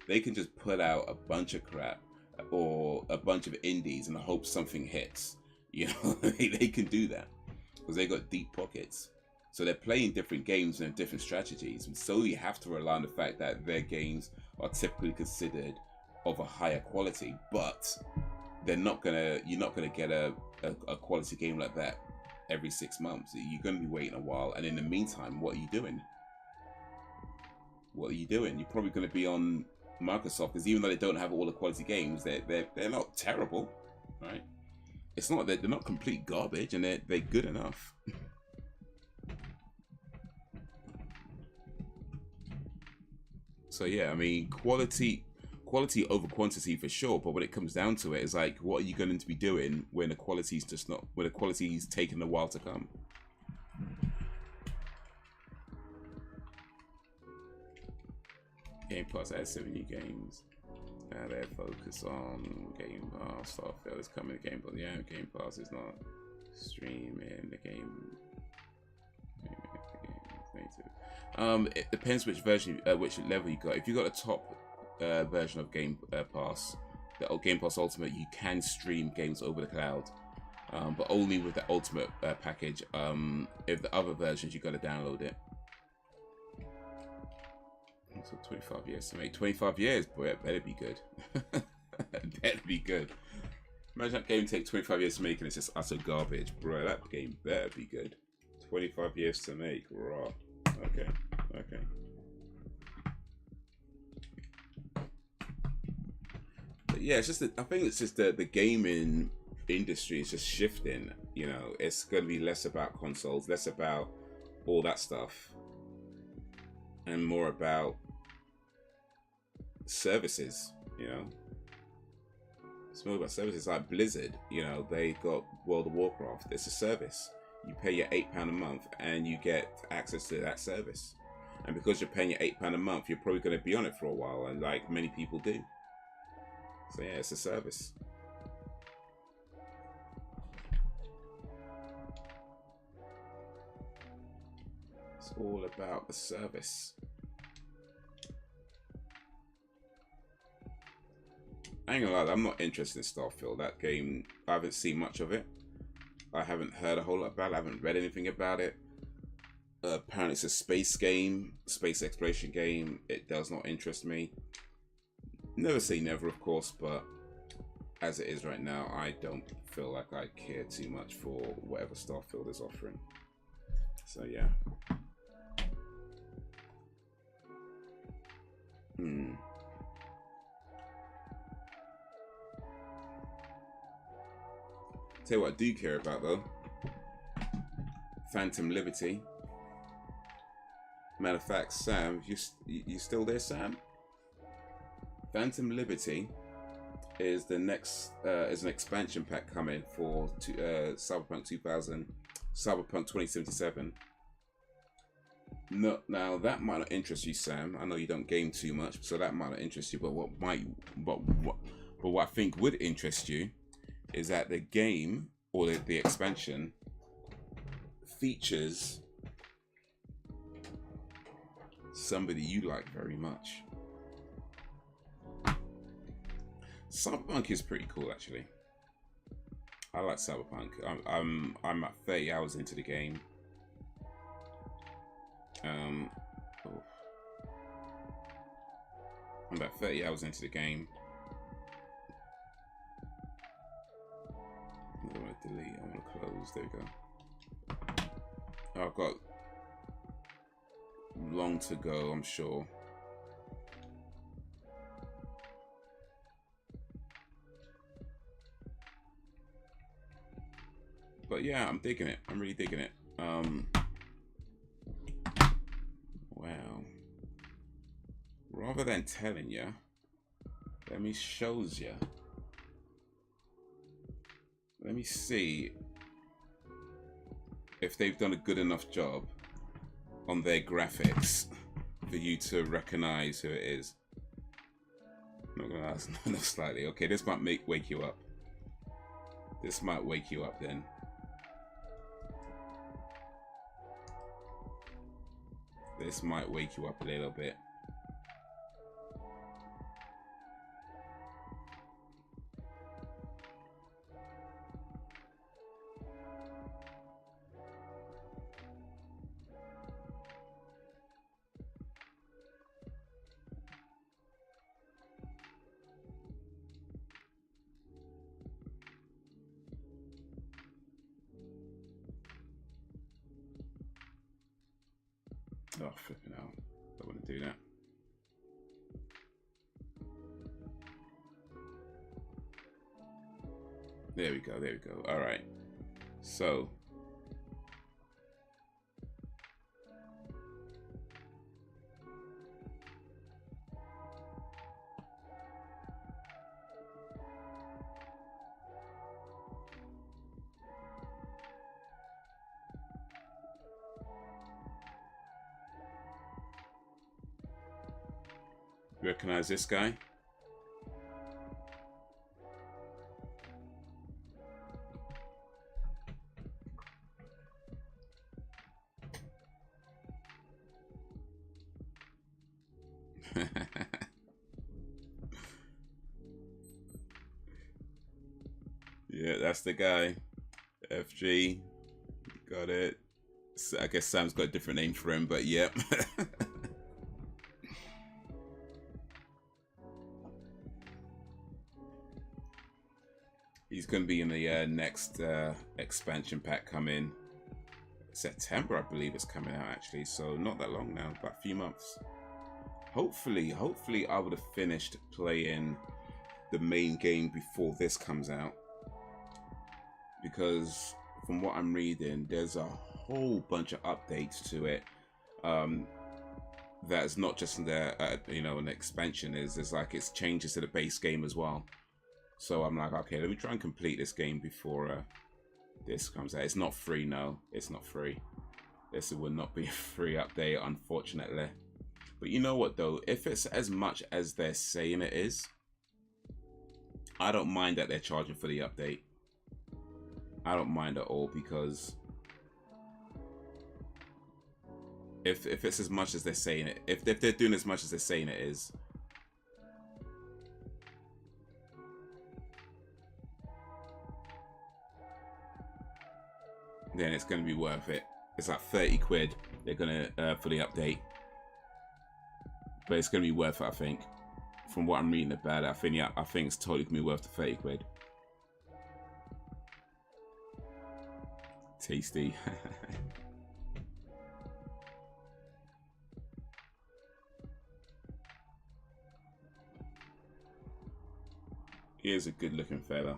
They can just put out a bunch of crap or a bunch of indies and hope something hits. You know, they can do that because they got deep pockets. So they're playing different games and different strategies. And so you have to rely on the fact that their games are typically considered of a higher quality, but you're not gonna get a quality game like that every 6 months. You're gonna be waiting a while, and in the meantime, what are you doing? What are you doing? You're probably gonna be on Microsoft, because even though they don't have all the quality games, they're not terrible, right? It's not that they're not complete garbage, and they're good enough. So yeah, I mean, quality over quantity for sure, but when it comes down to it, it's like, what are you going to be doing when the quality's taking a while to come? Game Pass adds 7 new games. Their focus on Game Pass. Starfield is coming to Game Pass. Yeah, Game Pass is not streaming the game. It depends which version, which level you got. If you got a top version of Game Pass, the Game Pass Ultimate, you can stream games over the cloud, but only with the Ultimate package. If the other versions, you got to download it. So 25 years to make. 25 years, boy, it better be good. It better be good. Imagine that game take 25 years to make and it's just utter garbage, bro. That game better be good. 25 years to make, raw. Okay. But yeah, it's just I think it's just the gaming industry is just shifting. You know, it's going to be less about consoles, less about all that stuff, and more about services. You know, it's more about services like Blizzard. You know, they got World of Warcraft. It's a service. You pay your £8 a month and you get access to that service. And because you're paying your £8 a month, you're probably going to be on it for a while, and like many people do. So yeah, it's a service. It's all about the service. I ain't gonna lie, I'm not interested in Starfield. That game, I haven't seen much of it. I haven't heard a whole lot about it. I haven't read anything about it. Apparently it's a space game, space exploration game. It does not interest me. Never say never, of course, but as it is right now, I don't feel like I care too much for whatever Starfield is offering. So yeah. Tell you what I do care about though. Phantom Liberty. Matter of fact, Sam, you still there, Sam? Phantom Liberty is the next is an expansion pack coming for Cyberpunk 2077. No, now that might not interest you, Sam. I know you don't game too much, so that might not interest you. But what I think would interest you is that the game or the expansion features somebody you like very much. Cyberpunk is pretty cool, actually. I like Cyberpunk. I'm at 30 hours into the game. I'm about 30 hours into the game. I don't want to delete. I want to close. There we go. I've got long to go, I'm sure. But yeah, I'm digging it. I'm really digging it. Wow. Rather than telling you, let me shows you. Let me see if they've done a good enough job on their graphics for you to recognize who it is. I'm not gonna ask, no, slightly. Okay, this might wake you up. This might wake you up then. This might wake you up a little bit. Oh, flipping out. I wouldn't do that. There we go, there we go. All right. So. Recognize this guy? Yeah, that's the guy. FG. Got it. So I guess Sam's got a different name for him, but yep. He's going to be in the next expansion pack coming September, I believe it's coming out actually. So not that long now, about a few months. Hopefully I would have finished playing the main game before this comes out. Because from what I'm reading, there's a whole bunch of updates to it. That's not just in the you know, an expansion is like it's changes to the base game as well. So I'm like, okay, let me try and complete this game before this comes out. It's not free, no. It's not free. This will not be a free update, unfortunately. But you know what, though? If it's as much as they're saying it is, I don't mind that they're charging for the update. I don't mind at all, because if it's as much as they're saying it, if they're doing as much as they're saying it is, then it's going to be worth it. It's like 30 quid They're gonna for the update, but it's gonna be worth it, I think. From what I'm reading about it, I think it's totally gonna be worth the 30 quid. Tasty. He is a good looking fella.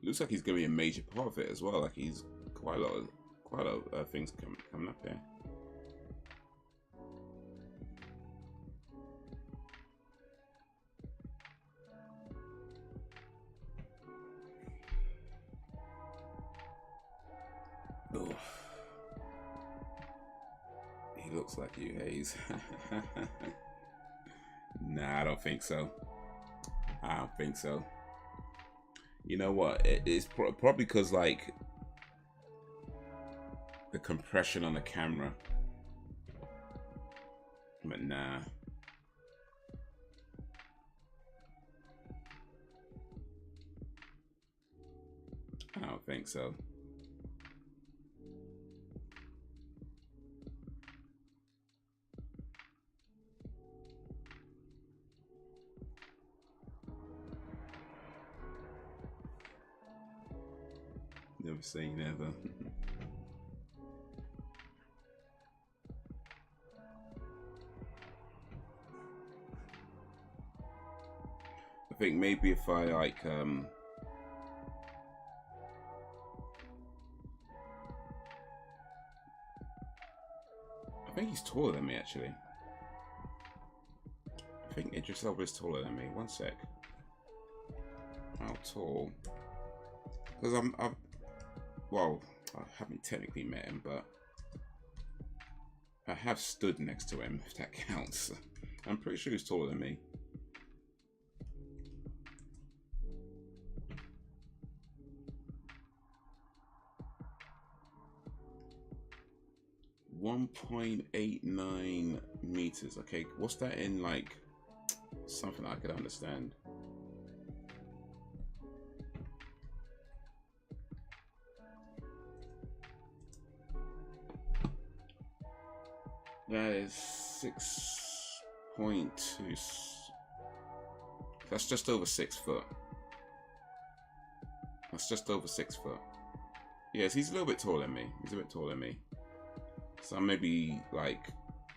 Looks like he's going to be a major part of it as well. Like he's quite a lot of things coming up here. Oh, he looks like you, Haze. Nah, I don't think so. I don't think so. You know what? It's probably because like the compression on the camera. But nah. I don't think so. Never say never. I think maybe if I like I think he's taller than me actually. I think Idris Elba is taller than me. One sec. How tall? Because well, I haven't technically met him, but I have stood next to him, if that counts. I'm pretty sure he's taller than me. .89 meters. Okay, what's that in like something I could understand? That is 6.2. That's just over 6 foot. That's just over 6 foot. Yes, he's a little bit taller than me. He's a bit taller than me. So I'm maybe like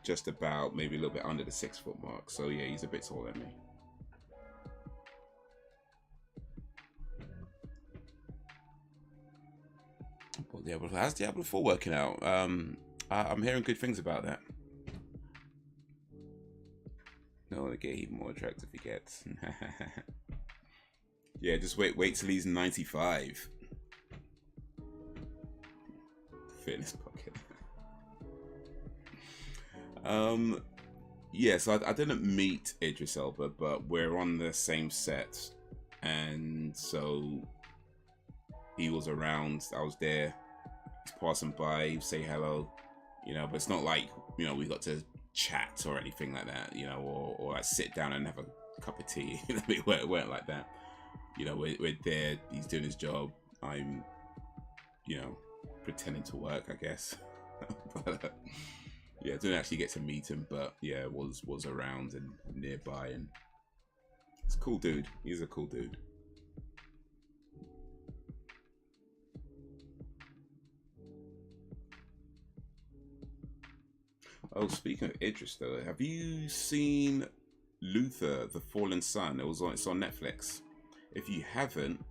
just about, maybe a little bit under the 6 foot mark. So yeah, he's a bit taller than me. But Diablo, how's Diablo 4 working out? I'm hearing good things about that. No, to get even more attractive he gets. Yeah, just wait till he's 95. Fitness pocket. Yeah, so I didn't meet Idris Elba, but we're on the same set, and so he was around. I was there. He's passing by. He'd say hello, you know. But it's not like, you know, we got to chat or anything like that, you know, or like sit down and have a cup of tea. It weren't like that. You know, we're there. He's doing his job. I'm, you know, pretending to work, I guess. But, yeah, I didn't actually get to meet him, but yeah, was around and nearby, and it's a cool dude. He's a cool dude. Oh, speaking of Idris, though, have you seen Luther, The Fallen Sun? It's on Netflix. If you haven't,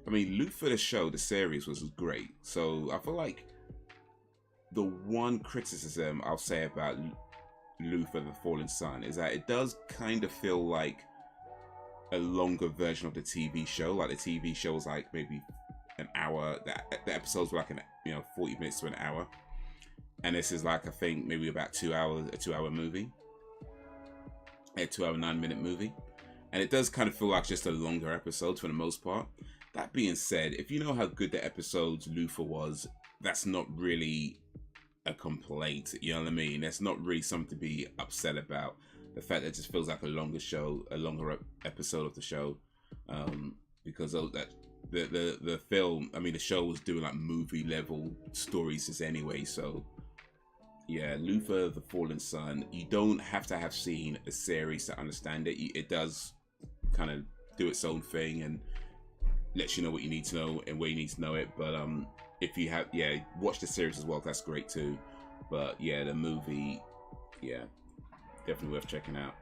I mean, Luther, the show, the series was great. So I feel like the one criticism I'll say about Luther, The Fallen Sun is that it does kind of feel like a longer version of the TV show. Like the TV show was like maybe an hour. The episodes were like 40 minutes to an hour, and this is like, I think maybe about 2 hours, a 2 hour movie, a 2 hour 9 minute movie, and it does kind of feel like just a longer episode for the most part. That being said, if you know how good the episodes Luther was, that's not really a complaint. You know what I mean? That's not really something to be upset about. The fact that it just feels like a longer show, a longer episode of the show, because of that the film, I mean, the show was doing like movie level stories just anyway. So yeah, Luther the Fallen Son, you don't have to have seen a series to understand it. It does kind of do its own thing and lets you know what you need to know and where you need to know it. But if you have, yeah, watch the series as well, that's great too. But yeah, the movie, yeah, definitely worth checking out.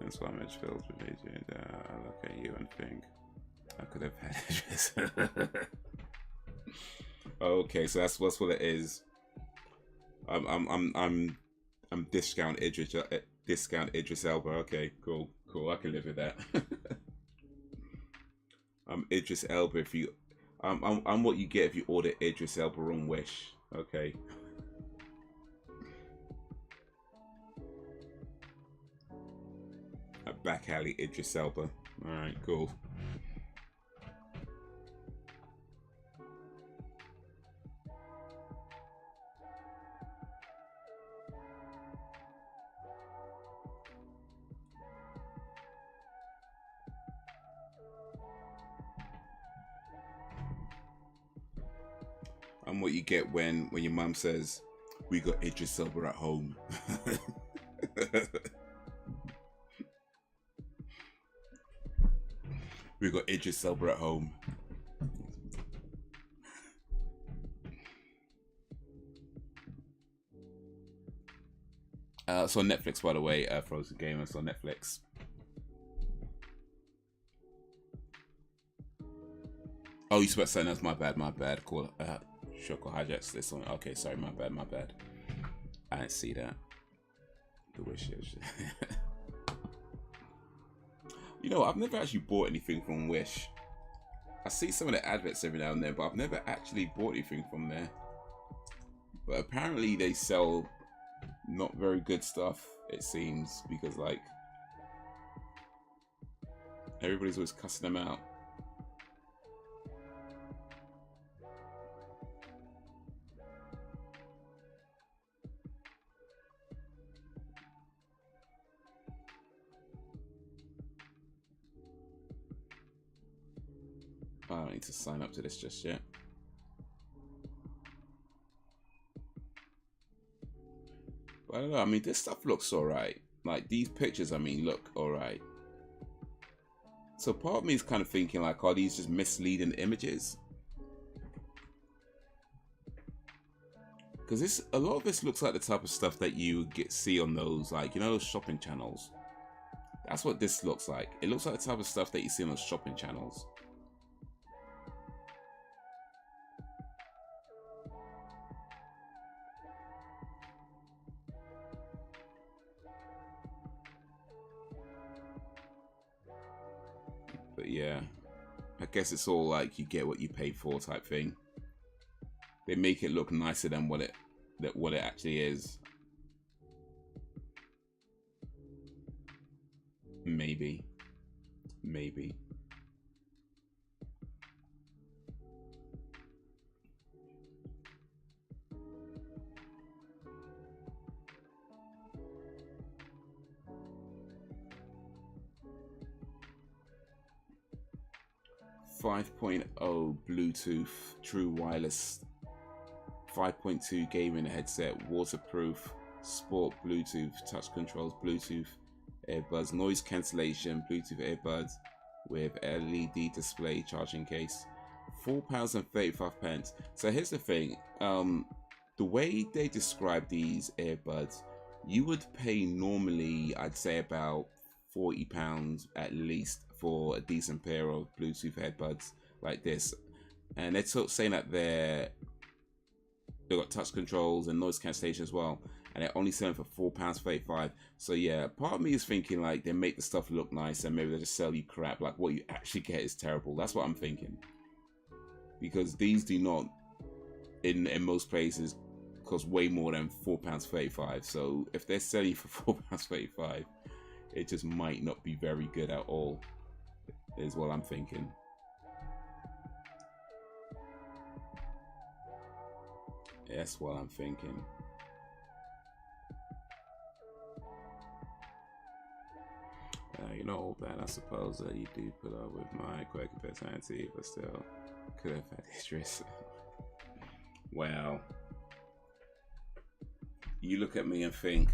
That's why I'm filled with AJ, and I look at you and think I could have had Idris. Okay, so that's what it is. I'm discount Idris Elba. Okay, cool. I can live with that. I'm Idris Elba if you. I'm what you get if you order Idris Elba on Wish. Okay. A back alley Idris Elba. All right, cool. I'm what you get when your mum says, "We got Idris Elba at home." We got Idris Elba at home. It's on Netflix, by the way. Frozen Gamer, it's on Netflix. Oh, you spoke saying that's my bad. Cool. Shoko hijacks this one. Okay, sorry, my bad. I didn't see that. The wishes. You know, I've never actually bought anything from Wish. I see some of the adverts every now and then, but I've never actually bought anything from there. But apparently they sell not very good stuff, it seems, because like everybody's always cussing them out. I don't need to sign up to this just yet. But I don't know, I mean, this stuff looks alright. Like, these pictures, I mean, look alright. So part of me is kind of thinking, like, are these just misleading images? Because a lot of this looks like the type of stuff that you see on those, like, you know, those shopping channels. That's what this looks like. It looks like the type of stuff that you see on those shopping channels. But yeah, I guess it's all like you get what you pay for type thing. They make it look nicer than what it actually is. Maybe. 5.0 Bluetooth true wireless 5.2 gaming headset, waterproof, sport Bluetooth, touch controls, Bluetooth earbuds, noise cancellation, Bluetooth earbuds with LED display, charging case, £4.35. So here's the thing, the way they describe these earbuds, you would pay normally, I'd say about £40 at least for a decent pair of Bluetooth earbuds like this, and they're saying that they've got touch controls and noise cancellation as well, and they're only selling for £4.35. So yeah, part of me is thinking like they make the stuff look nice and maybe they just sell you crap. Like what you actually get is terrible. That's what I'm thinking, because these do not in most places cost way more than £4.35. So if they're selling for £4.35, it just might not be very good at all. is what I'm thinking. That's what I'm thinking. You know, Ben, I suppose you do put up with my quirky personality, but still could have had Idris. Well, you look at me and think,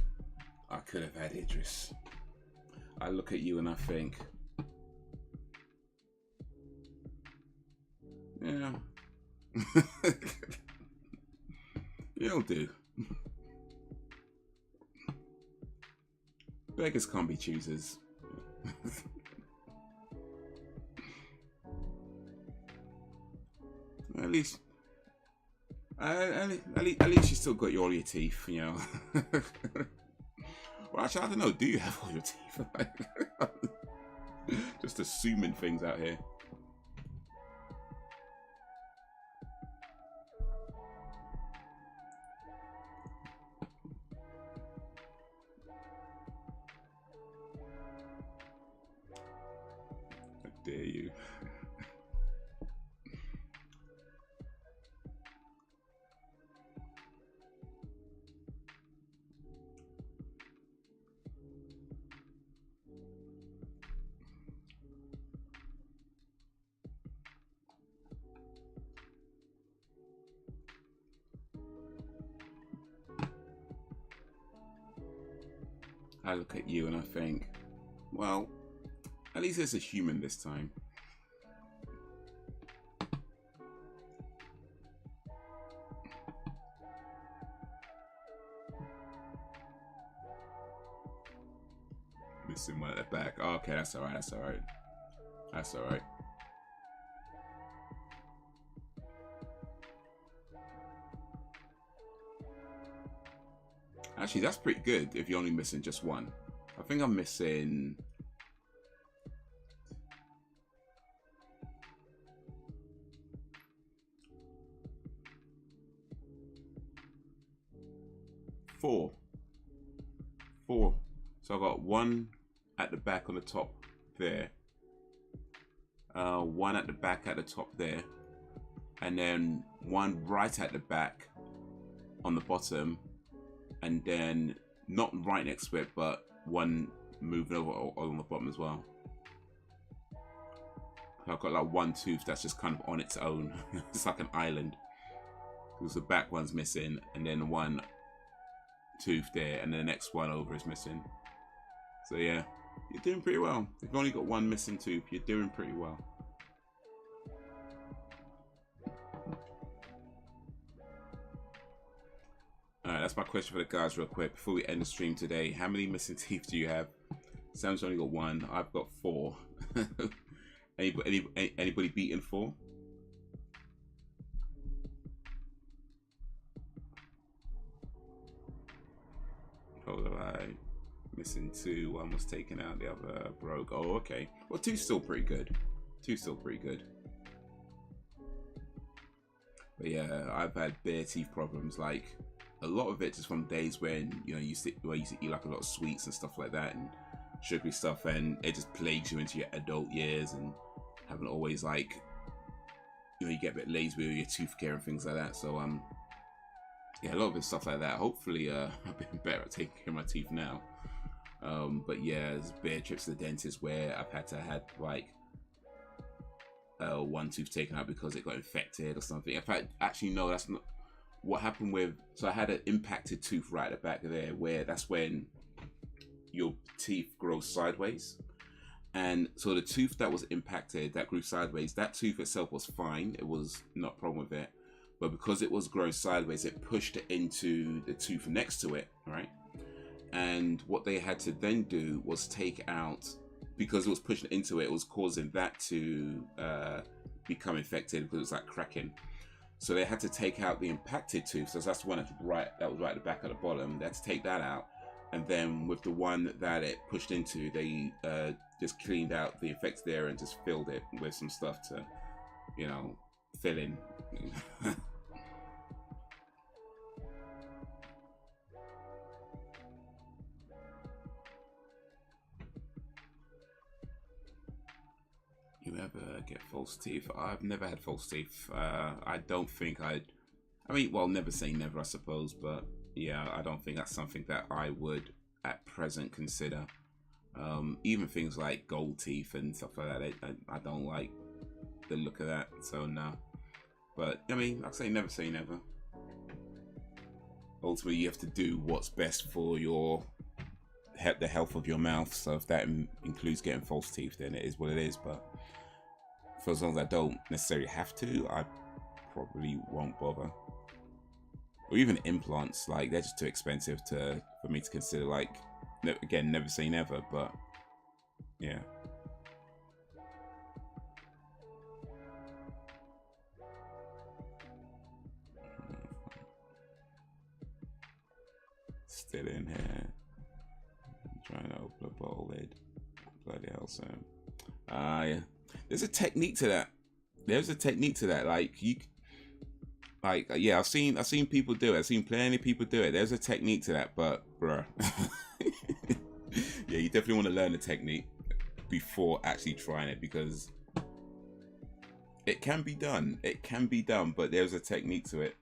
I could have had Idris. I look at you and I think, yeah, you'll do. Beggars can't be choosers. At least you still got all your teeth, you know. Well, actually, I don't know. Do you have all your teeth? Just assuming things out here. How dare you? I look at you and I think, well, at least it's a human this time. Missing one at the back. Oh, okay, that's alright, that's alright. That's alright. Actually, that's pretty good if you're only missing just one. I think I'm missing... Four. So I've got one at the back on the top there. One at the back at the top there. And then one right at the back on the bottom. And then not right next to it, but one moving over on the bottom as well. I've got like one tooth that's just kind of on its own. It's like an island. Because the back one's missing, and then one tooth there, and then the next one over is missing. So yeah, you're doing pretty well. If you've only got one missing tooth, you're doing pretty well. Alright, that's my question for the guys real quick before we end the stream today. How many missing teeth do you have? Sam's only got one. I've got 4. Anybody beating 4? Hold on, missing 2. One was taken out, the other broke. Oh, okay. Well, 2's still pretty good. 2's still pretty good. But yeah, I've had bare teeth problems. Like, a lot of it is from days when, you know, you used to eat like a lot of sweets and stuff like that and sugary stuff, and it just plagues you into your adult years, and haven't always, like, you know, you get a bit lazy with your tooth care and things like that. So yeah, a lot of it stuff like that. Hopefully I've been better at taking care of my teeth now. But yeah, there's bare trips to the dentist where I've had to have like one tooth taken out because it got infected or something. In fact, actually no, that's not what happened with, so I had an impacted tooth right at the back of there, where that's when your teeth grow sideways. And so the tooth that was impacted, that grew sideways, that tooth itself was fine. It was not a problem with it. But because it was growing sideways, it pushed it into the tooth next to it, right? And what they had to then do was take out, because it was pushing into it, it was causing that to become infected because it was like cracking. So they had to take out the impacted tooth. So that's the one that was right at the back at the bottom. They had to take that out. And then with the one that it pushed into, they just cleaned out the infected area and just filled it with some stuff to, you know, fill in. ever get false teeth? I've never had false teeth. I don't think I mean, well, never say never, I suppose, but yeah, I don't think that's something that I would at present consider. Even things like gold teeth and stuff like that, I don't like the look of that, so no. But I mean, like I say never. Ultimately, you have to do what's best for the health of your mouth. So if that includes getting false teeth, then it is what it is. But for as long as I don't necessarily have to, I probably won't bother. Or even implants, like they're just too expensive for me to consider. Like, again, never say never, but yeah. Still in here. I'm trying to open a bottle lid. Bloody hell, Sam. Yeah. There's a technique to that. There's a technique to that. Like yeah, I've seen people do it. I've seen plenty of people do it. There's a technique to that, but bruh. Yeah, you definitely want to learn the technique before actually trying it, because it can be done. It can be done, but there's a technique to it.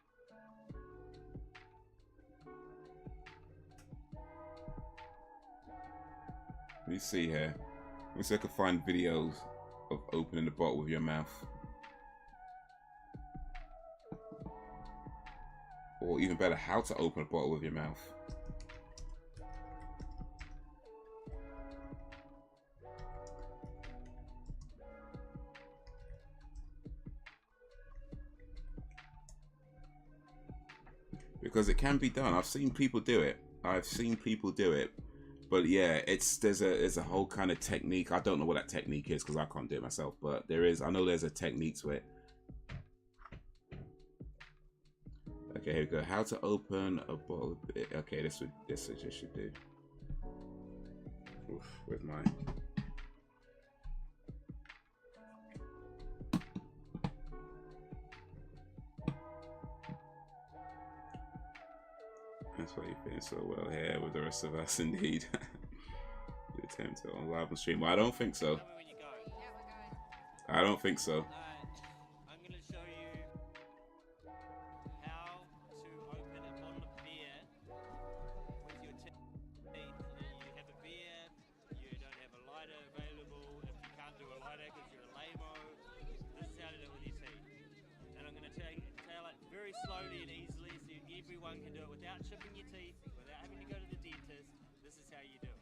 Let me see here. Let me see if I can find videos of opening the bottle with your mouth. Or even better, how to open a bottle with your mouth. Because it can be done. I've seen people do it. But yeah, there's a whole kind of technique. I don't know what that technique is because I can't do it myself. But there is. I know there's a technique to it. Okay, here we go. How to open a bottle. Okay, this should do. Oof, where's mine? That's why you're feeling so well here with the rest of us, indeed. You attempt it on live and stream. Well, I don't think so. I don't think so. I'm going to show you how to open a bottle of beer with your teeth. You have a beer, you don't have a lighter available. If you can't do a lighter because you're a lame-o, this is how to do it with your teeth. And I'm going to tell it very slowly and easily so everyone can do it without chipping your teeth, without having to go to the dentist. This is how you do it.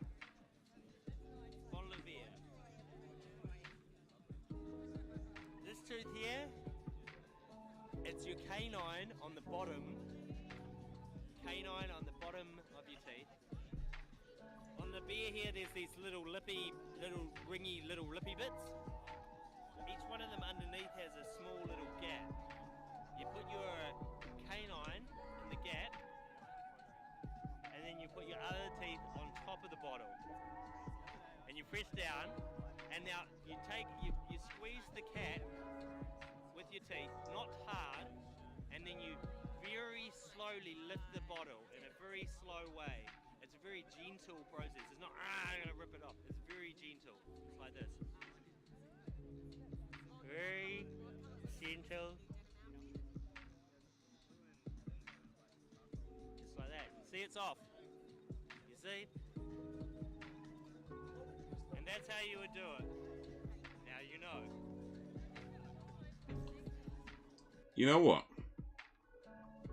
Bottle of beer. This tooth here, it's your canine on the bottom. Canine on the bottom of your teeth. On the beer here, there's these little ringy little lippy bits. Each one of them underneath has a small little gap. You put your canine in the gap, and then you put your other teeth on top of the bottle. And you press down, and now you squeeze the cap with your teeth, not hard, and then you very slowly lift the bottle in a very slow way. It's a very gentle process. It's not, I'm gonna rip it off. It's very gentle. It's like this. Very gentle. Just like that. See, it's off. You see? And that's how you would do it. Now you know.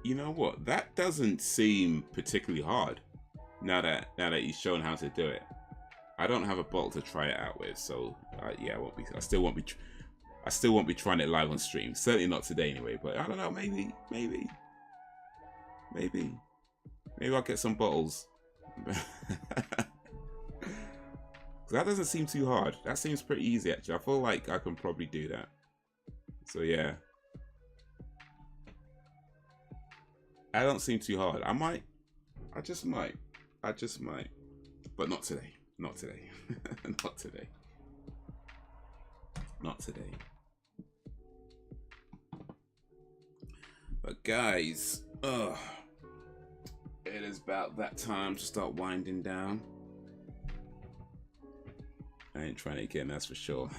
You know what? That doesn't seem particularly hard. Now that you've shown how to do it, I don't have a bottle to try it out with, so yeah, I still won't be trying it live on stream. Certainly not today, anyway. But I don't know. Maybe I'll get some bottles. That doesn't seem too hard. That seems pretty easy, actually. I feel like I can probably do that. So yeah. I don't seem too hard. I just might. But not today. Not today. Not today. Not today. But guys, it is about that time to start winding down. I ain't trying to get in, that's for sure.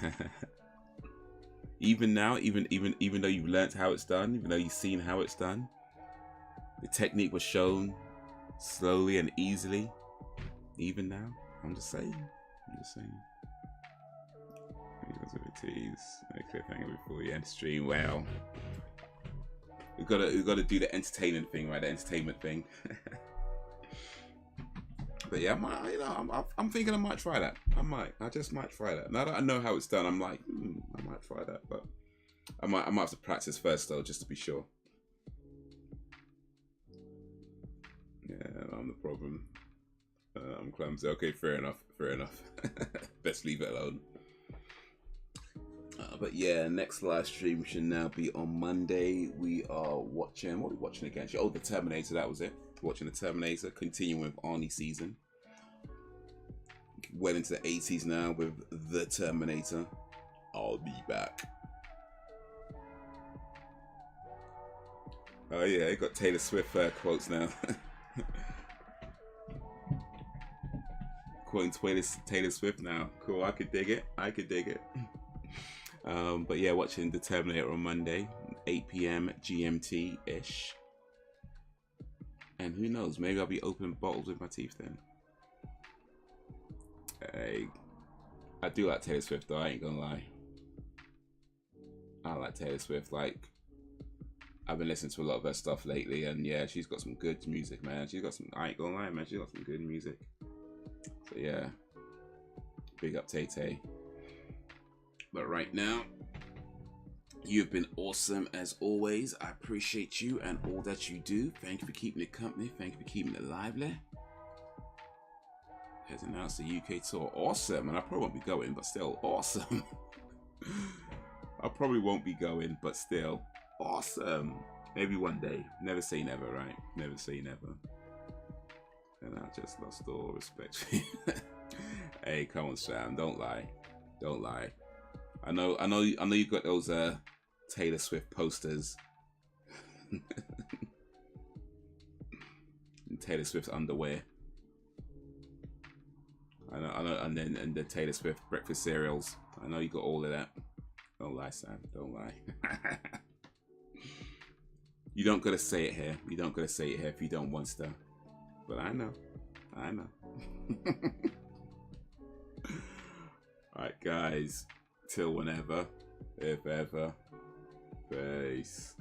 Even now, even though you've learned how it's done, even though you've seen how it's done, the technique was shown slowly and easily. Even now, I'm just saying. Cliffhanger before you end stream. Wow, we gotta do the entertainment thing, right? The entertainment thing. But yeah, I'm thinking I might try that. I just might try that. Now that I know how it's done, I'm like, I might try that. But I might have to practice first though, just to be sure. Yeah, I'm the problem. I'm clumsy. Okay, fair enough. Best leave it alone. But yeah, next live stream should now be on Monday. We are watching. What are we watching again? Oh, the Terminator. That was it. Watching the Terminator. Continuing with Arnie season. Well into the 80s now with the Terminator. I'll be back. Oh yeah, you got Taylor Swift quotes now. Quoting Taylor Swift now. Cool. I could dig it. But yeah, watching the Terminator on Monday, 8 p.m. GMT-ish. And who knows, maybe I'll be opening bottles with my teeth then. I do like Taylor Swift though, I ain't gonna lie. I like Taylor Swift. Like, I've been listening to a lot of her stuff lately, and yeah, she's got some good music, man. I ain't gonna lie, man, she's got some good music. So yeah, big up Tay-Tay. But right now, you've been awesome as always. I appreciate you and all that you do. Thank you for keeping it company. Thank you for keeping it lively. Has announced the UK tour. Awesome. And I probably won't be going, but still awesome. I probably won't be going, but still awesome. Maybe one day. Never say never, right? Never say never. And I just lost all respect for you. Hey, come on, Sam. Don't lie. I know you got those Taylor Swift posters. And Taylor Swift's underwear. I know, and the Taylor Swift breakfast cereals. I know you got all of that. Don't lie, Sam. Don't lie. You don't gotta say it here. If you don't want to. But I know. Alright, guys. Till whenever, if ever. Peace.